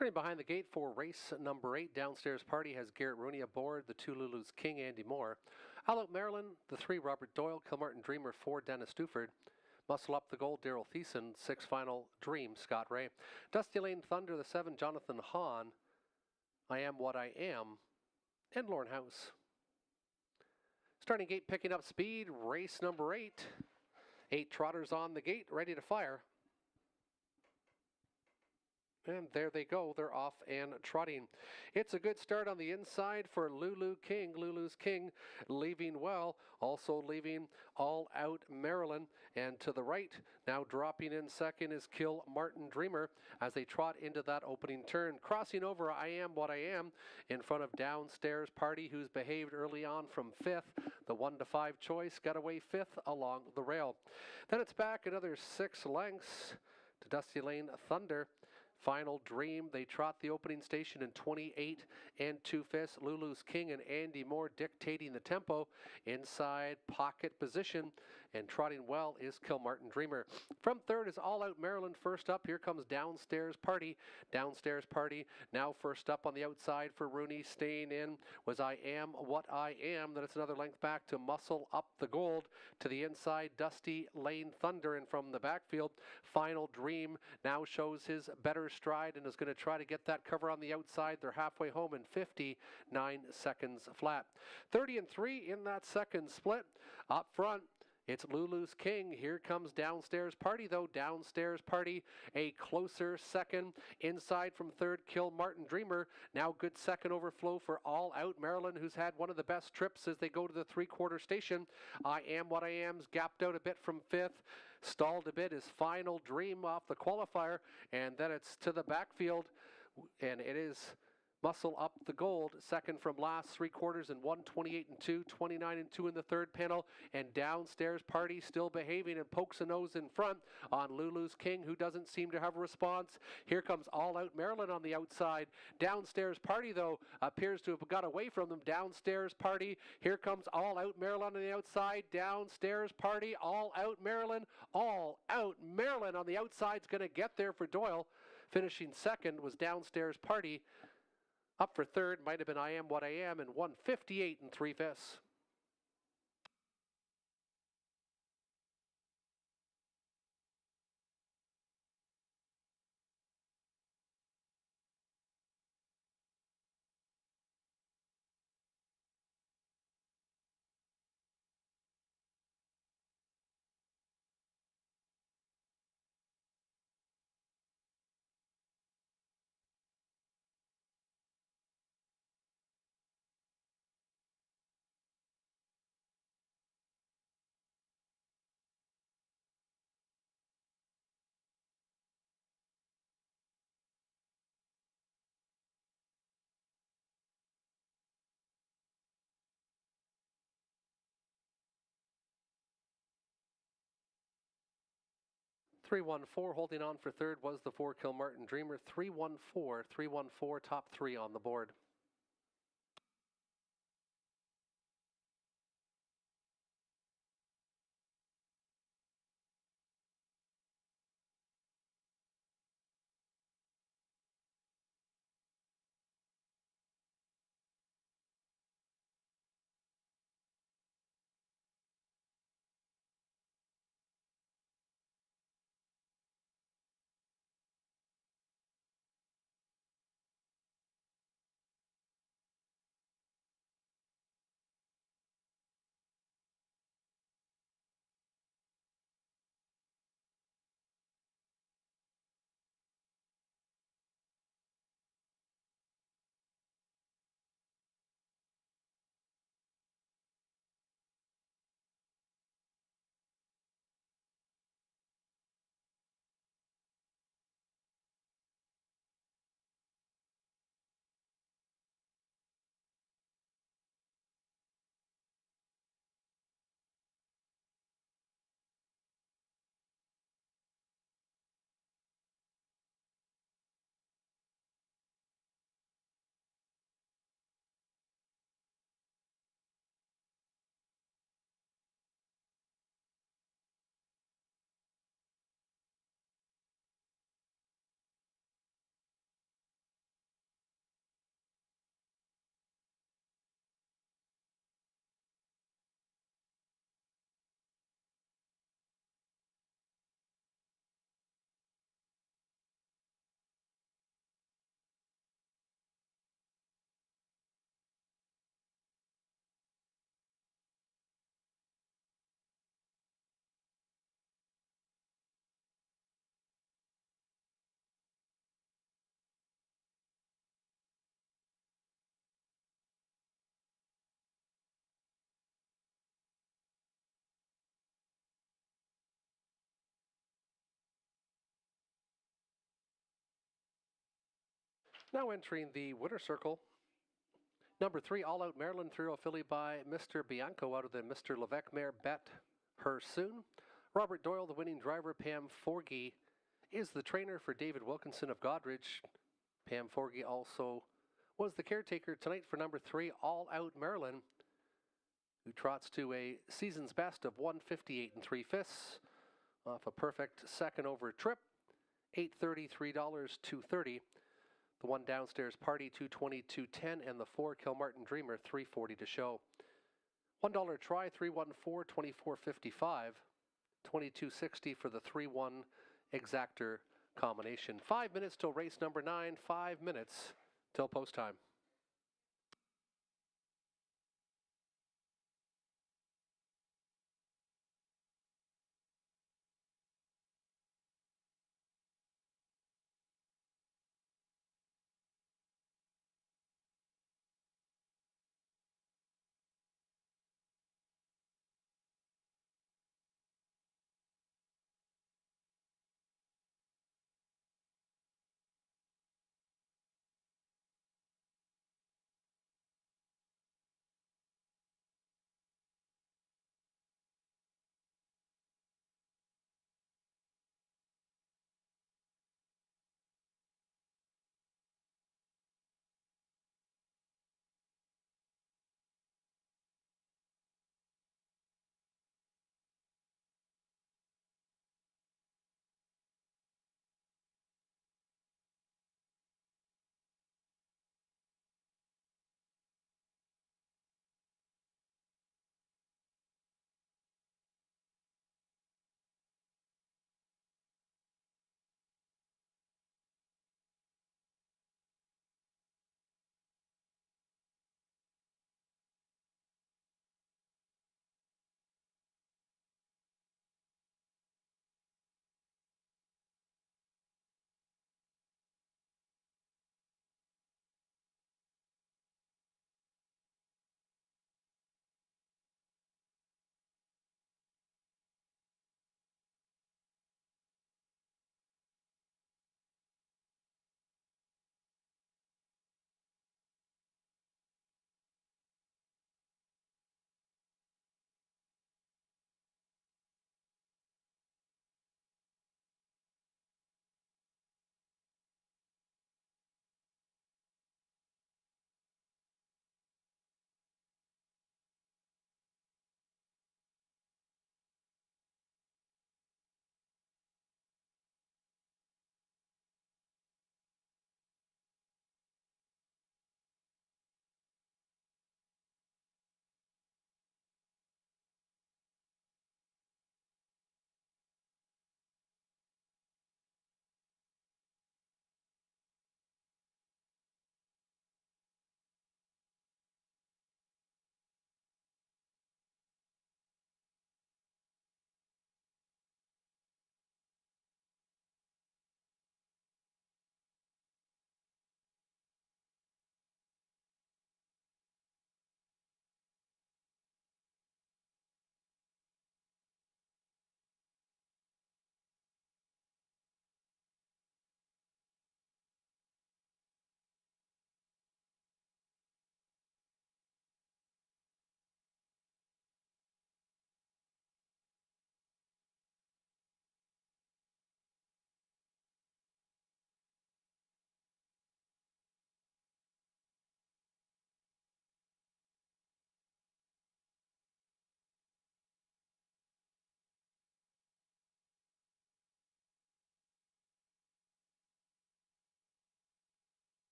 Turning behind the gate for race number 8, Downstairs Party has Garrett Rooney aboard, the 2 Lulu's King, Andy Moore. All Out Maryland, the 3 Robert Doyle, Kilmartin Dreamer, 4 Dennis Stuford. Muscle Up the Gold, Daryl Thiessen, 6 Final Dream, Scott Ray. Dusty Lane Thunder, the 7 Jonathan Hahn, I Am What I Am, and Lorne House. Starting gate picking up speed, race number 8. 8 trotters on the gate, ready to fire. And there they go. They're off and trotting. It's a good start on the inside for Lulu King. Lulu's King leaving well. Also leaving All Out Maryland. And to the right, now dropping in second is Kilmartin Dreamer as they trot into that opening turn. Crossing over I Am What I Am in front of Downstairs Party, who's behaved early on from 5th. The 1 to 5 choice got away 5th along the rail. Then it's back another 6 lengths to Dusty Lane Thunder. Final Dream, they trot the opening station in 28 and 2/5. Lulu's King and Andy Moore dictating the tempo. Inside pocket position and trotting well is Kilmartin Dreamer. From third is All Out Maryland. First up, here comes Downstairs Party. Downstairs Party now first up on the outside for Rooney. Staying in was I Am What I Am. Then it's another length back to Muscle Up the Gold. To the inside, Dusty Lane Thunder. And from the backfield, Final Dream now shows his better stride and is going to try to get that cover on the outside. They're halfway home in 59 seconds flat. 30 and 3 in that second split. Up front, it's Lulu's King. Here comes Downstairs Party, though. Downstairs Party, a closer second. Inside from third, Kilmartin Dreamer. Now good second overflow for All Out Maryland, who's had one of the best trips as they go to the 3/4 station. I Am What I Am's gapped out a bit from 5th. Stalled a bit is Final Dream off the qualifier. And then it's to the backfield, and it is Muscle Up the Gold, second from last 3/4 and 1:28 and 2, 29 and 2 in the third panel. And Downstairs Party still behaving and pokes a nose in front on Lulu's King, who doesn't seem to have a response. Here comes All Out Maryland on the outside. Downstairs Party, though, appears to have got away from them. Downstairs Party. Here comes All Out Maryland on the outside. Downstairs Party. All Out Maryland. All Out Maryland on the outside is going to get there for Doyle. Finishing second was Downstairs Party. Up for third might have been I Am What I Am, and 1:58 and 3/5. .314 holding on for third was the 4 Kilmartin Dreamer. 314 top 3 on the board. Now entering the winner circle. Number 3, All Out Maryland, 3-year-old filly by Mr. Bianco out of the Mr. Levesque mare, Bet Her Soon. Robert Doyle, the winning driver. Pam Forgy is the trainer for David Wilkinson of Godridge. Pam Forgy also was the caretaker tonight for number 3, All Out Maryland, who trots to a season's best of 158 3/5 off a perfect second over trip. $8.30, $3, $2.30. The one downstairs Party, $2.20, $2.10, and the 4 Kilmartin Dreamer, $3.40 to show. $1 try, 314, $24.55. $22.60 for the 3-1 exactor combination. 5 minutes till race number 9, 5 minutes till post time.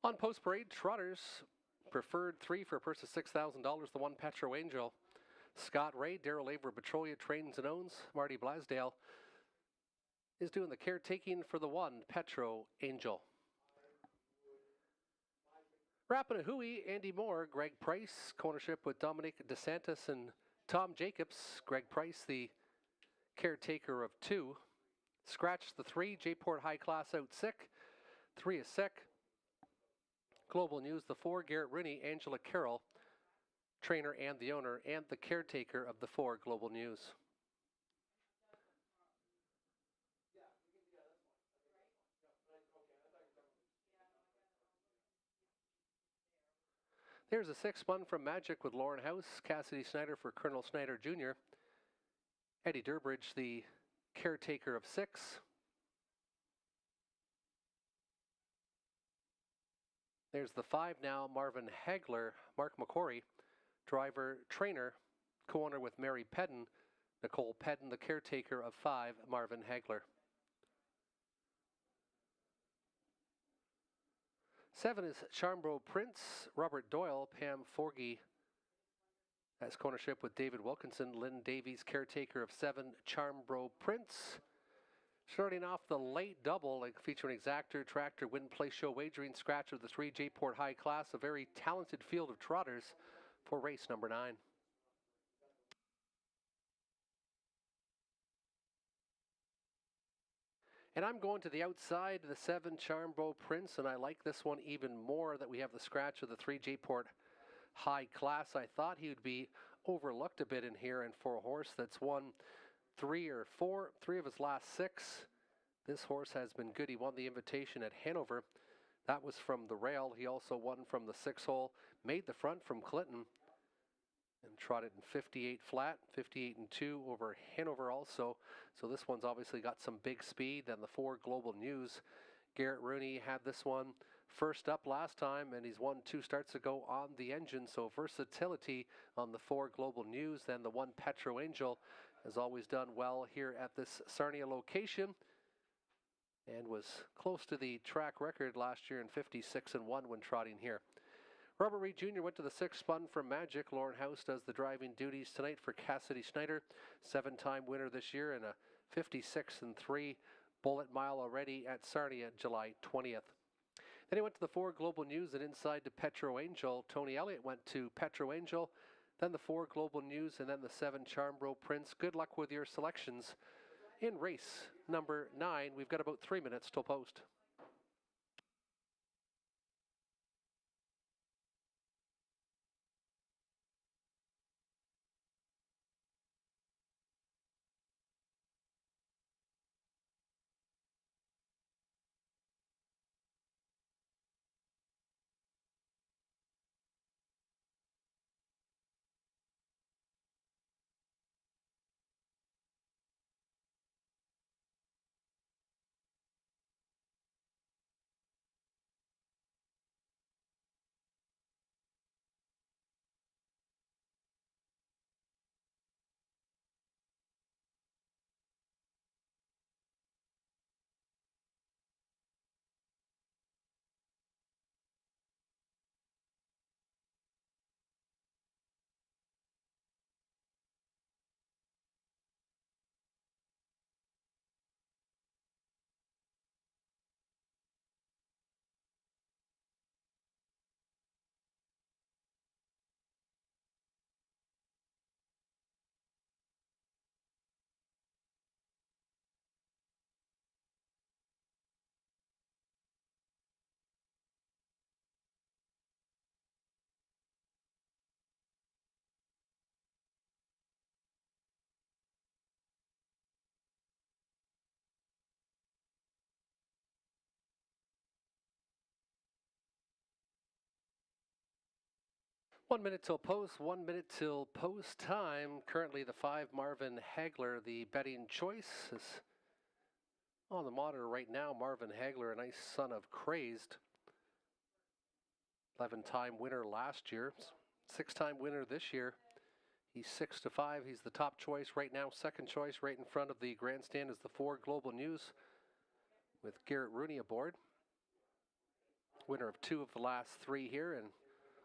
On post parade, Trotters preferred 3 for a purse of $6,000. The 1 Petro Angel. Scott Ray, Daryl Aver, Petrolia Trains and Owns. Marty Blasdale is doing the caretaking for the 1 Petro Angel. Rapanahui, Andy Moore, Greg Price, co-ownership with Dominic DeSantis and Tom Jacobs. Greg Price, the caretaker of 2. Scratch the 3, J-Port High Class out sick. 3 is sick. Global News, the 4, Garrett Rooney, Angela Carroll, trainer and the owner and the caretaker of the 4 Global News. There's a 6 spun from Magic with Lauren House, Cassidy Snyder for Colonel Snyder Jr., Eddie Durbridge, the caretaker of 6. There's the 5 now, Marvin Hagler, Mark McCory, driver, trainer, co-owner with Mary Pedden, Nicole Pedden, the caretaker of 5, Marvin Hagler. 7 is Charmbro Prince, Robert Doyle, Pam Forgy has co-ownership with David Wilkinson, Lynn Davies, caretaker of 7, Charmbro Prince. Starting off the late double, featuring Exactor, Tractor, Win, Play, Show, Wagering, Scratch of the 3, J-Port High Class, a very talented field of trotters for race number 9. And I'm going to the outside, the 7 Charmbo Prince, and I like this one even more that we have the scratch of the 3 J-Port High Class. I thought he would be overlooked a bit in here, and for a horse that's won 3 of his last 6, this horse has been good. He won the invitation at Hanover. That was from the rail. He also won from the 6 hole, made the front from Clinton, and trotted in 58 flat, 58 and 2 over Hanover also. So this one's obviously got some big speed. Then the 4 Global News. Garrett Rooney had this one first up last time, and he's won 2 starts ago on the engine. So versatility on the 4 Global News. Then the 1 Petro Angel has always done well here at this Sarnia location, and was close to the track record last year in 56 and 1 when trotting here. Robert Reed Jr. went to the 6 spun from Magic. Lauren House does the driving duties tonight for Cassidy Snyder, 7-time winner this year, and a 56 and 3 bullet mile already at Sarnia, July 20th. Then he went to the 4 Global News and inside to Petro Angel. Tony Elliott went to Petro Angel, then the 4 Global News, and then the 7 Charmbro Prince. Good luck with your selections in race number 9. We've got about 3 minutes till post. One minute till post, 1 minute till post time. Currently the 5 Marvin Hagler, the betting choice, is on the monitor right now. Marvin Hagler, a nice son of Crazed. 11-time winner last year, 6-time winner this year. He's 6-5. He's the top choice right now. Second choice right in front of the grandstand is the 4 Global News with Garrett Rooney aboard. Winner of 2 of the last 3 here and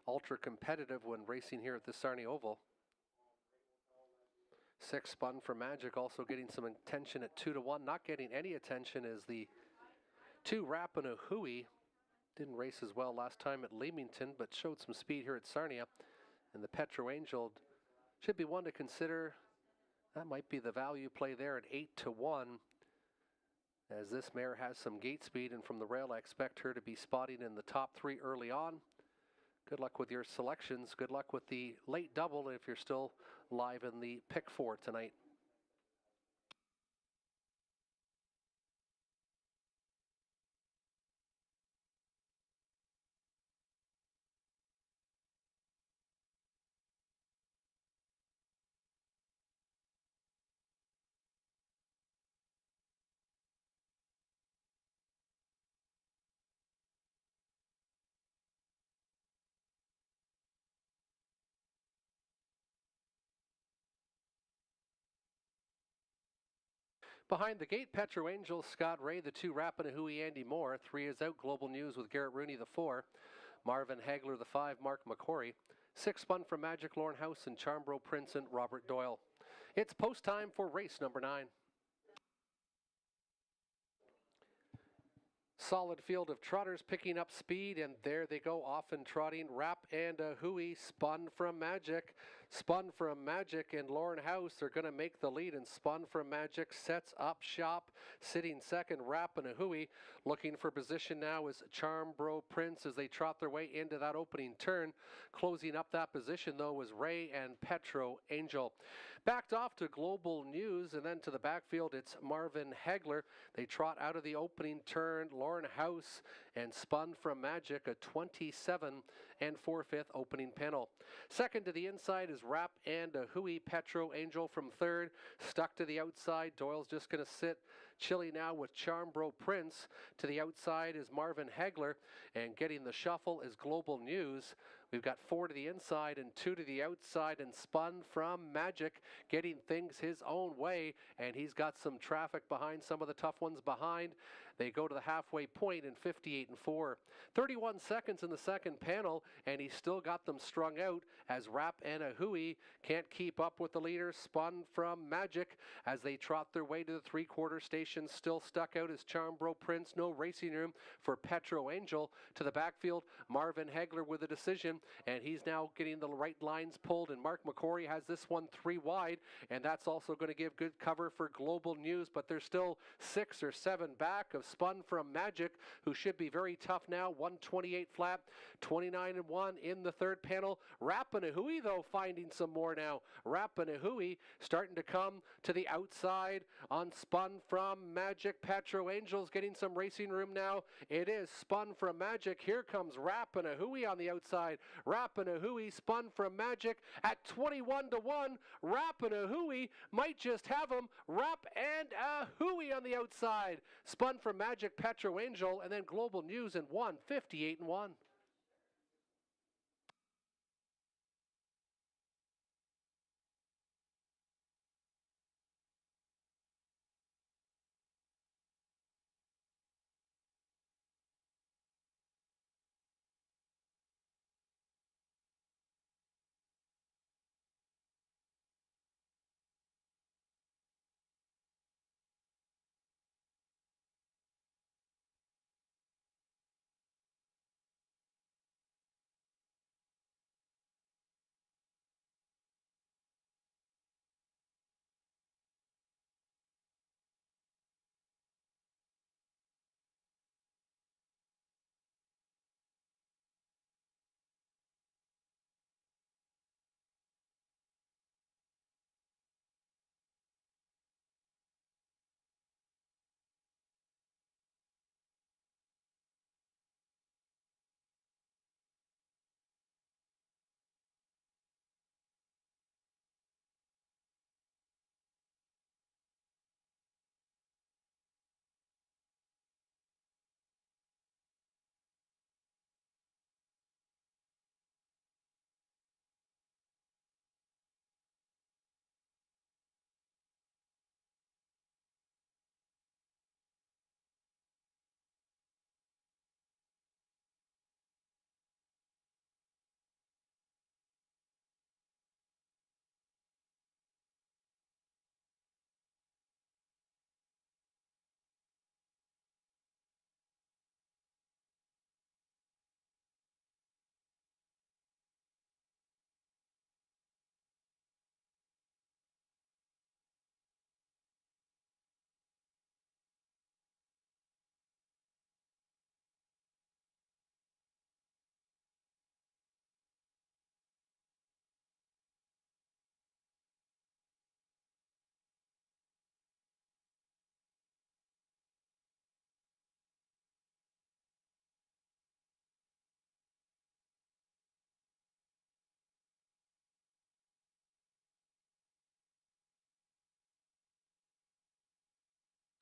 ultra competitive when racing here at the Sarnia Oval. 6 Spun for Magic, also getting some attention at 2-1. Not getting any attention is the 2 Rappin' a Hooey. Didn't race as well last time at Leamington, but showed some speed here at Sarnia. And the Petro Angel should be one to consider. That might be the value play there at 8-1. As this mare has some gate speed, and from the rail I expect her to be spotting in the top 3 early on. Good luck with your selections. Good luck with the late double if you're still live in the pick 4 tonight. Behind the gate, Petro Angel, Scott Ray, the 2 Rappin' a Hooey, Andy Moore. 3 is out, Global News with Garrett Rooney, the 4. Marvin Hagler, the 5, Mark McCory. 6 Spun for Magic, Lauren House, and Charmbro Prince and Robert Doyle. It's post time for race number 9. Solid field of trotters picking up speed, and there they go, off and trotting. Rap and a Hooey, Spun from Magic. Spun from Magic and Lauren House are going to make the lead, and Spun from Magic sets up shop. Sitting second, Rap and a Hooey. Looking for position now is Charmbro Prince as they trot their way into that opening turn. Closing up that position, though, was Ray and Petro Angel. Backed off to Global News, and then to the backfield, it's Marvin Hagler. They trot out of the opening turn. Lauren House and Spun from Magic, a 27 and 4/5 opening panel. Second to the inside is Rap and a Hooey. Petro Angel from third, stuck to the outside. Doyle's just going to sit chilly now with Charmbro Prince. To the outside is Marvin Hagler, and getting the shuffle is Global News. We've got 4 to the inside and 2 to the outside, and Spun from Magic getting things his own way, and he's got some traffic behind, some of the tough ones behind. They go to the halfway point in 58 and 4. 31 seconds in the second panel, and he's still got them strung out as Rap and a Hooey can't keep up with the leader, Spun from Magic, as they trot their way to the 3/4 station. Still stuck out is Charmbro Prince. No racing room for Petro Angel. To the backfield, Marvin Hagler with a decision, and he's now getting the right lines pulled, and Mark McCory has this one 3 wide, and that's also going to give good cover for Global News, but there's still 6 or 7 back of Spun from Magic, who should be very tough now. 128 flat, 29 and 1 in the third panel. Rap and a Hooey, though, finding some more now. Rap and a Hooey starting to come to the outside on Spun from Magic. Petro Angels getting some racing room now. It is Spun from Magic. Here comes Rap and a Hooey on the outside. Rap and a Hooey, Spun from Magic at 21 to 1. Rap and a Hooey might just have him. Rap and a Hooey on the outside. Spun from Magic, Petro Angel, and then Global News in 58 and 1.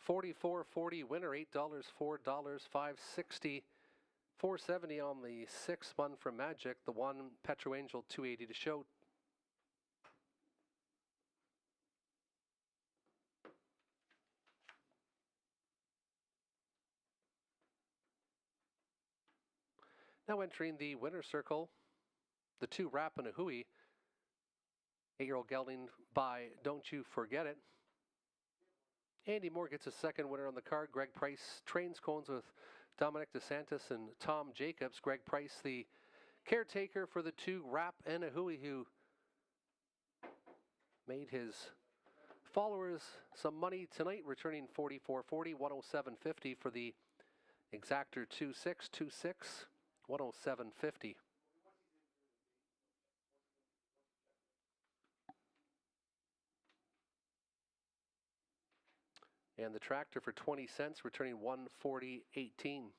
44.40 winner, $8, $4, $5.60, $4.70 on the 6th one from Magic, the 1 Petro Angel, $2.80 to show. Now entering the winner circle, the 2 Rap and a Hui, 8-year-old gelding by Don't You Forget It. Andy Moore gets a second winner on the card. Greg Price trains cones with Dominic DeSantis and Tom Jacobs. Greg Price, the caretaker for the 2 Rap and a Hui, who made his followers some money tonight, returning 44.40, 107.50 for the exactor 2626, 107.50. And the tractor for 20 cents, returning 140.18.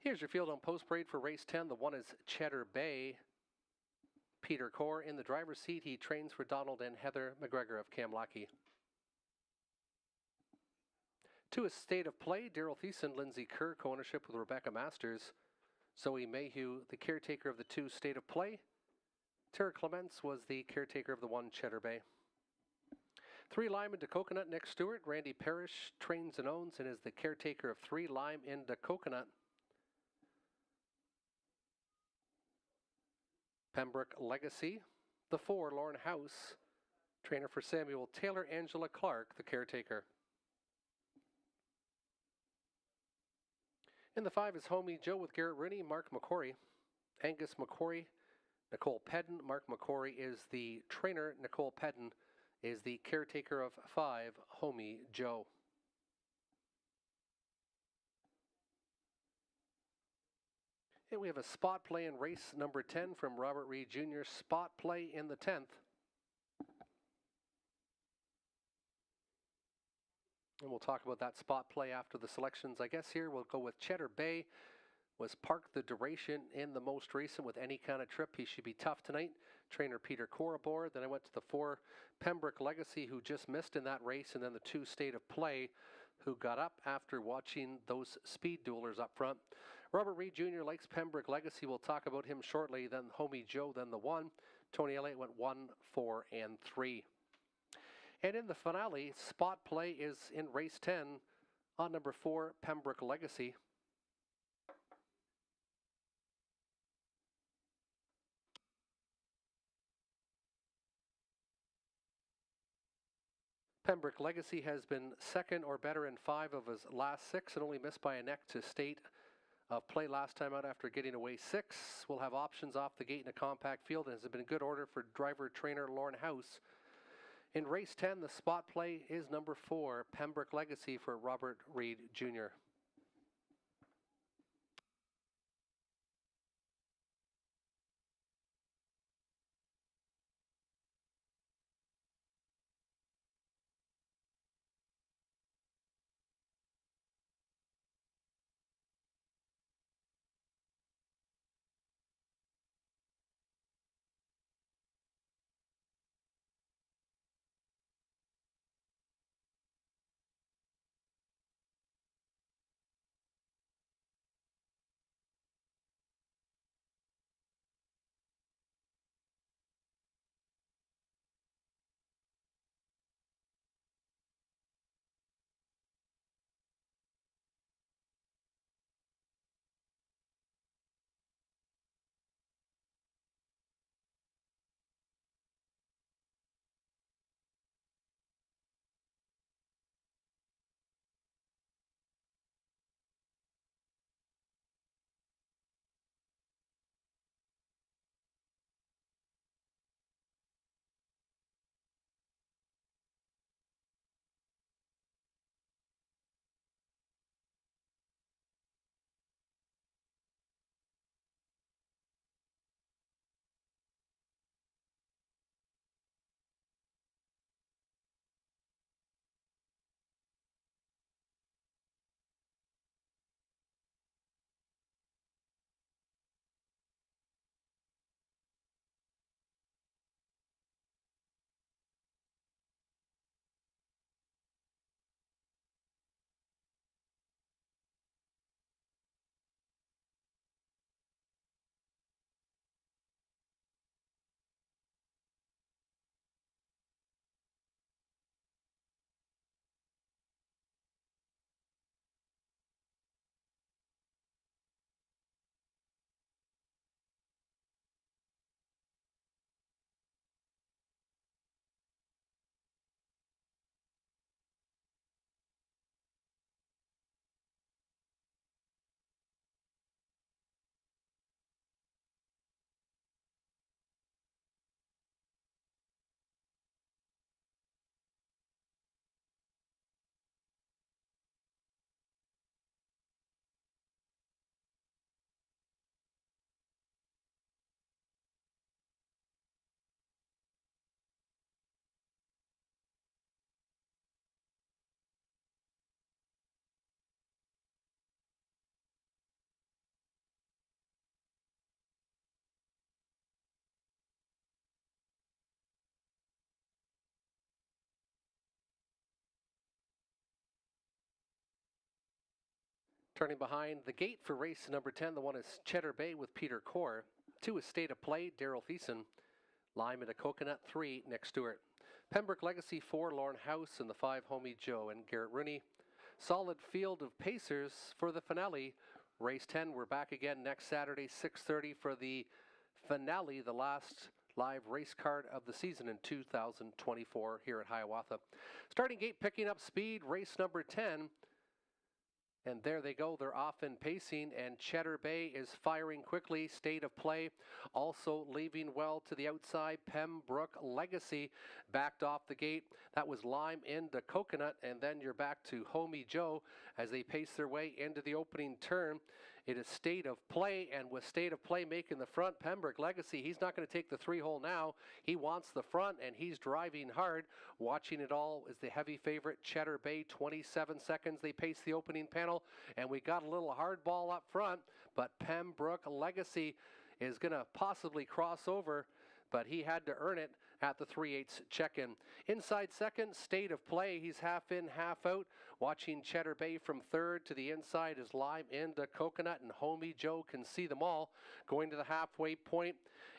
Here's your field on post parade for race 10. The 1 is Cheddar Bay. Peter Core in the driver's seat. He trains for Donald and Heather McGregor of Kamlaki. 2 is State of Play. Daryl Thiessen, Lindsay Kerr, co-ownership with Rebecca Masters. Zoe Mayhew, the caretaker of the 2 State of Play. Tara Clements was the caretaker of the 1 Cheddar Bay. 3 Lime into Coconut, Nick Stewart. Randy Parrish trains and owns and is the caretaker of 3 Lime into Coconut. Pembroke Legacy. The 4 Lauren House, trainer for Samuel Taylor. Angela Clark, the caretaker. In the 5 is Homie Joe with Garrett Rooney, Mark McCory. Angus McCory, Nicole Pedden. Mark McCory is the trainer. Nicole Pedden is the caretaker of 5 Homie Joe. And we have a spot play in race number 10 from Robert Reed Jr. Spot play in the 10th. And we'll talk about that spot play after the selections. I guess here we'll go with Cheddar Bay. Was parked the duration in the most recent with any kind of trip. He should be tough tonight. Trainer Peter Core aboard. Then I went to the 4 Pembroke Legacy, who just missed in that race. And then the 2 State of Play, who got up after watching those speed duelers up front. Robert Reed Jr. likes Pembroke Legacy. We'll talk about him shortly. Then Homie Joe, then the 1. Tony Elliott went 1, 4, and 3. And in the finale, spot play is in race 10 on number 4, Pembroke Legacy. Pembroke Legacy has been second or better in 5 of his last 6 and only missed by a neck to State of Play last time out after getting away 6. We'll have options off the gate in a compact field and has been in good order for driver trainer Lauren House. In race 10, the spot play is number 4, Pembroke Legacy for Robert Reed Jr. Turning behind the gate for race number 10, the one is Cheddar Bay with Peter Core. 2 is State of Play, Daryl Thiessen. Lime and a Coconut, 3, Nick Stewart. Pembroke Legacy, 4, Lauren House, and the 5, Homie Joe and Garrett Rooney. Solid field of pacers for the finale. Race 10, we're back again next Saturday, 6:30 for the finale, the last live race card of the season in 2024 here at Hiawatha. Starting gate picking up speed, race number 10. And there they go, they're off in pacing, and Cheddar Bay is firing quickly. State of Play also leaving well to the outside. Pembroke Legacy backed off the gate. That was Lime into Coconut, and then you're back to Homie Joe as they pace their way into the opening turn. It is State of Play, and with State of Play making the front, Pembroke Legacy, he's not going to take the 3-hole now. He wants the front, and he's driving hard. Watching it all is the heavy favorite, Cheddar Bay, 27 seconds. They pace the opening panel, and we got a little hard ball up front, but Pembroke Legacy is going to possibly cross over, but he had to earn it at the 3/8 check-in. Inside second, State of Play. He's half in, half out. Watching Cheddar Bay from third to the inside is Lime into Coconut, and Homie Joe can see them all. Going to the halfway point,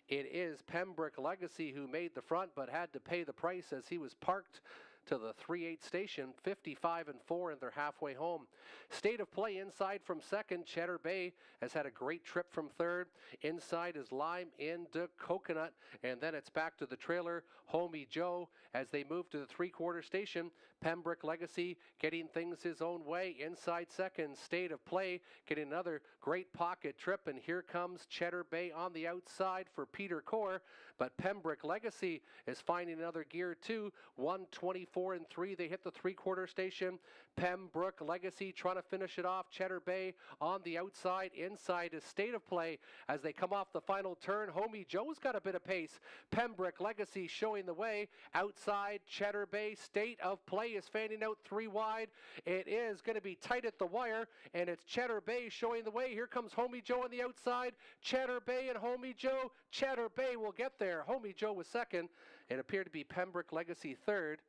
it is Pembroke Legacy who made the front but had to pay the price as he was parked to the 3/8 station, 55-4, and they're halfway home. State of Play inside from second. Cheddar Bay has had a great trip from third. Inside is Lime into Coconut, and then it's back to the trailer, Homie Joe, as they move to the 3/4 station. Pembroke Legacy getting things his own way. Inside second, State of Play getting another great pocket trip, and here comes Cheddar Bay on the outside for Peter Core, but Pembroke Legacy is finding another gear too. 1:24-3, they hit the 3/4 station. Pembroke Legacy trying to finish it off. Cheddar Bay on the outside. Inside is State of Play as they come off the final turn. Homie Joe's got a bit of pace. Pembroke Legacy showing the way. Outside, Cheddar Bay. State of Play is fanning out 3 wide. It is going to be tight at the wire, and it's Cheddar Bay showing the way. Here comes Homie Joe on the outside. Cheddar Bay and Homie Joe. Cheddar Bay will get there. Homie Joe was second. It appeared to be Pembroke Legacy third.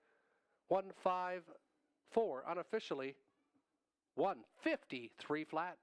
1:54 unofficially. 1:53 flat.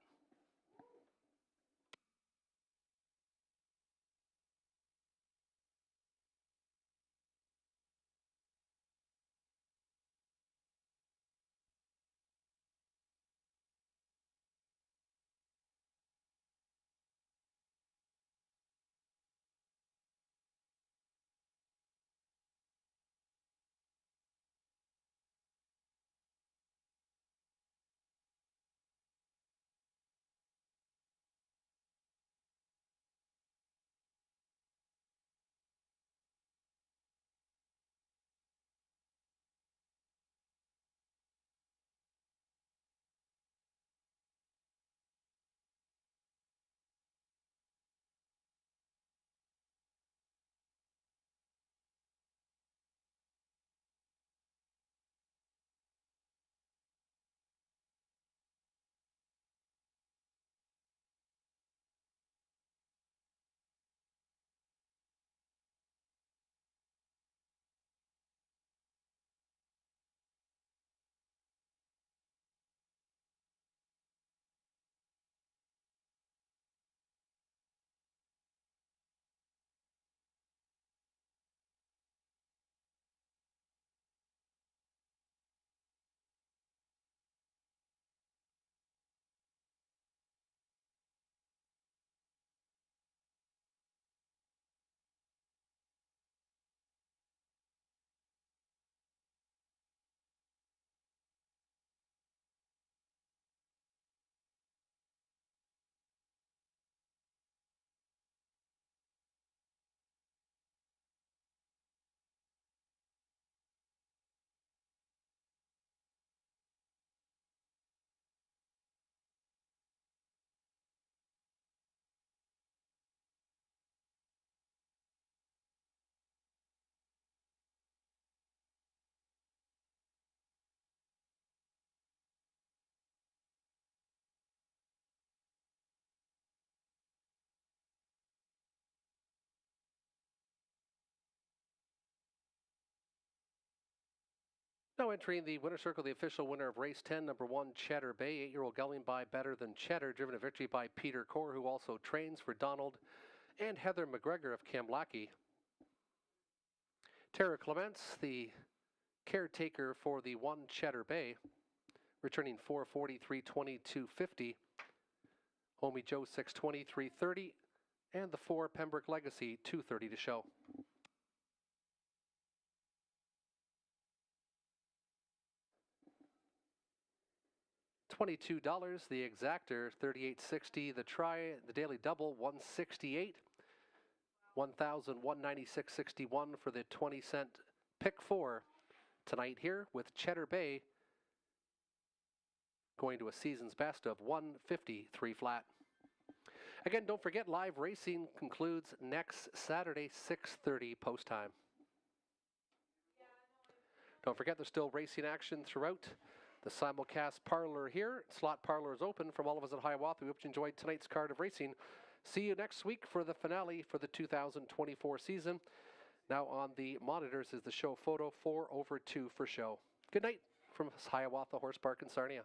Now entering the winner's circle, the official winner of race 10, number 1, Cheddar Bay, 8-year-old gelding by Better Than Cheddar, driven to victory by Peter Core, who also trains for Donald and Heather McGregor of Kamlaki. Tara Clements, the caretaker for the 1, Cheddar Bay, returning 440, 320, 250. Homie Joe 620, 330, and the 4, Pembroke Legacy, 230 to show. $22, the exactor, 38.60, the try, the daily double, 168, 1,196.61 for the 20-cent pick 4 tonight here with Cheddar Bay going to a season's best of 153 flat. Again, don't forget, live racing concludes next Saturday, 6:30 post time. Don't forget, there's still racing action throughout the simulcast parlor here. Slot parlor is open from all of us at Hiawatha. We hope you enjoyed tonight's card of racing. See you next week for the finale for the 2024 season. Now on the monitors is the show photo 4/2 for show. Good night from Hiawatha Horse Park in Sarnia.